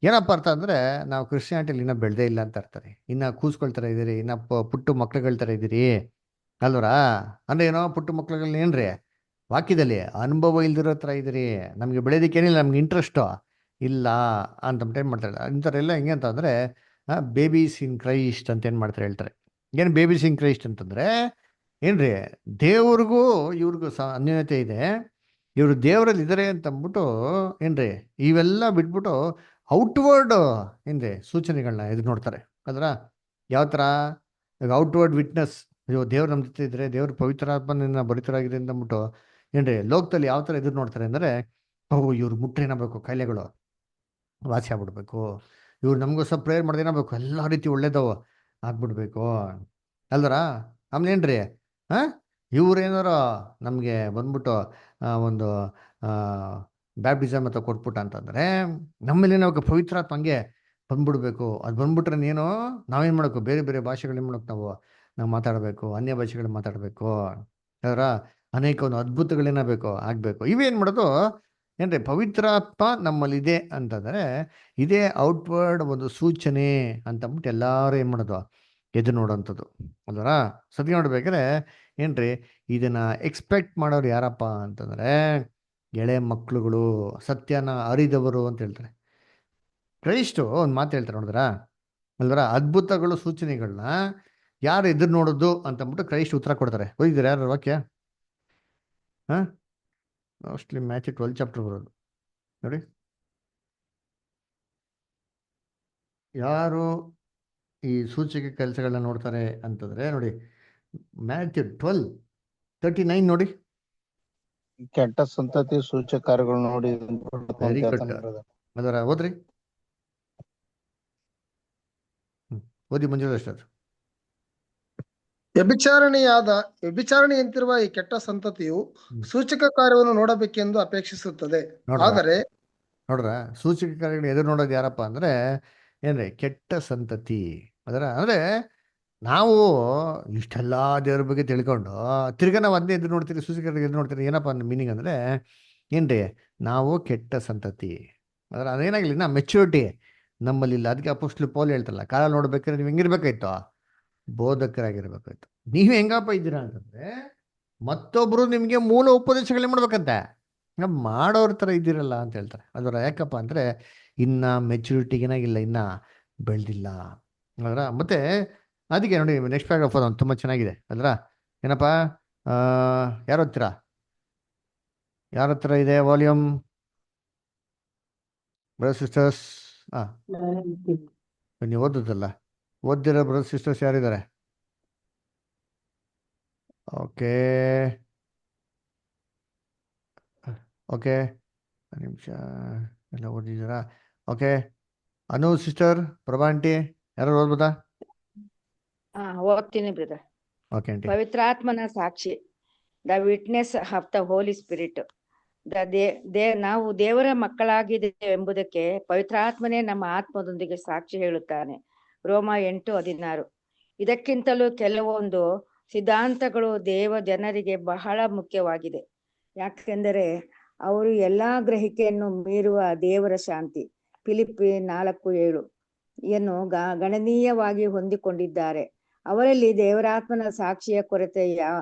ಏನಪ್ಪ ಅರ್ಥ ಅಂದ್ರೆ ನಾವು ಕ್ರಿಶ್ಚಿಯಾನಿಟಿಲಿ ಇನ್ನೂ ಬೆಳೆದೇ ಇಲ್ಲ ಅಂತ ಅರ್ಥರಿ. ಇನ್ನ ಕೂಸ್ಕೊಳ್ತಾರ ಇದೀರಿ, ಇನ್ನ ಪುಟ್ಟು ಮಕ್ಳುಗಳ ಥರ ಇದ್ದೀರಿ ಅಲ್ವರಾ? ಅಂದ್ರೆ ಏನೋ ಪುಟ್ಟು ಮಕ್ಳುಗಳನ್ನ ಏನ್ರಿ ವಾಕ್ಯದಲ್ಲಿ ಅನುಭವ ಇಲ್ದಿರೋ ಥರ ಇದ್ದೀರಿ, ನಮಗೆ ಬೆಳೆಯೋದಕ್ಕೆ ಏನಿಲ್ಲ, ನಮ್ಗೆ ಇಂಟ್ರೆಸ್ಟು ಇಲ್ಲ ಅಂತ ಟೈಮ್ ಮಾಡ್ತಾರೆ. ಇಂಥವ್ರೆಲ್ಲ ಹೆಂಗೆ ಅಂತಂದರೆ ಬೇಬೀಸ್ ಇನ್ ಕ್ರೈಸ್ಟ್ ಅಂತ ಏನು ಮಾಡ್ತಾರೆ ಹೇಳ್ತಾರೆ. ಏನು ಬೇಬೀಸ್ ಇನ್ ಕ್ರೈಸ್ಟ್ ಅಂತಂದರೆ ಏನ್ರಿ ದೇವ್ರಿಗೂ ಇವ್ರಿಗೂ ಅನ್ಯೋನ್ಯತೆ ಇದೆ, ಇವರು ದೇವರಲ್ಲಿ ಇದ್ದಾರೆ ಅಂತ ಅಂದ್ಬಿಟ್ಟು ಏನ್ರಿ ಇವೆಲ್ಲ ಬಿಟ್ಬಿಟ್ಟು ಔಟ್ವರ್ಡ್ ಏನ್ರಿ ಸೂಚನೆಗಳನ್ನ ಎದುರು ನೋಡ್ತಾರೆ. ಅದರ ಯಾವ ಥರ? ಈಗ ಔಟ್ವರ್ಡ್ ವಿಟ್ನೆಸ್, ಅಯ್ಯೋ ದೇವ್ರು ನಮ್ಮ ಜೊತೆ ಇದ್ರೆ, ದೇವ್ರ ಪವಿತ್ರಾತ್ಮನ ಭರಿತರಾಗಿದೆ ಅಂತ ಅಂದ್ಬಿಟ್ಟು ಏನ್ರಿ ಲೋಕದಲ್ಲಿ ಯಾವ ಥರ ಎದುರು ನೋಡ್ತಾರೆ ಅಂದರೆ, ಇವ್ರು ಮುಟ್ರೇನಬೇಕು ಕಾಯಿಲೆಗಳು, ವಾಸಿ ಆಗ್ಬಿಡ್ಬೇಕು. ಇವ್ರು ನಮಗೋಸ್ಕರ ಪ್ರೇಯರ್ ಮಾಡಿದ್ರೆ ಏನಾಗಬೇಕು, ಎಲ್ಲ ರೀತಿ ಒಳ್ಳೇದವ ಆಗ್ಬಿಡ್ಬೇಕು ಅಲ್ದರ. ಆಮೇಲೆ ಏನ್ರಿ, ಹಾಂ, ಇವ್ರೇನಾರ ನಮಗೆ ಬಂದ್ಬಿಟ್ಟು ಒಂದು ಬ್ಯಾಪ್ಟಿಸಮ್ ಅಥವಾ ಕೊಟ್ಬಿಟ್ಟ ಅಂತಂದರೆ ನಮ್ಮಲ್ಲಿ ನಾವು ಪವಿತ್ರಾತ್ಮ ಹಂಗೆ ಬಂದ್ಬಿಡ್ಬೇಕು. ಅದು ಬಂದ್ಬಿಟ್ರೆ ನೀನು ನಾವೇನು ಮಾಡಬೇಕು, ಬೇರೆ ಬೇರೆ ಭಾಷೆಗಳು ಏನು ಮಾಡೋಕೆ ನಾವು ಮಾತಾಡಬೇಕು, ಅನ್ಯ ಭಾಷೆಗಳು ಮಾತಾಡಬೇಕು ಅದರ ಅನೇಕ ಒಂದು ಅದ್ಭುತಗಳೇನಾಗಬೇಕು ಆಗಬೇಕು. ಇವೇನು ಮಾಡೋದು ಏನ್ರಿ, ಪವಿತ್ರಾತ್ಮ ನಮ್ಮಲ್ಲಿದೆ ಅಂತಂದರೆ ಇದೇ ಔಟ್ವರ್ಡ್ ಒಂದು ಸೂಚನೆ ಅಂತಂದ್ಬಿಟ್ಟು ಎಲ್ಲರೂ ಏನು ಮಾಡೋದು, ಎದುರು ನೋಡೋಂಥದ್ದು ಅಲ್ವರ. ಸತಿ ನೋಡ್ಬೇಕಾದ್ರೆ ಏನ್ರಿ, ಇದನ್ನ ಎಕ್ಸ್ಪೆಕ್ಟ್ ಮಾಡೋರು ಯಾರಪ್ಪ ಅಂತಂದರೆ ಎಳೆ ಮಕ್ಕಳುಗಳು, ಸತ್ಯನ ಅರಿದವರು ಅಂತ ಹೇಳ್ತಾರೆ. ಕ್ರೈಸ್ಟು ಒಂದು ಮಾತು ಹೇಳ್ತಾರೆ ನೋಡಿದ್ರ ಅಲ್ವರ, ಅದ್ಭುತಗಳು ಸೂಚನೆಗಳನ್ನ ಯಾರು ಎದುರು ನೋಡೋದು ಅಂತಂದ್ಬಿಟ್ಟು ಕ್ರೈಸ್ಟ್ ಉತ್ತರ ಕೊಡ್ತಾರೆ. ಓದಿದ್ದೀರಾ ಯಾರು ವಾಕ್ಯ? ಹಾಂ, ಮೋಸ್ಟ್ಲಿ ಮ್ಯಾಚ್ 12 ಚಾಪ್ಟರ್ ಬರೋದು ನೋಡಿ. ಯಾರು ಈ ಸೂಚಕ ಕೆಲಸಗಳನ್ನ ನೋಡ್ತಾರೆ ಅಂತಂದ್ರೆ ನೋಡಿ, ಮ್ಯಾಥ್ಯೂ 12:39 ನೋಡಿ. ಕೆಟ್ಟ ಸಂತತಿ ಸೂಚಕ ಕಾರ್ಯಗಳು ನೋಡಿ ವೆರಿ ಗುಡ್. ಅದರ ಓದ್ರಿ, ಓದಿ ಮಂಜುಳಾ ಸರ್. ವ್ಯಭಿಚಾರಣೆಯಂತಿರುವ ಈ ಕೆಟ್ಟ ಸಂತತಿಯು ಸೂಚಕ ಕಾರ್ಯವನ್ನು ನೋಡಬೇಕೆಂದು ಅಪೇಕ್ಷಿಸುತ್ತದೆ. ಆದರೆ ನೋಡ್ರ, ಸೂಚಕ ಕಾರ್ಯಗಳು ಎದುರು ನೋಡೋದು ಯಾರಪ್ಪ ಅಂದ್ರೆ ಏನ್ರಿ, ಕೆಟ್ಟ ಸಂತತಿ. ಅದರ ಅಂದ್ರೆ ನಾವು ಇಷ್ಟೆಲ್ಲ ದೇವ್ರ ಬಗ್ಗೆ ತಿಳ್ಕೊಂಡು ತಿರ್ಗಾ ನಾವು ಅದನ್ನೇ ಎದುರು ನೋಡ್ತೀರಿ, ಸೂಚಕ ಕಾರ್ಯಗಳು ಎದುರು ನೋಡ್ತೀರಿ. ಏನಪ್ಪ ಮೀನಿಂಗ್ ಅಂದ್ರೆ ಏನ್ರಿ, ನಾವು ಕೆಟ್ಟ ಸಂತತಿ. ಅದರ ಅದೇನಾಗಲಿ, ನಾ ಮೆಚ್ಯೂರಿಟಿ ನಮ್ಮಲ್ಲಿಲ್ಲ. ಅದಕ್ಕೆ ಅಪೊಸ್ತಲ ಪೌಲ್ ಹೇಳ್ತಾರಲ್ಲ, ಕಾಲ ನೋಡ್ಬೇಕಾದ್ರೆ ನೀವು ಹೆಂಗಿರ್ಬೇಕಾಯ್ತು, ಬೋಧಕರಾಗಿರ್ಬೇಕಾಯ್ತು. ನೀವು ಹೆಂಗಪ್ಪ ಇದ್ದೀರಾ ಅಂತಂದ್ರೆ ಮತ್ತೊಬ್ರು ನಿಮ್ಗೆ ಮೂಲ ಉಪದೇಶಗಳೇ ಮಾಡ್ಬೇಕಂತೆ, ಮಾಡೋರ ಥರ ಇದ್ದೀರಲ್ಲ ಅಂತ ಹೇಳ್ತಾರೆ. ಅದರ ಯಾಕಪ್ಪ ಅಂದರೆ ಇನ್ನ ಮೆಚುರಿಟಿಗೇನಾಗಿಲ್ಲ, ಇನ್ನ ಬೆಳೆದಿಲ್ಲ ಅದರ. ಮತ್ತೆ ಅದಕ್ಕೆ ನೋಡಿ, ನೆಕ್ಸ್ಟ್ ಪ್ಯಾರಾಗ್ರಾಫ್ ಅದು ತುಂಬ ಚೆನ್ನಾಗಿದೆ ಅದರ. ಏನಪ್ಪ, ಯಾರ ಹತ್ರ ಇದೆ ವಾಲ್ಯೂಮ್ ಬ್ರದರ್ ಸಿಸ್ಟರ್ಸ್? ನೀವು ಓದೋದಲ್ಲ, ಓದಿರೋ ಬ್ರದರ್ ಸಿಸ್ಟರ್ಸ್ ಯಾರಿದ್ದಾರೆ? ಓಕೆ ಓಕೆ, ನಿಮಿಷ ಎಲ್ಲ ಓದಿದ್ದೀರಾ? Okay, Anu sister, Prabha aunty, ಯಾರು ಓದ್ಬೋದಾ? ಓದ್ತೀನಿ ಬ್ರದರ್. Okay aunty. ಪವಿತ್ರಾತ್ಮನ ಸಾಕ್ಷಿ, the witness of the holy spirit. ನಾವು ದೇವರ ಮಕ್ಕಳಾಗಿದ್ದೇವೆ ಎಂಬುದಕ್ಕೆ ಪವಿತ್ರಾತ್ಮನೇ ನಮ್ಮ ಆತ್ಮದೊಂದಿಗೆ ಸಾಕ್ಷಿ ಹೇಳುತ್ತಾನೆ. ರೋಮ 8:16. ಇದಕ್ಕಿಂತಲೂ ಕೆಲವೊಂದು ಸಿದ್ಧಾಂತಗಳು ದೇವ ಜನರಿಗೆ ಬಹಳ ಮುಖ್ಯವಾಗಿದೆ. ಯಾಕೆಂದರೆ ಅವರು ಎಲ್ಲಾ ಗ್ರಹಿಕೆಯನ್ನು ಮೀರುವ ದೇವರ ಶಾಂತಿ, ಫಿಲಿಪ್ಪಿ 4:7 ಯನ್ನು ಗಣನೀಯವಾಗಿ ಹೊಂದಿಕೊಂಡಿದ್ದಾರೆ. ಅವರಲ್ಲಿ ದೇವರಾತ್ಮನ ಸಾಕ್ಷಿಯ ಕೊರತೆ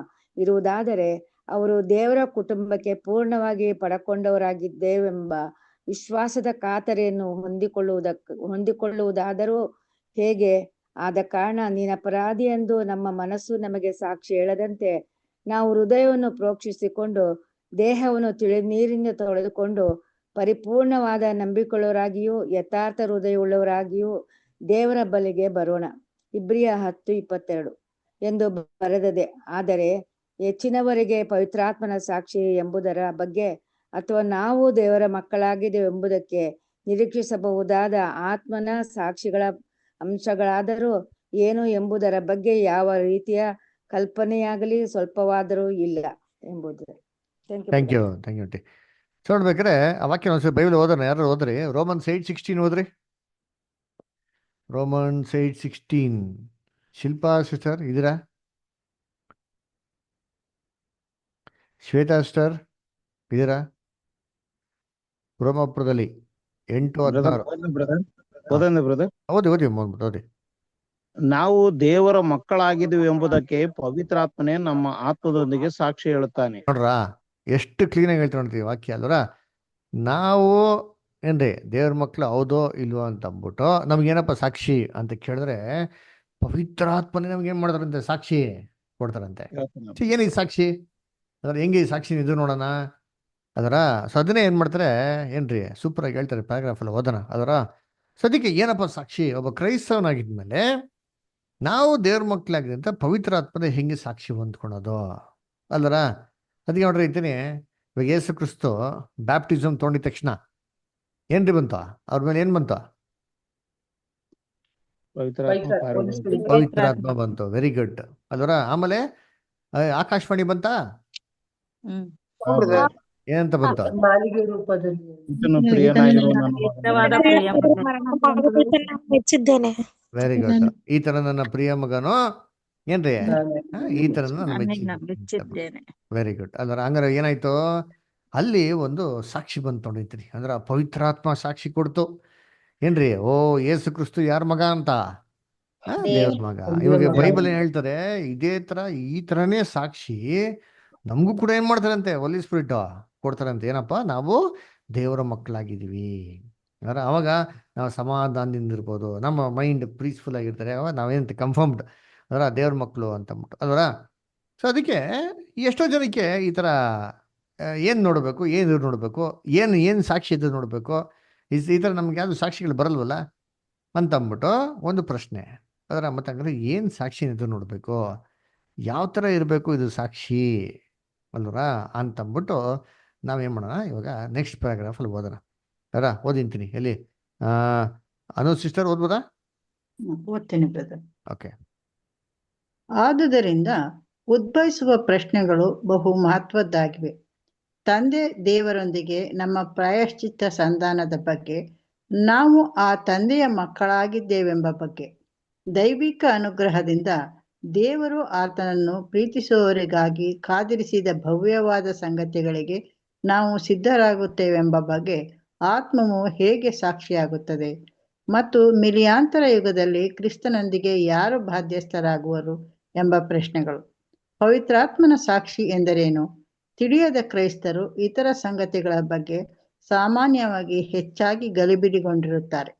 ಇರುವುದಾದರೆ ಅವರು ದೇವರ ಕುಟುಂಬಕ್ಕೆ ಪೂರ್ಣವಾಗಿ ಪಡಕೊಂಡವರಾಗಿದ್ದೇವೆಂಬ ವಿಶ್ವಾಸದ ಖಾತರಿಯನ್ನು ಹೊಂದಿಕೊಳ್ಳುವುದಾದರೂ ಹೇಗೆ? ಆದ ಕಾರಣ ನೀನು ಅಪರಾಧಿ ಎಂದು ನಮ್ಮ ಮನಸ್ಸು ನಮಗೆ ಸಾಕ್ಷಿ ಹೇಳದಂತೆ ನಾವು ಹೃದಯವನ್ನು ಪ್ರೋಕ್ಷಿಸಿಕೊಂಡು ದೇಹವನ್ನು ನೀರಿನಿಂದ ತೊಳೆದುಕೊಂಡು ಪರಿಪೂರ್ಣವಾದ ನಂಬಿಕೊಳ್ಳೋರಾಗಿಯೂ ಯಥಾರ್ಥ ಹೃದಯವುಳ್ಳವರಾಗಿಯೂ ದೇವರ ಬಳಿಗೆ ಬರೋಣ. ಇಬ್ರಿಯ 10:22 ಎಂದು ಬರೆದದೆ. ಆದರೆ ಹೆಚ್ಚಿನವರಿಗೆ ಪವಿತ್ರಾತ್ಮನ ಸಾಕ್ಷಿ ಎಂಬುದರ ಬಗ್ಗೆ ಅಥವಾ ನಾವು ದೇವರ ಮಕ್ಕಳಾಗಿದ್ದೇವೆ ಎಂಬುದಕ್ಕೆ ನಿರೀಕ್ಷಿಸಬಹುದಾದ ಆತ್ಮನ ಸಾಕ್ಷಿಗಳ ಅಂಶಗಳಾದರೂ ಏನು ಎಂಬುದರ ಬಗ್ಗೆ ಯಾವ ರೀತಿಯ ಕಲ್ಪನೆಯಾಗಲಿ ಸ್ವಲ್ಪವಾದರೂ ಇಲ್ಲ ಎಂಬುದು. Thank you aunty. ಸೊ ನೋಡ್ಬೇಕಾದ್ರೆ ಆ ವಾಕ್ಯ ಒಂದ್ಸರಿ ಬೈಬಲ್ ಓದೋಣ. ಯಾರು ಓದ್ರಿ? ರೋಮನ್ಸ್ 8:16 ಓದ್ರಿ. ರೋಮನ್ಸ್ 8:16. ಶಿಲ್ಪಾ ಸಿಸ್ಟರ್ ಇದ್ದೀರಾ? ಶ್ವೇತಾ ಸಿಸ್ಟರ್ ಇದ್ದೀರಾ? ರೋಮಾಪುರದಲ್ಲಿ 8:16. ಓದಿ. ನಾವು ದೇವರ ಮಕ್ಕಳಾಗಿದ್ದೀವಿ ಎಂಬುದಕ್ಕೆ ಪವಿತ್ರಾತ್ಮನೇ ನಮ್ಮ ಆತ್ಮದೊಂದಿಗೆ ಸಾಕ್ಷಿ ಹೇಳುತ್ತಾನೆ. ನೋಡ್ರಾ ಎಷ್ಟು ಕ್ಲೀನ್ ಆಗಿ ಹೇಳ್ತಾ ನೋಡ್ತೀವಿ ವಾಕ್ಯ ಅಲ್ವರ. ನಾವು ಏನ್ರಿ ದೇವ್ರ ಮಕ್ಳು ಹೌದೋ ಇಲ್ವೋ ಅಂತ ಅಂದ್ಬಿಟ್ಟು ನಮ್ಗೇನಪ್ಪ ಸಾಕ್ಷಿ ಅಂತ ಕೇಳಿದ್ರೆ ಪವಿತ್ರಾತ್ಮನೇ ನಮ್ಗೆ ಏನ್ ಮಾಡ್ತಾರಂತೆ? ಸಾಕ್ಷಿ ಕೊಡ್ತಾರಂತೆ. ಏನಿದೆ ಸಾಕ್ಷಿ? ಅದ್ರ ಹೆಂಗೆ ಈ ಸಾಕ್ಷಿ ಇದು ನೋಡೋಣ ಅದರ. ಸೊ ಅದನ್ನೇ ಏನ್ ಮಾಡ್ತಾರೆ ಏನ್ರಿ ಸೂಪರ್ ಆಗಿ ಹೇಳ್ತಾರೆ ಪ್ಯಾರಾಗ್ರಾಫ್ ಅಲ್ಲಿ ಓದೋಣ ಅದರ. ಸದ್ಯಕ್ಕೆ ಏನಪ್ಪ ಸಾಕ್ಷಿ? ಒಬ್ಬ ಕ್ರೈಸ್ತವನಾಗಿದ್ಮೇಲೆ ನಾವು ದೇವ್ರ ಮಕ್ಕಳಾಗಿದೆ ಅಂತ ಪವಿತ್ರಾತ್ಮನೇ ಹೆಂಗೆ ಸಾಕ್ಷಿ ಹೊಂದ್ಕೊಳೋದು ಅಲ್ಲರ. ಅದಕ್ಕೆ ನೋಡ್ರಿ ಇದ್ದೀನಿ, ಇವಾಗ ಯೇಸು ಕ್ರಿಸ್ತು ಬ್ಯಾಪ್ಟಿಸಮ್ ತೊಗೊಂಡಿದ ತಕ್ಷಣ ಏನ್ರಿ ಬಂತು ಅವ್ರ ಮೇಲೆ ಏನ್ ಬಂತು? ಪವಿತ್ರಾತ್ಮ ಪಾರಿವಾಳ. ಪವಿತ್ರಾತ್ಮ ಬಂತು. ವೆರಿ ಗುಡ್ ಅಲ್ವರ. ಆಮೇಲೆ ಆಕಾಶವಾಣಿ ಬಂತಾ? ಹ್ಮ್. ಏನಂತ ಬಂತು? ಮಾಲಿಗೆ ರೂಪದಲ್ಲಿ ಈತನು ಪ್ರಿಯನಾಗಿರುವ ನನ್ನ ಮಗನು. ಇಷ್ಟವಾದ ಪ್ರಿಯ ಮೆಚ್ಚಿದ್ದೇನೆ. Very good. ಈ ತರ ನನ್ನ ಪ್ರಿಯ ಮಗನು ಏನ್ರಿ ಈ ತರ ನಾನು ಮೆಚ್ಚಿದ್ದೇನೆ. ವೆರಿ ಗುಡ್ ಅಲ್ವರ. ಹಂಗಾರೆ ಏನಾಯ್ತು ಅಲ್ಲಿ ಒಂದು ಸಾಕ್ಷಿ ಬಂತು ನೋಡಿದ್ರಿ. ಅಂದ್ರ ಪವಿತ್ರಾತ್ಮ ಸಾಕ್ಷಿ ಕೊಡ್ತು ಏನ್ರಿ, ಓ ಯೇಸು ಕ್ರಿಸ್ತು ಯಾರ ಮಗ ಅಂತ? ದೇವ್ರ ಮಗ. ಇವಾಗ ಬೈಬಲ್ ಏನ್ ಹೇಳ್ತಾರೆ, ಇದೇ ತರ ಈ ತರನೇ ಸಾಕ್ಷಿ ನಮಗೂ ಕೂಡ ಏನ್ ಮಾಡ್ತಾರಂತೆ, ಹೋಲಿ ಸ್ಪಿರಿಟ್ ಕೊಡ್ತಾರಂತೆ. ಏನಪ್ಪಾ, ನಾವು ದೇವರ ಮಕ್ಕಳಾಗಿದ್ದೀವಿ. ಅವಾಗ ನಾವು ಸಮಾಧಾನದಿಂದ ಇರ್ಬೋದು, ನಮ್ಮ ಮೈಂಡ್ ಪೀಸ್ಫುಲ್ ಆಗಿರ್ತಾರೆ. ಅವಾಗ ನಾವೇನಂತ ಕನ್ಫರ್ಮ್ಡ್ ಅದರ ದೇವ್ರ ಮಕ್ಕಳು ಅಂತಂದ್ಬಿಟ್ಟು ಅಲ್ವರ. ಸೊ ಅದಕ್ಕೆ ಎಷ್ಟೋ ಜನಕ್ಕೆ ಈ ಥರ ಏನು ನೋಡಬೇಕು, ಏನು ನೋಡಬೇಕು, ಏನು ಸಾಕ್ಷಿ ಇದ್ದು ನೋಡಬೇಕು, ಈ ಥರ ನಮ್ಗೆ ಯಾವುದು ಸಾಕ್ಷಿಗಳು ಬರಲ್ವಲ್ಲ ಅಂತಂದ್ಬಿಟ್ಟು ಒಂದು ಪ್ರಶ್ನೆ. ಅದರ ಮತ್ತೆ ಹಂಗಾದ್ರೆ ಏನು ಸಾಕ್ಷಿ ಇದು ನೋಡಬೇಕು, ಯಾವ ಥರ ಇರಬೇಕು ಇದು ಸಾಕ್ಷಿ ಅಲ್ವರ ಅಂತಂದ್ಬಿಟ್ಟು ನಾವೇನು ಮಾಡೋಣ, ಇವಾಗ ನೆಕ್ಸ್ಟ್ ಪ್ಯಾರಾಗ್ರಾಫಲ್ಲಿ ಓದೋಣ. ಅದರ ಓದಿಂತೀನಿ. ಎಲ್ಲಿ ಅನು ಸಿಸ್ಟರ್ ಓದ್ಬೋದಾ? ಓದ್ತೇನೆ ಬ್ರದರ್. ಓಕೆ. ಆದುದರಿಂದ ಉದ್ಭವಿಸುವ ಪ್ರಶ್ನೆಗಳು ಬಹು ಮಹತ್ವದ್ದಾಗಿವೆ. ತಂದೆ ದೇವರೊಂದಿಗೆ ನಮ್ಮ ಪ್ರಾಯಶ್ಚಿತ್ತ ಸಂಧಾನದ ಬಗ್ಗೆ, ನಾವು ಆ ತಂದೆಯ ಮಕ್ಕಳಾಗಿದ್ದೇವೆಂಬ ಬಗ್ಗೆ, ದೈವಿಕ ಅನುಗ್ರಹದಿಂದ ದೇವರು ಆತನನ್ನು ಪ್ರೀತಿಸುವವರಿಗಾಗಿ ಕಾದಿರಿಸಿದ ಭವ್ಯವಾದ ಸಂಗತಿಗಳಿಗೆ ನಾವು ಸಿದ್ಧರಾಗುತ್ತೇವೆಂಬ ಬಗ್ಗೆ ಆತ್ಮವು ಹೇಗೆ ಸಾಕ್ಷಿಯಾಗುತ್ತದೆ, ಮತ್ತು ಮಿಲಿಯಾಂತರ ಯುಗದಲ್ಲಿ ಕ್ರಿಸ್ತನೊಂದಿಗೆ ಯಾರು ಬಾಧ್ಯಸ್ಥರಾಗುವರು ಎಂಬ ಪ್ರಶ್ನೆಗಳು. ಪವಿತ್ರಾತ್ಮನ ಸಾಕ್ಷಿ ಎಂದರೇನು? ತಿಳಿಯದ ಕ್ರೈಸ್ತರು ಇತರ ಸಂಗತಿಗಳ ಬಗ್ಗೆ ಸಾಮಾನ್ಯವಾಗಿ ಹೆಚ್ಚಾಗಿ ಗಲಿಬಿಲಿಗೊಂಡಿರುತ್ತಾರೆ.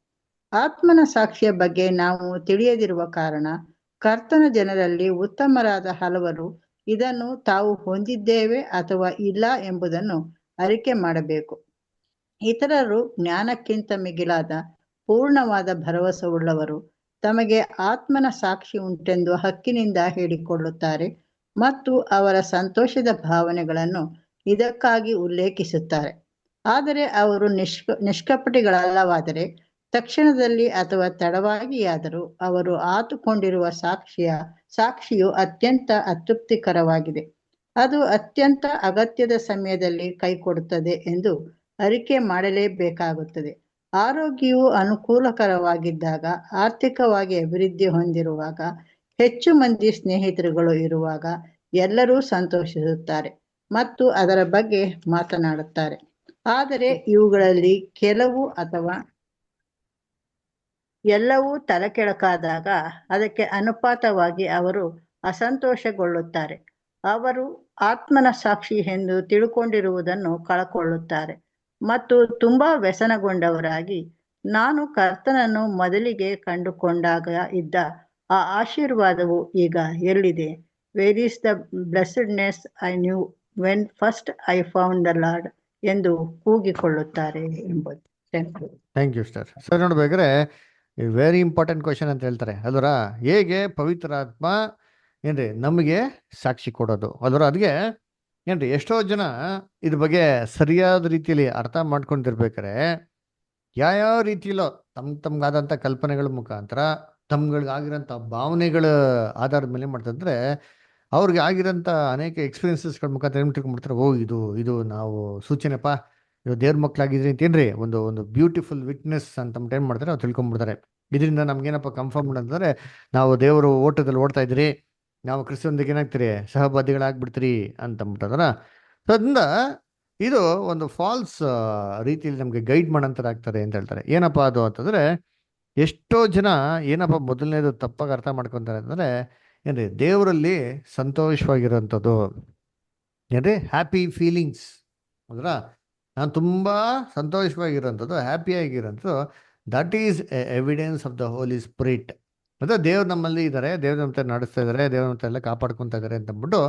ಆತ್ಮನ ಸಾಕ್ಷಿಯ ಬಗ್ಗೆ ನಾವು ತಿಳಿಯದಿರುವ ಕಾರಣ ಕರ್ತನ ಜನರಲ್ಲಿ ಉತ್ತಮರಾದ ಹಲವರು ಇದನ್ನು ತಾವು ಹೊಂದಿದ್ದೇವೆ ಅಥವಾ ಇಲ್ಲ ಎಂಬುದನ್ನು ಅರಿಕೆ ಮಾಡಬೇಕು. ಇತರರು ಜ್ಞಾನಕ್ಕಿಂತ ಮಿಗಿಲಾದ ಪೂರ್ಣವಾದ ಭರವಸೆಯುಳ್ಳವರು ತಮಗೆ ಆತ್ಮನ ಸಾಕ್ಷಿ ಉಂಟೆಂದು ಹಕ್ಕಿನಿಂದ ಹೇಳಿಕೊಳ್ಳುತ್ತಾರೆ ಮತ್ತು ಅವರ ಸಂತೋಷದ ಭಾವನೆಗಳನ್ನು ಇದಕ್ಕಾಗಿ ಉಲ್ಲೇಖಿಸುತ್ತಾರೆ. ಆದರೆ ಅವರು ನಿಷ್ಕಪಟಿಗಳಲ್ಲವಾದರೆ ತಕ್ಷಣದಲ್ಲಿ ಅಥವಾ ತಡವಾಗಿಯಾದರೂ ಅವರು ಆತುಕೊಂಡಿರುವ ಸಾಕ್ಷಿಯು ಅತ್ಯಂತ ಅತೃಪ್ತಿಕರವಾಗಿದೆ. ಅದು ಅತ್ಯಂತ ಅಗತ್ಯದ ಸಮಯದಲ್ಲಿ ಕೈಕೊಡುತ್ತದೆ ಎಂದು ಅರಿಕೆ ಮಾಡಲೇಬೇಕಾಗುತ್ತದೆ. ಆರೋಗ್ಯವು ಅನುಕೂಲಕರವಾಗಿದ್ದಾಗ, ಆರ್ಥಿಕವಾಗಿ ಅಭಿವೃದ್ಧಿ ಹೊಂದಿರುವಾಗ, ಹೆಚ್ಚು ಮಂದಿ ಸ್ನೇಹಿತರುಗಳು ಇರುವಾಗ ಎಲ್ಲರೂ ಸಂತೋಷಿಸುತ್ತಾರೆ ಮತ್ತು ಅದರ ಬಗ್ಗೆ ಮಾತನಾಡುತ್ತಾರೆ. ಆದರೆ ಇವುಗಳಲ್ಲಿ ಕೆಲವು ಅಥವಾ ಎಲ್ಲವೂ ತಲೆಕೆಳಕಾದಾಗ ಅದಕ್ಕೆ ಅನುಪಾತವಾಗಿ ಅವರು ಅಸಂತೋಷಗೊಳ್ಳುತ್ತಾರೆ. ಅವರು ಆತ್ಮನ ಸಾಕ್ಷಿ ಎಂದು ತಿಳ್ಕೊಂಡಿರುವುದನ್ನು ಕಳಕೊಳ್ಳುತ್ತಾರೆ ಮತ್ತು ತುಂಬಾ ವ್ಯಸನಗೊಂಡವರಾಗಿ, ನಾನು ಕರ್ತನನ್ನು ಮೊದಲಿಗೆ ಕಂಡುಕೊಂಡಾಗ ಇದ್ದ ಆ ಆಶೀರ್ವಾದವು ಈಗ ಎಲ್ಲಿದೆ? Where is the blessedness I knew when first I found the Lord ಎಂದು ಕೂಗಿಕೊಳ್ಳುತ್ತಾರೆ ಎಂಬುದು. Thank you sir. ಸರ್ ನೋಡ್ಬೇಕಾದ್ರೆ ವೆರಿ ಇಂಪಾರ್ಟೆಂಟ್ ಕ್ವಶನ್ ಅಂತ ಹೇಳ್ತಾರೆ ಅಲ್ವರ. ಹೇಗೆ ಪವಿತ್ರಾತ್ಮ ಏನ್ರಿ ನಮಗೆ ಸಾಕ್ಷಿ ಕೊಡೋದು ಅಲ್ವರ. ಅದಕ್ಕೆ ಏನ್ರಿ ಎಷ್ಟೋ ಜನ ಇದ್ರ ಬಗ್ಗೆ ಸರಿಯಾದ ರೀತಿಯಲ್ಲಿ ಅರ್ಥ ಮಾಡ್ಕೊಂಡಿರ್ಬೇಕಾರೆ ಯಾವ ರೀತಿಯಲ್ಲೋ ತಮ್ಗಾದಂಥ ಕಲ್ಪನೆಗಳ ಮುಖಾಂತರ ತಮ್ಗಳಿಗಾಗಿರೋಂಥ ಭಾವನೆಗಳ ಆಧಾರದ ಮೇಲೆ ಮಾಡ್ತಂದ್ರೆ ಅವ್ರಿಗೆ ಆಗಿರೋಂಥ ಅನೇಕ ಎಕ್ಸ್ಪೀರಿಯನ್ಸಸ್ಗಳ ಮುಖಾಂತರ ಏನು ತಿಳ್ಕೊಂಡ್ಬಿಡ್ತಾರೆ, ಓ ಇದು ನಾವು ಸೂಚನೆಪ್ಪ, ಇವಾಗ ದೇವ್ರ ಮಕ್ಕಳಾಗಿದ್ರಿ ಅಂತೇನ್ರಿ ಒಂದು ಬ್ಯೂಟಿಫುಲ್ ವಿಟ್ನೆಸ್ ಅಂತ ಏನು ಮಾಡ್ತಾರೆ ಅವ್ರು ತಿಳ್ಕೊಂಡ್ಬಿಡ್ತಾರೆ. ಇದರಿಂದ ನಮ್ಗೇನಪ್ಪ ಕನ್ಫರ್ಮ್ ಅಂತಂದ್ರೆ ನಾವು ದೇವರು ಓಟದಲ್ಲಿ ಓಡ್ತಾ ಇದ್ರಿ, ನಾವು ಕ್ರಿಸ್ತನೊಂದಿಗೆ ಏನಾಗ್ತೀರಿ ಸಹಬಾಧಿಗಳಾಗ್ಬಿಡ್ತೀರಿ ಅಂತಂದ್ಬಿಟ್ಟದ್ರ. ಸೊ ಅದರಿಂದ ಇದು ಒಂದು ಫಾಲ್ಸ್ ರೀತಿಯಲ್ಲಿ ನಮಗೆ ಗೈಡ್ ಮಾಡೋಂಥದ್ದು ಆಗ್ತದೆ ಅಂತ ಹೇಳ್ತಾರೆ. ಏನಪ್ಪ ಅದು ಅಂತಂದ್ರೆ, ಎಷ್ಟೋ ಜನ ಏನಪ್ಪ ಮೊದಲನೇದು ತಪ್ಪಾಗಿ ಅರ್ಥ ಮಾಡ್ಕೊತಾರೆ ಅಂತಂದ್ರೆ ಏನ್ರಿ ದೇವರಲ್ಲಿ ಸಂತೋಷವಾಗಿರೋಂಥದ್ದು, ಏನ್ರಿ ಹ್ಯಾಪಿ ಫೀಲಿಂಗ್ಸ್ ಅಂದ್ರ ನಾನು ತುಂಬ ಸಂತೋಷವಾಗಿರೋಂಥದ್ದು, ಹ್ಯಾಪಿಯಾಗಿರೋಂಥದ್ದು, that is evidence of the holy spirit. ಅಂದರೆ ದೇವ್ರು ನಮ್ಮಲ್ಲಿ ಇದ್ದಾರೆ, ದೇವ್ರ ನಮ್ಮ ನಡೆಸ್ತಾ ಇದ್ದಾರೆ, ದೇವ್ರ ನಮ್ಮ ಎಲ್ಲ ಕಾಪಾಡ್ಕೊತಾ ಇದ್ದಾರೆ ಅಂತಂದ್ಬಿಟ್ಟು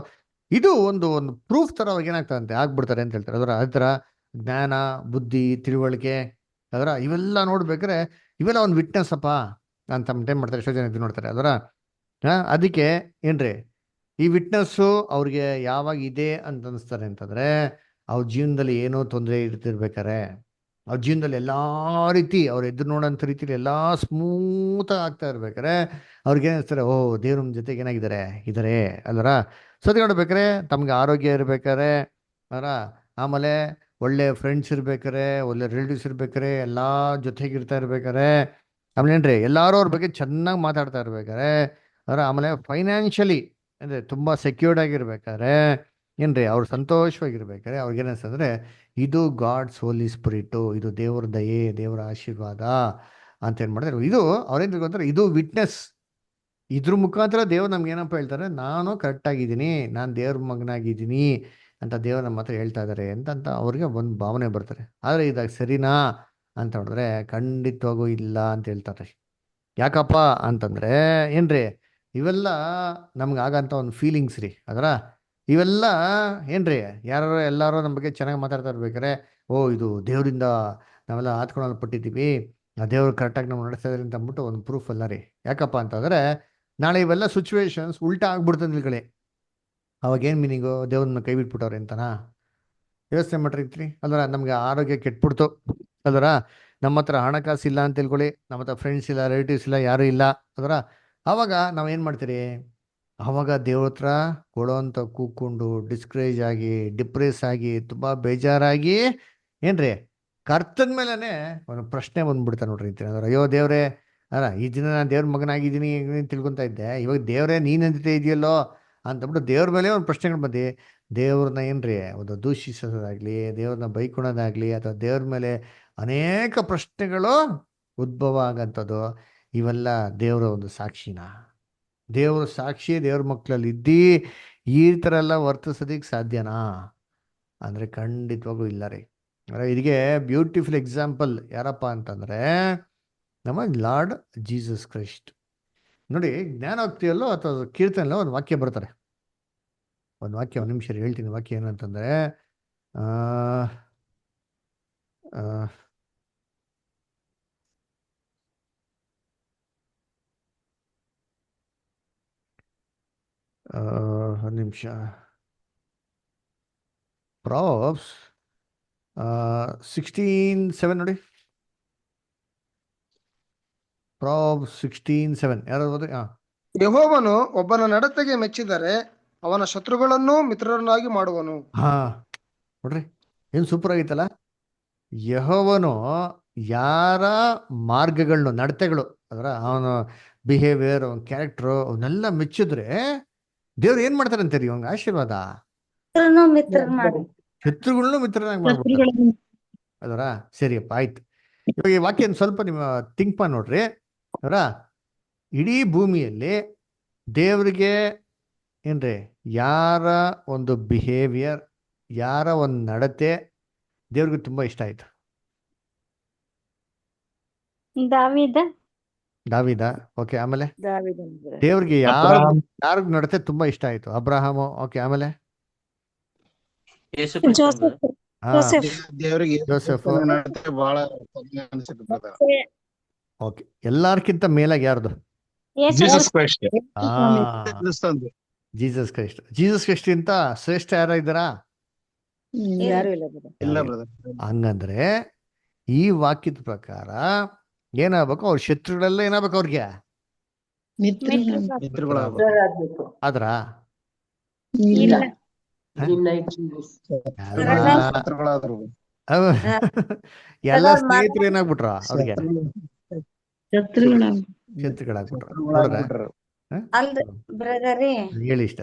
ಇದು ಒಂದು ಪ್ರೂಫ್ ಥರ ಅವಾಗ ಏನಾಗ್ತದಂತೆ ಆಗ್ಬಿಡ್ತಾರೆ ಅಂತ ಹೇಳ್ತಾರೆ. ಅದರ ಅದೇ ಥರ ಜ್ಞಾನ, ಬುದ್ಧಿ, ತಿಳುವಳಿಕೆ ಅದರ ಇವೆಲ್ಲ ನೋಡ್ಬೇಕಾದ್ರೆ ಇವೆಲ್ಲ ಒಂದು ವಿಟ್ನೆಸ್ ಅಪ್ಪ ಅಂತ ಏನು ಮಾಡ್ತಾರೆ, ಎಷ್ಟೋ ಜನ ಇದು ನೋಡ್ತಾರೆ. ಅದರ ಅದಕ್ಕೆ ಏನ್ರಿ ಈ ವಿಟ್ನೆಸ್ಸು ಅವ್ರಿಗೆ ಯಾವಾಗ ಇದೆ ಅಂತ ಅನಿಸ್ತಾರೆ ಅಂತಂದರೆ ಅವ್ರ ಜೀವನದಲ್ಲಿ ಏನೋ ತೊಂದರೆ ಇರ್ತಿರ್ಬೇಕಾರೆ, ಅವ್ರ ಜೀವನದಲ್ಲಿ ಎಲ್ಲಾ ರೀತಿ ಅವ್ರು ಎದುರು ನೋಡೋಂಥ ರೀತಿಲಿ ಎಲ್ಲಾ ಸ್ಮೂತ್ ಆಗ್ತಾ ಇರ್ಬೇಕಾರೆ ಅವ್ರಿಗೆ ಏನಿಸ್ತಾರೆ, ಓ ದೇವ್ರ ನಮ್ಮ ಜೊತೆಗೆ ಏನಾಗಿದ್ದಾರೆ ಇದಾರೆ ಅಲ್ವರ. ಸತಿ ನೋಡ್ಬೇಕಾರೆ ತಮ್ಗೆ ಆರೋಗ್ಯ ಇರ್ಬೇಕಾರೆ ಅಲ್ವರ, ಆಮೇಲೆ ಒಳ್ಳೆ ಫ್ರೆಂಡ್ಸ್ ಇರ್ಬೇಕಾರೆ, ಒಳ್ಳೆ ರಿಲೇಟಿವ್ಸ್ ಇರ್ಬೇಕಾರೆ, ಎಲ್ಲಾ ಜೊತೆಗಿರ್ತಾ ಇರ್ಬೇಕಾರೆ, ಆಮೇಲೆ ಏನ್ರಿ ಎಲ್ಲಾರು ಅವ್ರ ಬಗ್ಗೆ ಚೆನ್ನಾಗಿ ಮಾತಾಡ್ತಾ ಇರ್ಬೇಕಾರೆ ಅದರ, ಆಮೇಲೆ ಫೈನಾನ್ಷಿಯಲಿ ಅಂದ್ರೆ ತುಂಬಾ ಸೆಕ್ಯೂರ್ಡ್ ಆಗಿರ್ಬೇಕಾದ್ರೆ ಏನ್ರಿ ಅವ್ರು ಸಂತೋಷವಾಗಿರ್ಬೇಕಾರೆ ಅವ್ರಿಗೆ ಏನಿಸ್ತಂದ್ರೆ ಇದು ಗಾಡ್ಸ್ ಹೋಲಿ ಸ್ಪಿರಿಟು, ಇದು ದೇವ್ರ ದಯೆ, ದೇವರ ಆಶೀರ್ವಾದ ಅಂತ ಏನ್ ಮಾಡಿದ್ರೆ ಇದು ಅವ್ರೇನ್ ತಿಳ್ಕೊಂತಾರೆ, ಇದು ವಿಟ್ನೆಸ್. ಇದ್ರ ಮುಖಾಂತರ ದೇವ್ರು ನಮ್ಗೆ ಏನಪ್ಪ ಹೇಳ್ತಾರೆ, ನಾನು ಕರೆಕ್ಟ್ ಆಗಿದ್ದೀನಿ, ನಾನು ದೇವ್ರ ಮಗನಾಗಿದ್ದೀನಿ ಅಂತ ದೇವ್ರು ನಮ್ಮ ಹತ್ರ ಹೇಳ್ತಾ ಇದ್ದಾರೆ ಅಂತ ಅವ್ರಿಗೆ ಒಂದು ಭಾವನೆ ಬರ್ತಾರೆ. ಆದ್ರೆ ಇದಾಗ ಸರಿನಾ ಅಂತ ನೋಡಿದ್ರೆ ಖಂಡಿತವಾಗೂ ಇಲ್ಲ ಅಂತ ಹೇಳ್ತಾರೆ. ಯಾಕಪ್ಪ ಅಂತಂದ್ರೆ ಏನ್ರಿ ಇವೆಲ್ಲ ನಮ್ಗೆ ಆಗಂತ ಒಂದು ಫೀಲಿಂಗ್ಸ್ ರೀ. ಅದರ ಇವೆಲ್ಲ ಏನ್ರಿ ಯಾರು ಎಲ್ಲಾರು ನಮ್ಮ ಬಗ್ಗೆ ಚೆನ್ನಾಗಿ ಮಾತಾಡ್ತಾ ಇರ್ಬೇಕಾರೆ, ಓ ಇದು ದೇವರಿಂದ ನಾವೆಲ್ಲ ಆತ್ಕೊಳ್ಳಲ್ಪಟ್ಟಿದ್ದೀವಿ, ಆ ದೇವ್ರು ಕರೆಕ್ಟಾಗಿ ನಾವು ನಡೆಸ್ತಾ ಇದ್ದಾರೆ ಅಂತ ಅಂದ್ಬಿಟ್ಟು ಒಂದು ಪ್ರೂಫ್ ಅಲ್ಲ ರೀ. ಯಾಕಪ್ಪ ಅಂತಂದ್ರೆ ನಾಳೆ ಇವೆಲ್ಲ ಸಿಚುವೇಶನ್ಸ್ ಉಲ್ಟಾ ಆಗ್ಬಿಡ್ತದೆ ನಿಲ್ಗಳೇ. ಅವಾಗ ಏನು ಮೀನಿಂಗು, ದೇವ್ರನ್ನ ಕೈ ಬಿಟ್ಬಿಟ್ಟವ್ರೆ ಅಂತನಾ? ಯೋಚನೆ ಮಾಡಿರ್ತೀರಿ ಅಲ್ವರ. ನಮ್ಗೆ ಆರೋಗ್ಯ ಕೆಟ್ಬಿಡ್ತು ಅಲ್ವರ, ನಮ್ಮ ಹತ್ರ ಹಣಕಾಸು ಇಲ್ಲ ಅಂತ ತಿಳ್ಕೊಳ್ಳಿ, ನಮ್ಮ ಹತ್ರ ಫ್ರೆಂಡ್ಸ್ ಇಲ್ಲ, ರಿಲೇಟಿವ್ಸ್ ಇಲ್ಲ, ಯಾರೂ ಇಲ್ಲ ಅದರ. ಆವಾಗ ನಾವು ಏನು ಮಾಡ್ತೀರಿ, ಆವಾಗ ದೇವ್ರ ಹತ್ರ ಕೊಡೋಂಥ ಕೂತ್ಕೊಂಡು ಡಿಸ್ಕರೇಜ್ ಆಗಿ, ಡಿಪ್ರೆಸ್ ಆಗಿ, ತುಂಬ ಬೇಜಾರಾಗಿ ಏನ್ರಿ ಕರ್ತದ ಮೇಲೇ ಒಂದು ಪ್ರಶ್ನೆ ಬಂದ್ಬಿಡ್ತಾ ನೋಡ್ರಿ ಅಂತೀನಿ. ಅಂದ್ರೆ ಅಯ್ಯೋ ದೇವ್ರೇ, ಅಲ್ಲ ಈ ದಿನ ನಾನು ದೇವ್ರ ಮಗನಾಗಿದ್ದೀನಿ ತಿಳ್ಕೊತಾ ಇದ್ದೆ, ಇವಾಗ ದೇವ್ರೇ ನೀನು ಅಂತೆ ಇದೆಯಲ್ಲೋ ಅಂತಬಿಟ್ಟು ದೇವ್ರ ಮೇಲೆ ಒಂದು ಪ್ರಶ್ನೆಗಳು ಬಂದು ದೇವ್ರನ್ನ ಏನ್ರಿ ಒಂದು ದೂಷಿಸೋದಾಗ್ಲಿ, ದೇವ್ರನ್ನ ಬೈಕೊಳೋದಾಗ್ಲಿ, ಅಥವಾ ದೇವ್ರ ಮೇಲೆ ಅನೇಕ ಪ್ರಶ್ನೆಗಳು ಉದ್ಭವ ಆಗಂಥದ್ದು, ಇವೆಲ್ಲ ದೇವರ ಒಂದು ಸಾಕ್ಷಿನ? ದೇವ್ರ ಸಾಕ್ಷಿ ದೇವ್ರ ಮಕ್ಕಳಲ್ಲಿ ಇದ್ದು ಈ ಥರ ಎಲ್ಲ ವರ್ತಿಸೋದಕ್ಕೆ ಸಾಧ್ಯನಾ ಅಂದರೆ ಖಂಡಿತವಾಗೂ ಇಲ್ಲ ರೀ. ಇದಕ್ಕೆ ಬ್ಯೂಟಿಫುಲ್ ಎಕ್ಸಾಂಪಲ್ ಯಾರಪ್ಪ ಅಂತಂದರೆ ನಮ್ಮ ಲಾರ್ಡ್ ಜೀಸಸ್ ಕ್ರೈಸ್ಟ್. ನೋಡಿ, ಜ್ಞಾನೋಕ್ತಿಯಲ್ಲೋ ಅಥವಾ ಕೀರ್ತನೆಯಲ್ಲೋ ಒಂದು ವಾಕ್ಯ ಬರ್ತಾರೆ. ಒಂದು ವಾಕ್ಯ, ಒಂದು ನಿಮಿಷ ಹೇಳ್ತೀನಿ. ವಾಕ್ಯ ಏನಂತಂದರೆ ಒಂದು ನಿಮಿಷ. ಪ್ರಾಬ್ಸ್ 16:7 ನೋಡಿ. ಪ್ರಾಬ್ಸ್ 16:7 ಯಾರು ಓದಿ? ಯೆಹೋವನು ಒಬ್ಬನ ನಡತೆಗೆ ಮೆಚ್ಚಿದರೆ ಅವನ ಶತ್ರುಗಳನ್ನು ಮಿತ್ರರನ್ನಾಗಿ ಮಾಡುವನು. ಹಾ ನೋಡ್ರಿ, ಏನು ಸೂಪರ್ ಆಗಿತ್ತಲ್ಲ. ಯೆಹೋವನು ಯಾರ ಮಾರ್ಗಗಳನ್ನು, ನಡತೆಗಳು, ಅದರ ಅವನ ಬಿಹೇವಿಯರ್, ಅವನ ಕ್ಯಾರೆಕ್ಟರ್ ಅವನ್ನೆಲ್ಲ ಮೆಚ್ಚಿದ್ರೆ ದೇವ್ರು ಏನ್ ಮಾಡ್ತಾರೆ ಅಂತೀರಿ? ಇವಂಗ ಆಶೀರ್ವಾದ, ಶತ್ರುಗಳನ್ನು ಮಿತ್ರನಾಗಿ ಮಾಡ್ಬಿಡ್ತಾರೆ. ಅದರ ಸರಿಯಪ್ಪ, ಆಯ್ತು. ಇವಾಗ ಈ ವಾಕ್ಯ ಸ್ವಲ್ಪ ನಿಮ್ಮ ಥಿಂಕ್ ಮಾಡಿ ನೋಡ್ರಿ. ಅವರ ಇಡೀ ಭೂಮಿಯಲ್ಲಿ ದೇವ್ರಿಗೆ ಏನ್ರಿ ಯಾರ ಒಂದು ಬಿಹೇವಿಯರ್, ಯಾರ ಒಂದು ನಡತೆ ದೇವ್ರಿಗೆ ತುಂಬಾ ಇಷ್ಟ ಆಯ್ತು? ದಾವಿದ. ಓಕೆ, ಆಮೇಲೆ ದೇವ್ರಿಗೆ ಯಾರ ನಡತೆ ತುಂಬಾ ಇಷ್ಟ ಆಯ್ತು? ಅಬ್ರಹಾಮು. ಓಕೆ, ಆಮೇಲೆ ಜೋಸೆಫ್. ಓಕೆ, ಎಲ್ಲಾರ್ಕಿಂತ ಮೇಲಾಗಿ ಯಾರ್ದು? Jesus Christ. ಜೀಸಸ್ ಕ್ರೈಸ್ಟ್ ಇಂತ ಶ್ರೇಷ್ಠ ಯಾರ ಇದ್ದಾರಾ? ಹಂಗಂದ್ರೆ ಈ ವಾಕ್ಯದ ಪ್ರಕಾರ ಏನಾಗ್ಬೇಕು, ಅವ್ರ ಶತ್ರುಗಳೆಲ್ಲ ಏನಾಗ್ಬೇಕು ಅವ್ರಿಗೆ ಆದ್ರ ಎಲ್ಲ ಸ್ನೇಹಿತರು ಏನಾಗ್ಬಿಟ್ರ ಅವ್ರಿಗೆ ಶತ್ರುಗಳಾಗ್ಬಿಟ್ರ. ಬ್ರದರಿ ಹೇಳಿ ಇಷ್ಟ.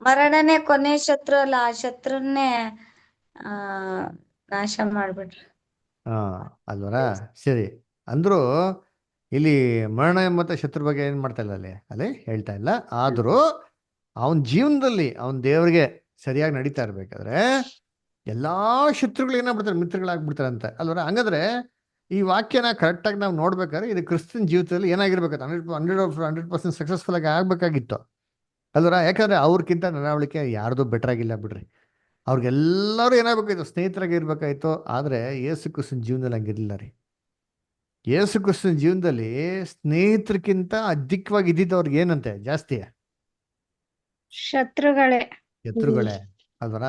ಮರಣನೇ ಕೊನೆ ಶತ್ರು ಅಲ್ಲ, ಆ ಶತ್ರುನ್ನೇ ನಾಶ ಮಾಡ್ಬಿಟ್ರು. ಅಲ್ವರ? ಸರಿ, ಅಂದ್ರು ಇಲ್ಲಿ ಮರಣ ಎಂಬ ಶತ್ರು ಬಗ್ಗೆ ಏನ್ ಮಾಡ್ತಾ ಇಲ್ಲ ಅಲ್ಲಿ ಹೇಳ್ತಾ ಇಲ್ಲ. ಆದ್ರೂ ಅವನ ಜೀವನದಲ್ಲಿ ಅವನ್ ದೇವ್ರಿಗೆ ಸರಿಯಾಗಿ ನಡೀತಾ ಇರ್ಬೇಕಾದ್ರೆ ಎಲ್ಲಾ ಶತ್ರುಗಳು ಏನಾಗ್ಬಿಡ್ತಾರೆ, ಮಿತ್ರಗಳಾಗ್ಬಿಡ್ತಾರೆ ಅಂತ ಅಲ್ವರ? ಹಂಗಂದ್ರೆ ಈ ವಾಕ್ಯನ ಕರೆಕ್ಟಾಗಿ ನಾವು ನೋಡ್ಬೇಕಾದ್ರೆ ಇದು ಕ್ರಿಸ್ತನ್ ಜೀವಿತದಲ್ಲಿ ಏನಾಗಿರ್ಬೇಕು, 100% ಸಕ್ಸಸ್ಫುಲ್ ಆಗಿ ಆಗ್ಬೇಕಾಗಿತ್ತು ಅಲ್ವರ? ಯಾಕಂದ್ರೆ ಅವ್ರಕ್ಕಿಂತ ನಡವಳಿಕೆ ಯಾರ್ದು ಬೆಟರ್ ಆಗಿಲ್ಲ ಬಿಡ್ರಿ. ಅವ್ರಿಗೆಲ್ಲರೂ ಏನಾಗಬೇಕಾಯ್ತು, ಸ್ನೇಹಿತರಾಗಿ ಇರ್ಬೇಕಾಯ್ತು. ಆದ್ರೆ ಯೇಸು ಕ್ರಿಸ್ತನ ಜೀವನದಲ್ಲಿ ಹಂಗಿರ್ಲಿಲ್ಲ ರೀ. ಯೇಸು ಕ್ರಿಸ್ತನ ಜೀವನದಲ್ಲಿ ಸ್ನೇಹಿತರಿಗಿಂತ ಅಧಿಕವಾಗಿ ಇದ್ದಿದ್ದು ಅವ್ರಿಗೆ ಏನಂತೆ ಜಾಸ್ತಿ? ಶತ್ರುಗಳೇ ಅಲ್ವರ?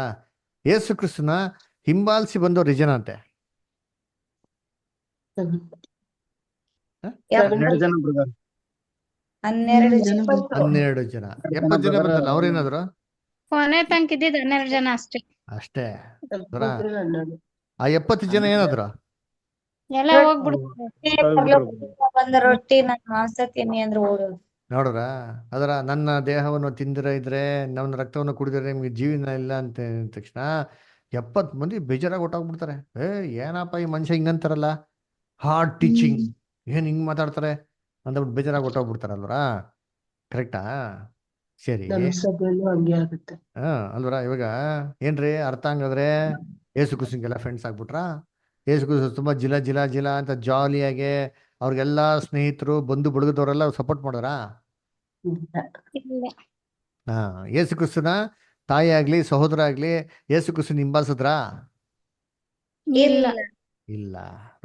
ಯೇಸು ಕ್ರಿಸ್ತನ ಹಿಂಬಾಲಿಸಿ ಬಂದವ್ರು ನಿಜನ ಅಂತೆ. ಹನ್ನೆರಡು ಜನ ಬ್ರದರ್. 12 ಜನ. 12 ಜನ. 70 ಜನ ಬಂದಲ್ಲ ಅವ್ರೇನಾದ್ರು ಕೊನೆ ತನಕ ಇದ್ದಿದ್ದು 12 ಜನ ಅಷ್ಟೇ. ಅಷ್ಟೇ. ಆ 70 ಜನ ಏನಾದ್ರು ಎಲ್ಲ ಹೋಗ್ಬಿಡ್ತಾರೆ. ಬಂದ ರೊಟ್ಟಿ ನನ್ ಮಾಂಸ ತಿನ್ನಿ ಅಂದ್ರೆ ಓಡೋದು. ನೋಡ್ರ ಅದರ ನನ್ನ ದೇಹವನ್ನು ತಿಂದಿರ ಇದ್ರೆ ನನ್ನ ರಕ್ತವನ್ನು ಕುಡಿದ್ರೆ ನಿಮ್ಗೆ ಜೀವನ ಇಲ್ಲ ಅಂತ ಅಂದ ತಕ್ಷಣ 70 ಮಂದಿ ಬೇಜಾರಾಗಿ ಹೊಟ್ಟೋಗ್ಬಿಡ್ತಾರೆ. ಏನಪ್ಪ ಈ ಮನುಷ್ಯ ಹಿಂಗಂತಾರಲ್ಲ, ಹಾರ್ಡ್ ಟೀಚಿಂಗ್, ಏನ್ ಹಿಂಗ್ ಮಾತಾಡ್ತಾರೆ ಅಂದ್ಬಿಟ್ಟು ಬೇಜಾರಾಗಿ ಹೊಟ್ಟೋಗ್ಬಿಡ್ತಾರಲ್ವರ. ಕರೆಕ್ಟಾ? ಸರಿ. ಹಂಗೆ ಆಗುತ್ತೆ. ಅಲ್ವರ ಇವಾಗ ಏನ್ರಿ ಅರ್ಥ ಹಂಗಾದ್ರೆ ಏಸು ಕ್ರಿಸ್ತನಿಗೆಲ್ಲ ಫ್ರೆಂಡ್ಸ್ ಆಗ್ಬಿಟ್ರಾ? ಏಸು ಕ್ರಿಸ್ತ ತುಂಬಾ ಜಿಲ ಜಿಲ ಜಿಲ ಅಂತ ಜಾಲಿಯಾಗೆ ಅವ್ರಿಗೆಲ್ಲ ಸ್ನೇಹಿತರು ಬಂಧು ಬಳಗದವರೆಲ್ಲ ಸಪೋರ್ಟ್ ಮಾಡೋರಾ? ಏಸು ಕ್ರಿಸ್ತನ ತಾಯಿ ಆಗ್ಲಿ ಸಹೋದರ ಆಗ್ಲಿ ಏಸು ಕ್ರಿಸ್ತನ ಹಿಂಬಾಲಿಸಿದ್ರಾ? ಇಲ್ಲ. ಇಲ್ಲ.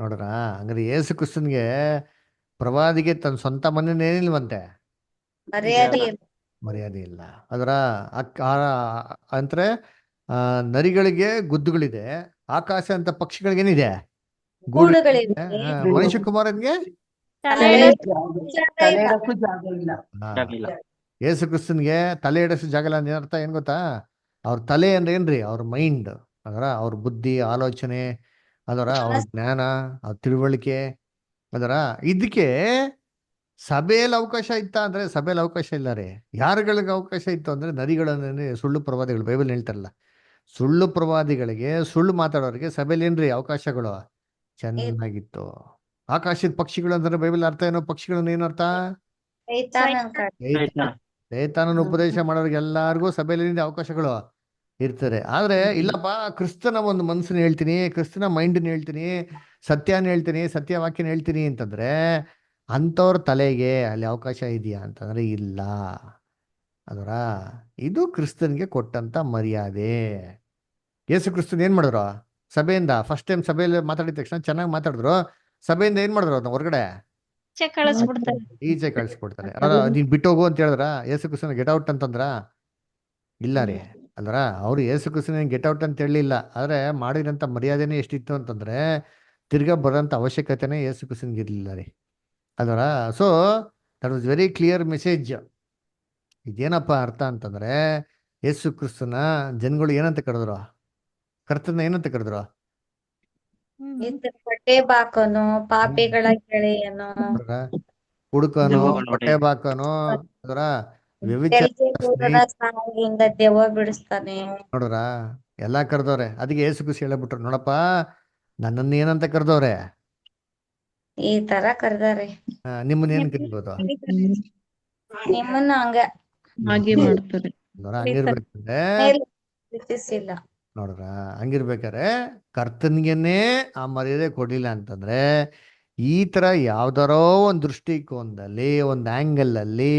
ನೋಡ್ರ ಹಂಗಾರೆ ಏಸು ಕ್ರಿಸ್ತನ್ಗೆ ಪ್ರವಾದಿಗೆ ತನ್ನ ಸ್ವಂತ ಮನೇನೇನಿಲ್ವಂತೆ, ಮರ್ಯಾದೆ ಇಲ್ಲ. ಅದರ ಅಂದ್ರೆ ನರಿಗಳಿಗೆ ಗುದ್ದುಗಳಿದೆ, ಆಕಾಶ ಅಂತ ಪಕ್ಷಿಗಳಿಗೇನಿದೆ ಗೂಡುಗಳಿದೆ. ಮನುಷ್ಯ ಕುಮಾರನ್ಗೆ ಯೇಸು ಕ್ರಿಸ್ತನ್ಗೆ ತಲೆ ಇಡೋಷ್ಟು ಜಾಗ ಇಲ್ಲ. ಏನರ್ಥ ಏನ್ ಗೊತ್ತಾ? ಅವ್ರ ತಲೆ ಅಂದ್ರೆ ಏನ್ರಿ? ಅವ್ರ ಮೈಂಡ್, ಅದರ ಅವ್ರ ಬುದ್ಧಿ, ಆಲೋಚನೆ, ಅದರ ಅವ್ರ ಜ್ಞಾನ, ಅವ್ರ ತಿಳುವಳಿಕೆ, ಅದರ ಇದಕ್ಕೆ ಸಭೆಯಲ್ಲಿ ಅವಕಾಶ ಇತ್ತ ಅಂದ್ರೆ ಸಭೆಯಲ್ಲಿ ಅವಕಾಶ ಇಲ್ಲ ರೀ. ಯಾರುಗಳಿಗೆ ಅವಕಾಶ ಇತ್ತು ಅಂದ್ರೆ ನರಿಗಳನ್ನೇ ಸುಳ್ಳು ಪ್ರವಾದಿಗಳು, ಬೈಬಲ್ ಹೇಳ್ತಾರಲ್ಲ, ಸುಳ್ಳು ಪ್ರವಾದಿಗಳಿಗೆ, ಸುಳ್ಳು ಮಾತಾಡೋರಿಗೆ ಸಭೆಯಲ್ಲಿ ಏನ್ರಿ ಅವಕಾಶಗಳು ಚೆನ್ನಾಗಿತ್ತು. ಆಕಾಶದ ಪಕ್ಷಿಗಳು ಅಂದ್ರೆ ಬೈಬಲ್ ಅರ್ಥ ಏನೋ? ಪಕ್ಷಿಗಳನ್ನ ಏನರ್ಥ? ಸೈತಾನನ ಉಪದೇಶ ಮಾಡೋರಿಗೆ ಎಲ್ಲಾರ್ಗೂ ಸಭೆಯಲ್ಲಿ ಅವಕಾಶಗಳು ಇರ್ತಾರೆ. ಆದ್ರೆ ಇಲ್ಲಪ್ಪ, ಕ್ರಿಸ್ತನ ಒಂದು ಮನ್ಸನ್ನ ಹೇಳ್ತೀನಿ, ಕ್ರಿಸ್ತನ ಮೈಂಡನ್ನ ಹೇಳ್ತೀನಿ, ಸತ್ಯನ ಹೇಳ್ತೀನಿ, ಸತ್ಯವಾಕ್ಯನ ಹೇಳ್ತೀನಿ ಅಂತಂದ್ರೆ ಅಂಥವ್ರ ತಲೆಗೆ ಅಲ್ಲಿ ಅವಕಾಶ ಇದೆಯಾ ಅಂತಂದ್ರೆ ಇಲ್ಲ. ಅದರ ಇದು ಕ್ರಿಸ್ತನ್ಗೆ ಕೊಟ್ಟಂತ ಮರ್ಯಾದೆ. ಯೇಸು ಕ್ರಿಸ್ತನ್ ಏನ್ ಮಾಡಿದ್ರು? ಸಭೆಯಿಂದ ಫಸ್ಟ್ ಟೈಮ್ ಸಭೆಯಲ್ಲಿ ಮಾತಾಡಿದ ತಕ್ಷಣ ಚೆನ್ನಾಗಿ ಮಾತಾಡಿದ್ರು. ಸಭೆಯಿಂದ ಏನ್ ಮಾಡಿದ್ರು? ಅದನ್ನ ಹೊರಗಡೆ ಈಚೆ ಕಳಿಸ್ಬಿಡ್ತಾರೆ. ನೀನ್ ಬಿಟ್ಟೋಗು ಅಂತ ಹೇಳಿದ್ರ? ಯೇಸು ಕ್ರಿಸ್ತನ ಗೆಟ್ ಔಟ್ ಅಂತಂದ್ರ? ಇಲ್ಲ ರೀ. ಅಲ್ರ ಅವ್ರು ಯೇಸು ಕ್ರಿಸ್ತನ ಗೆಟ್ ಔಟ್ ಅಂತ ಹೇಳಲಿಲ್ಲ. ಆದ್ರೆ ಮಾಡಿರೋಂಥ ಮರ್ಯಾದೆನೇ ಎಷ್ಟಿತ್ತು ಅಂತಂದ್ರೆ ತಿರ್ಗಾ ಬರೋಂಥ ಅವಶ್ಯಕತೆನೇ ಯೇಸು ಕ್ರಿಸ್ತನ್ಗೆ ಇರ್ಲಿಲ್ಲ ರೀ. ಅಲ್ವರ? So that was very clear message. ಇದೇನಪ್ಪ ಅರ್ಥ ಅಂತಂದ್ರೆ ಯೇಸು ಕ್ರಿಸ್ತನ ಜನಗಳು ಏನಂತ ಕರೆದ್ರು? ಕರ್ತನ ಏನಂತ ಕರೆದ್ರು? ಹೊಟ್ಟೆ ಬಾಕನು, ಪಾಪಿಗಳ ಗೆಳೆಯನು, ಹುಡುಕನು, ಹೊಟ್ಟೆ ಬಾಕನು, ಅದರ ವ್ಯಭಿಚಾರ ಸಾವಿಂದ ದೆವ್ವ ಬಿಡಿಸ್ತಾನೆ. ನೋಡ್ರ ಎಲ್ಲಾ ಕರೆದವ್ರೆ. ಅದಕ್ಕೆ ಯೇಸು ಕ್ರಿಸ್ತ ಹೇಳಬಿಟ್ರು, ನೋಡಪ್ಪ ನನ್ನನ್ನ ಏನಂತ ಕರೆದವ್ರೆ? ಈ ತರ ಕರ್ದಾರೆ. ನಿಮ್ಮನ್ನ ಏನ್ ಕರಿಬೋದು? ನಿಮ್ಮನ್ನ ಹಂಗಿರ್ಬೇಕಂದ್ರೆ ನೋಡ್ರ, ಹಂಗಿರ್ಬೇಕಾರೆ ಕರ್ತನ್ಗೆನೆ ಆ ಮರ್ಯಾದೆ ಕೊಡ್ಲಿಲ್ಲ ಅಂತಂದ್ರೆ ಈ ತರ ಯಾವ್ದಾರೋ ಒಂದ್ ದೃಷ್ಟಿಕೋನದಲ್ಲಿ, ಒಂದ್ ಆಂಗಲ್ ಅಲ್ಲಿ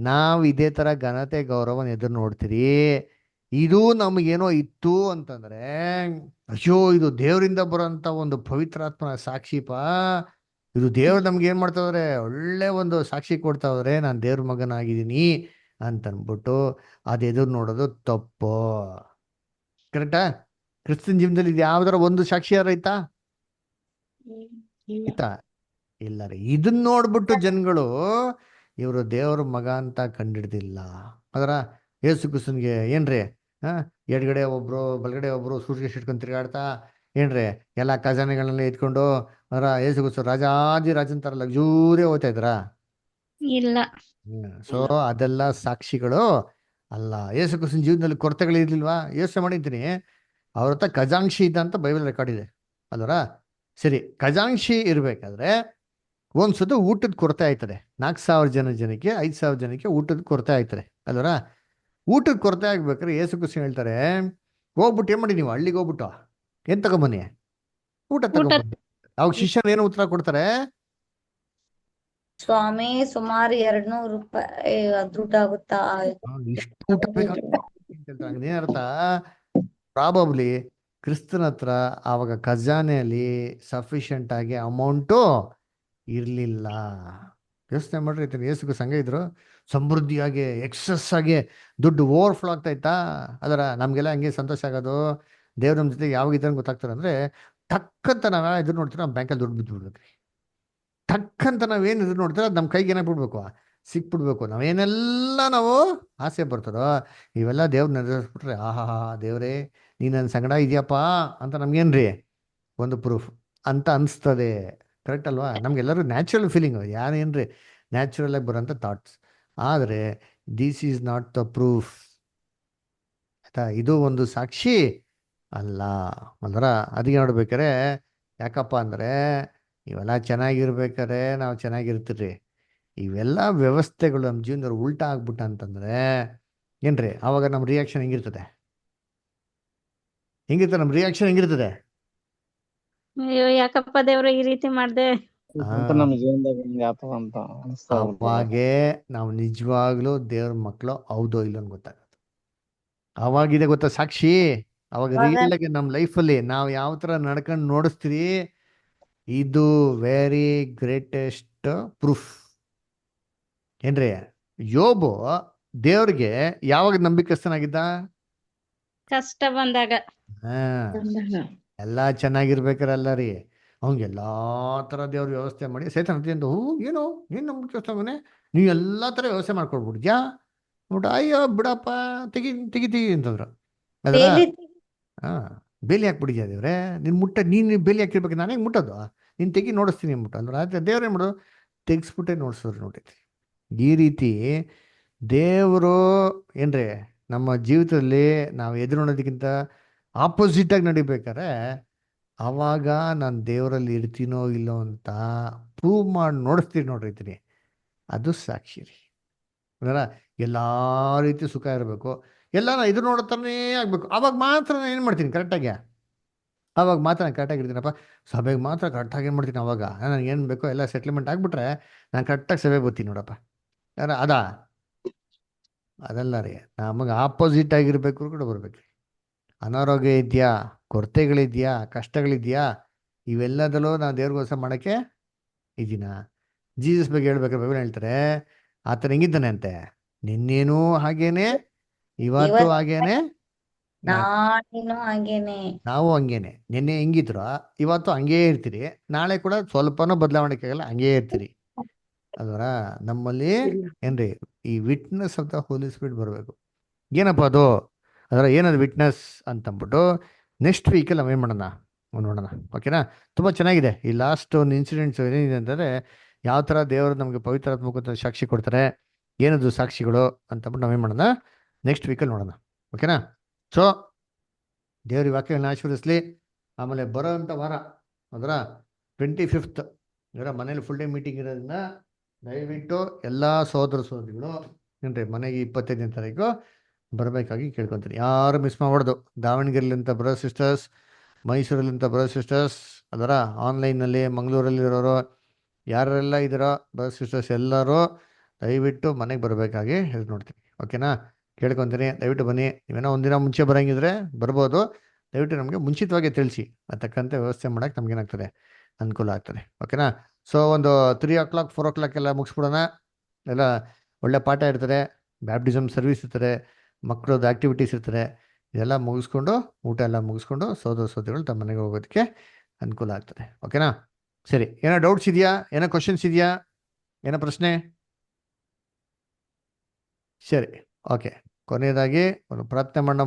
ನಾವ್ ಇದೇ ತರ ಘನತೆ ಗೌರವನ ಎದುರು ನೋಡ್ತೀರಿ. ಇದು ನಮಗೇನೋ ಇತ್ತು ಅಂತಂದ್ರೆ ಅಯ್ಯೋ ಇದು ದೇವರಿಂದ ಬರೋಂತ ಒಂದು ಪವಿತ್ರಾತ್ಮನ ಸಾಕ್ಷಿಪ, ಇದು ದೇವ್ರು ನಮ್ಗೆ ಏನ್ ಮಾಡ್ತಾವ್ರೆ? ಒಳ್ಳೆ ಒಂದು ಸಾಕ್ಷಿ ಕೊಡ್ತಾವ್ರೆ, ನಾನು ದೇವ್ರ ಮಗನಾಗಿದ್ದೀನಿ ಅಂತನ್ಬಿಟ್ಟು ಅದು ಎದುರು ನೋಡೋದು ತಪ್ಪು. ಕರೆಕ್ಟಾ? ಕ್ರಿಸ್ತನ್ ಜೀವನದಲ್ಲಿ ಇದು ಯಾವ್ದಾರ ಒಂದು ಸಾಕ್ಷಿ ಯಾರ ಐತಾ? ಇಲ್ಲ ರೀ. ಇದನ್ನ ನೋಡ್ಬಿಟ್ಟು ಜನಗಳು ಇವರು ದೇವ್ರ ಮಗ ಅಂತ ಕಂಡಿಡ್ದಿಲ್ಲ. ಅದರ ಯೇಸು ಕ್ರಿಸ್ತನ್ಗೆ ಏನ್ರಿ ಎಡಗಡೆ ಒಬ್ರು ಬಲಗಡೆ ಒಬ್ರು ಸೂರ್ಯ ಇಟ್ಕೊಂಡು ತಿರ್ಗಾಡ್ತಾ ಏನ್ರಿ ಎಲ್ಲ ಖಜಾನೆಗಳನ್ನ ಎತ್ಕೊಂಡು ಅದರ ಯೇಸು ಕ್ರಿಸ್ತ ರಾಜಾದಿ ರಾಜನ್ ತರ ಲಗ್ಜೂರಿ ಹೋಗ್ತಾ ಇದ್ರ? ಇಲ್ಲ. ಸೊ ಅದೆಲ್ಲ ಸಾಕ್ಷಿಗಳು ಅಲ್ಲ. ಯೇಸು ಕ್ರಿಸ್ತನ ಜೀವನದಲ್ಲಿ ಕೊರತೆಗಳು ಇರ್ಲಿಲ್ವಾ? ಯೋಚನೆ ಮಾಡಿದ್ದೀನಿ. ಅವ್ರ ಹತ್ರ ಖಜಾಂಕ್ಷಿ ಇದ್ದ ಅಂತ ಬೈಬಲ್ ರೆಕಾರ್ಡ್ ಇದೆ ಅಲ್ವರ? ಸರಿ, ಖಜಾಂಕ್ಷಿ ಇರ್ಬೇಕಾದ್ರೆ ಒಂದ್ಸತಿ ಊಟದ ಕೊರತೆ ಆಯ್ತದೆ. 4,000 ಜನಕ್ಕೆ 5,000 ಜನಕ್ಕೆ ಊಟದ ಕೊರತೆ ಆಯ್ತದೆ ಅಲ್ವರ? ಊಟದ ಕೊರತೆ ಆಗ್ಬೇಕಾದ್ರೆ ಯೇಸು ಕ್ರಿಸ್ತ ಹೇಳ್ತಾರೆ, ಹೋಗ್ಬಿಟ್ಟು ಏನ್ ಮಾಡಿ, ನೀವು ಹಳ್ಳಿಗೆ ಹೋಗ್ಬಿಟ್ಟು ಏನ್ ತಗೊಂಬನ್ನಿ, ಊಟ ತಗೊಂಬನ್ನಿ. ಅವಾಗ ಶಿಷ್ಯರು ಏನು ಉತ್ತರ ಕೊಡ್ತಾರೆ? ಸ್ವಾಮಿ ಸುಮಾರು 200 ರೂಪಾಯಿ ದುಡ್ಡಾಗುತ್ತಾ? ಇಷ್ಟು ಊಟ ಬೇಕಾಗ್ತದೆ. ಏನರ್ಥ? ಪ್ರಾಬಬ್ಲಿ ಕ್ರಿಸ್ತನ ಹತ್ರ ಆವಾಗ ಖಜಾನೆಯಲ್ಲಿ ಸಫಿಷಿಯಂಟ್ ಆಗಿ ಅಮೌಂಟು ಇರ್ಲಿಲ್ಲ. ಯೋಚನೆ ಮಾಡ್ರಿ. ಯೇಸುಗೂ ಸಂಘ ಇದ್ರು, ಸಮೃದ್ಧಿಯಾಗಿ ಎಕ್ಸಸ್ ಆಗಿ ದುಡ್ಡು ಓವರ್ಫ್ಲೋ ಆಗ್ತಾ ಇತ್ತಾ? ಅದರ ನಮ್ಗೆಲ್ಲ ಹಂಗೆ ಸಂತೋಷ ಆಗೋದು. ದೇವ್ರ ನಮ್ಮ ಜೊತೆ ಯಾವಾಗ ಇದ್ದಂಗೆ ಗೊತ್ತಾಗ್ತಾರೆ ಅಂದ್ರೆ ಟಕ್ಕಂತ ನಾವು ಎದುರು ನೋಡ್ತೀರ ನಮ್ಮ ಬ್ಯಾಂಕಲ್ಲಿ ದುಡ್ಡು ಬಿದ್ದುಬಿಡ್ಬೇಕ್ರಿ. ಟಕ್ಕಂತ ನಾವೇನು ಎದುರು ನೋಡ್ತೀರ ಅದು ನಮ್ಮ ಕೈಗೆ ಏನಾಗ್ಬಿಡ್ಬೇಕು, ಸಿಕ್ಬಿಡ್ಬೇಕು. ನಾವೇನೆಲ್ಲ ನಾವು ಆಸೆ ಬರ್ತದೋ ಇವೆಲ್ಲ ದೇವ್ರು ನೆರವೇರಿಸ್ಬಿಟ್ರೆ ಆಹಾ ದೇವ್ರೇ ನೀನು ನನ್ನ ಸಂಗಡ ಇದೆಯಪ್ಪ ಅಂತ ನಮ್ಗೇನ್ರಿ ಒಂದು ಪ್ರೂಫ್ ಅಂತ ಅನಿಸ್ತದೆ. ಕರೆಕ್ಟ್ ಅಲ್ವಾ? ನಮ್ಗೆಲ್ಲರೂ ನ್ಯಾಚುರಲ್ ಫೀಲಿಂಗು, ಯಾರೇನ್ರಿ ನ್ಯಾಚುರಲ್ ಆಗಿ ಬರೋಂಥ ಥಾಟ್ಸ್. ಆದರೆ this is not the proof ಆಯ್ತಾ, ಇದು ಒಂದು ಸಾಕ್ಷಿ ಅಲ್ಲ ಅಲ್ವರ. ಅದಕ್ಕೆ ನೋಡ್ಬೇಕಾರೆ ಯಾಕಪ್ಪ ಅಂದರೆ ಇವೆಲ್ಲ ಚೆನ್ನಾಗಿರ್ಬೇಕಾದ್ರೆ ನಾವು ಚೆನ್ನಾಗಿರ್ತೀರಿ, ಇವೆಲ್ಲ ವ್ಯವಸ್ಥೆಗಳು ನಮ್ಮ ಜೀವನದಲ್ಲಿ ಉಲ್ಟಾ ಆಗ್ಬಿಟ್ಟ ಅಂತಂದರೆ ಏನ್ರಿ ಆವಾಗ ನಮ್ಮ ರಿಯಾಕ್ಷನ್ ಹೆಂಗಿರ್ತದೆ? ನಮ್ಮ ರಿಯಾಕ್ಷನ್ ಹೆಂಗಿರ್ತದೆ? ಅಯ್ಯೋ ಯಾಕಪ್ಪ ದೇವ್ರು ಈ ರೀತಿ ಮಾಡ್ದೆ. ಅಂತ ನಮ್ಮ ಜೀವನದಾಗ ಹಿಂಗ ಆತದ ಅಂತ ಅನಿಸ್ತಾ ಅವಾಗೇ ನಾವು ನಿಜವಾಗ್ಲೂ ದೇವ್ರ ಮಕ್ಕಳು ಹೌದೋ ಇಲ್ಲ ಅಂತ ಗೊತ್ತಾಗುತ್ತೆ. ಅವಾಗಿದೆ ಗೊತ್ತಾ ಸಾಕ್ಷಿ. ಅವಾಗ ರಿಯಲ್ ಆಗಿ ನಮ್ಮ ಲೈಫಲ್ಲಿ ನಾವು ಯಾವ ಥರ ನಡ್ಕೊಂಡು ನೋಡಿಸ್ತೀರಿ, ಇದು ವೆರಿ ಗ್ರೇಟೆಸ್ಟ್ ಪ್ರೂಫ್ ಏನ್ರಿ. ಯೋಬು ದೇವ್ರಿಗೆ ಯಾವಾಗ ನಂಬಿಕಸ್ಥನಾಗಿದ್ದ? ಕಷ್ಟ ಬಂದಾಗ. ಹಾ, ಎಲ್ಲ ಚೆನ್ನಾಗಿರ್ಬೇಕಾರಲ್ಲ ರೀ, ಅವ್ನಿಗೆಲ್ಲಾ ಥರ ದೇವ್ರ ವ್ಯವಸ್ಥೆ ಮಾಡಿ ಸೈತಾನ ಅಂತ ಏನು ನಂಬಿಕಸ್ಥವನೇ, ನೀವು ಎಲ್ಲ ಥರ ವ್ಯವಸ್ಥೆ ಮಾಡ್ಕೊಡ್ಬಿಡ್ದ್ಯಾ ನೋಡ್ರ, ಅಯ್ಯೋ ಬಿಡಪ್ಪ ತೆಗಿ ಅಂತಂದ್ರು. ಅದರ ಬೇಲಿ ಹಾಕ್ಬಿಡಿದ್ಯಾ ದೇವ್ರೆ, ನೀನು ಬೇಲಿ ಹಾಕಿರ್ಬೇಕು, ನಾನೇ ಮುಟ್ಟೋದು, ನೀನು ತೆಗಿ ನೋಡಿಸ್ತೀನಿ ಅಂದ್ಬಿಟ್ಟು ಅಂದ್ರೆ ಆಯ್ತು. ದೇವ್ರೇನು ಮಾಡೋದು, ತೆಗಿಸ್ಬಿಟ್ಟೆ ನೋಡ್ಸೋರು ನೋಡಿದ್ರಿ. ಈ ರೀತಿ ದೇವರು ಏನ್ರಿ ನಮ್ಮ ಜೀವಿತದಲ್ಲಿ ನಾವು ಎದುರು ನೋಡೋದಕ್ಕಿಂತ ಆಪೋಸಿಟಾಗಿ ನಡಿಬೇಕಾರೆ ಆವಾಗ ನಾನು ದೇವರಲ್ಲಿ ಇರ್ತೀನೋ ಇಲ್ಲೋ ಅಂತ ಪ್ರೂವ್ ಮಾಡಿ ನೋಡಿಸ್ತೀನಿ ನೋಡಿರ್ತೀನಿ. ಅದು ಸಾಕ್ಷಿ ರೀ. ಅಂದ್ರೆ ಎಲ್ಲ ರೀತಿ ಸುಖ ಇರಬೇಕು, ಎಲ್ಲ ನಾನು ಎದುರು ನೋಡ್ತಾನೇ ಆಗಬೇಕು. ಆವಾಗ ಮಾತ್ರ ನಾನು ಏನು ಮಾಡ್ತೀನಿ ಕರೆಕ್ಟಾಗಿ, ಆವಾಗ ಮಾತ್ರ ನಾನು ಕರೆಕ್ಟಾಗಿ ಇರ್ತೀನಪ್ಪ. ಸಭೆಗೆ ಮಾತ್ರ ಕರೆಕ್ಟಾಗಿ ಏನು ಮಾಡ್ತೀನಿ, ಅವಾಗ ನನಗೆ ಏನು ಬೇಕೋ ಎಲ್ಲ ಸೆಟ್ಲ್ಮೆಂಟ್ ಆಗಿಬಿಟ್ರೆ ನಾನು ಕರೆಕ್ಟಾಗಿ ಸಭೆಗೆ ಬರ್ತೀನಿ ನೋಡಪ್ಪ. ಯಾರ ಅದಲ್ಲ ರೀ, ನಮಗೆ ಆಪೋಸಿಟ್ ಆಗಿರ್ಬೇಕು ಕೂಡ ಬರ್ಬೇಕು. ಅನಾರೋಗ್ಯ ಇದೆಯಾ, ಕೊರತೆಗಳಿದೆಯಾ, ಕಷ್ಟಗಳಿದೆಯಾ, ಇವೆಲ್ಲದಲ್ಲೂ ನಾವು ದೇವ್ರಿಗೋಸ್ಕರ ಮಾಡೋಕ್ಕೆ ಇದೀನ. ಜೀಸಸ್ ಬಗ್ಗೆ ಹೇಳ್ಬೇಕಾದ್ರೆ ಬೈಬಲ್ ಹೇಳ್ತಾರೆ ಆತನ ಹೆಂಗಿದ್ದಾನೆ ಅಂತೆ, ನಿನ್ನೇನೂ ಹಾಗೇನೆ, ಇವತ್ತು ಹಾಗೇನೆ, ನಾವು ಹಂಗೇನೆ. ನಿನ್ನೆ ಹೆಂಗಿದ್ರು ಇವತ್ತು ಹಂಗೇ ಇರ್ತೀರಿ, ನಾಳೆ ಕೂಡ ಸ್ವಲ್ಪನೂ ಬದಲಾವಣೆ ಆಗಲ್ಲ, ಹಂಗೇ ಇರ್ತೀರಿ. ಅದರ ನಮ್ಮಲ್ಲಿ ಏನ್ರಿ ಈ witness of the holy spirit ಬರಬೇಕು. ಏನಪ್ಪ ಅದು, ಅದರ ಏನದು ವಿಟ್ನೆಸ್ ಅಂತಂದ್ಬಿಟ್ಟು ನೆಕ್ಸ್ಟ್ ವೀಕಲ್ಲಿ ನಾವೇನು ಮಾಡೋಣ ನೋಡೋಣ, ಓಕೆನಾ? ತುಂಬ ಚೆನ್ನಾಗಿದೆ. ಈ ಲಾಸ್ಟ್ ಒಂದು ಇನ್ಸಿಡೆಂಟ್ಸ್ ಏನಿದೆ ಅಂತಂದರೆ ಯಾವ ಥರ ದೇವರು ನಮಗೆ ಪವಿತ್ರಾತ್ಮ ಮುಖಾಂತರ ಸಾಕ್ಷಿ ಕೊಡ್ತಾರೆ, ಏನದು ಸಾಕ್ಷಿಗಳು ಅಂತಂದ್ಬಿಟ್ಟು ನಾವೇನು ಮಾಡೋಣ ನೆಕ್ಸ್ಟ್ ವೀಕಲ್ಲಿ ನೋಡೋಣ, ಓಕೆನಾ? ಸೊ ದೇವ್ರ ವಾಕ್ಯಗಳನ್ನ ಆಶೀರ್ವದಿಸಲಿ. ಆಮೇಲೆ ಬರೋವಂಥ ವಾರ ಅದರ 25th ಇವರ ಮನೇಲಿ ಫುಲ್ ಡೇ ಮೀಟಿಂಗ್ ಇರೋದ್ರಿಂದ ದಯವಿಟ್ಟು ಎಲ್ಲ ಸಹೋದರಿಗಳು ಏನ್ರಿ ಮನೆಗೆ 25ನೇ ತಾರೀಕು ಬರಬೇಕಾಗಿ ಕೇಳ್ಕೊತೀನಿ. ಯಾರು ಮಿಸ್ ಮಾಡಬಾರ್ದು. ದಾವಣಗೆರೆಲಿಂತ ಬ್ರದರ್ ಸಿಸ್ಟರ್ಸ್, ಮೈಸೂರಲ್ಲಿಂತ ಬ್ರದರ್ ಸಿಸ್ಟರ್ಸ್, ಅದರ ಆನ್ಲೈನಲ್ಲಿ ಮಂಗಳೂರಲ್ಲಿರೋರು ಯಾರೆಲ್ಲ ಇದ್ದೀರೋ ಬ್ರದರ್ ಸಿಸ್ಟರ್ಸ್ ಎಲ್ಲರೂ ದಯವಿಟ್ಟು ಮನೆಗೆ ಬರಬೇಕಾಗಿ ಹೇಳಿ ನೋಡ್ತೀನಿ, ಓಕೆನಾ? ಕೇಳ್ಕೊತೀನಿ, ದಯವಿಟ್ಟು ಬನ್ನಿ. ನೀವೇನೋ ಒಂದಿನ ಮುಂಚೆ ಬರೋಂಗಿದ್ರೆ ಬರ್ಬೋದು, ದಯವಿಟ್ಟು ನಮಗೆ ಮುಂಚಿತವಾಗಿ ತಿಳಿಸಿ, ಅದಕ್ಕಂತೆ ವ್ಯವಸ್ಥೆ ಮಾಡೋಕ್ಕೆ ನಮಗೇನಾಗ್ತದೆ ಅನುಕೂಲ ಆಗ್ತದೆ, ಓಕೆನಾ? ಸೊ ಒಂದು 3 o'clock 4 o'clock ಎಲ್ಲ ಮುಗಿಸ್ಬಿಡೋಣ. ಎಲ್ಲ ಒಳ್ಳೆ ಪಾಠ ಇರ್ತದೆ, ಬ್ಯಾಪ್ಟಿಸಮ್ ಸರ್ವಿಸ್ ಇರ್ತಾರೆ, ಮಕ್ಕಳದ್ದು ಆ್ಯಕ್ಟಿವಿಟೀಸ್ ಇರ್ತಾರೆ. ಇದೆಲ್ಲ ಮುಗಿಸ್ಕೊಂಡು ಊಟ ಎಲ್ಲ ಮುಗಿಸ್ಕೊಂಡು ಸೋದರಿಗಳು ತಮ್ಮ ಮನೆಗೆ ಹೋಗೋದಕ್ಕೆ ಅನುಕೂಲ ಆಗ್ತದೆ, ಓಕೆನಾ? ಸರಿ, ಏನೋ ಡೌಟ್ಸ್ ಇದೆಯಾ, ಏನೋ ಕ್ವಶನ್ಸ್ ಇದೆಯಾ, ಏನೋ ಪ್ರಶ್ನೆ? ಸರಿ, ಓಕೆ. ಕೊನೆಯದಾಗಿ ಒಂದು ಪ್ರಾರ್ಥನೆ ಮಾಡೋಣ.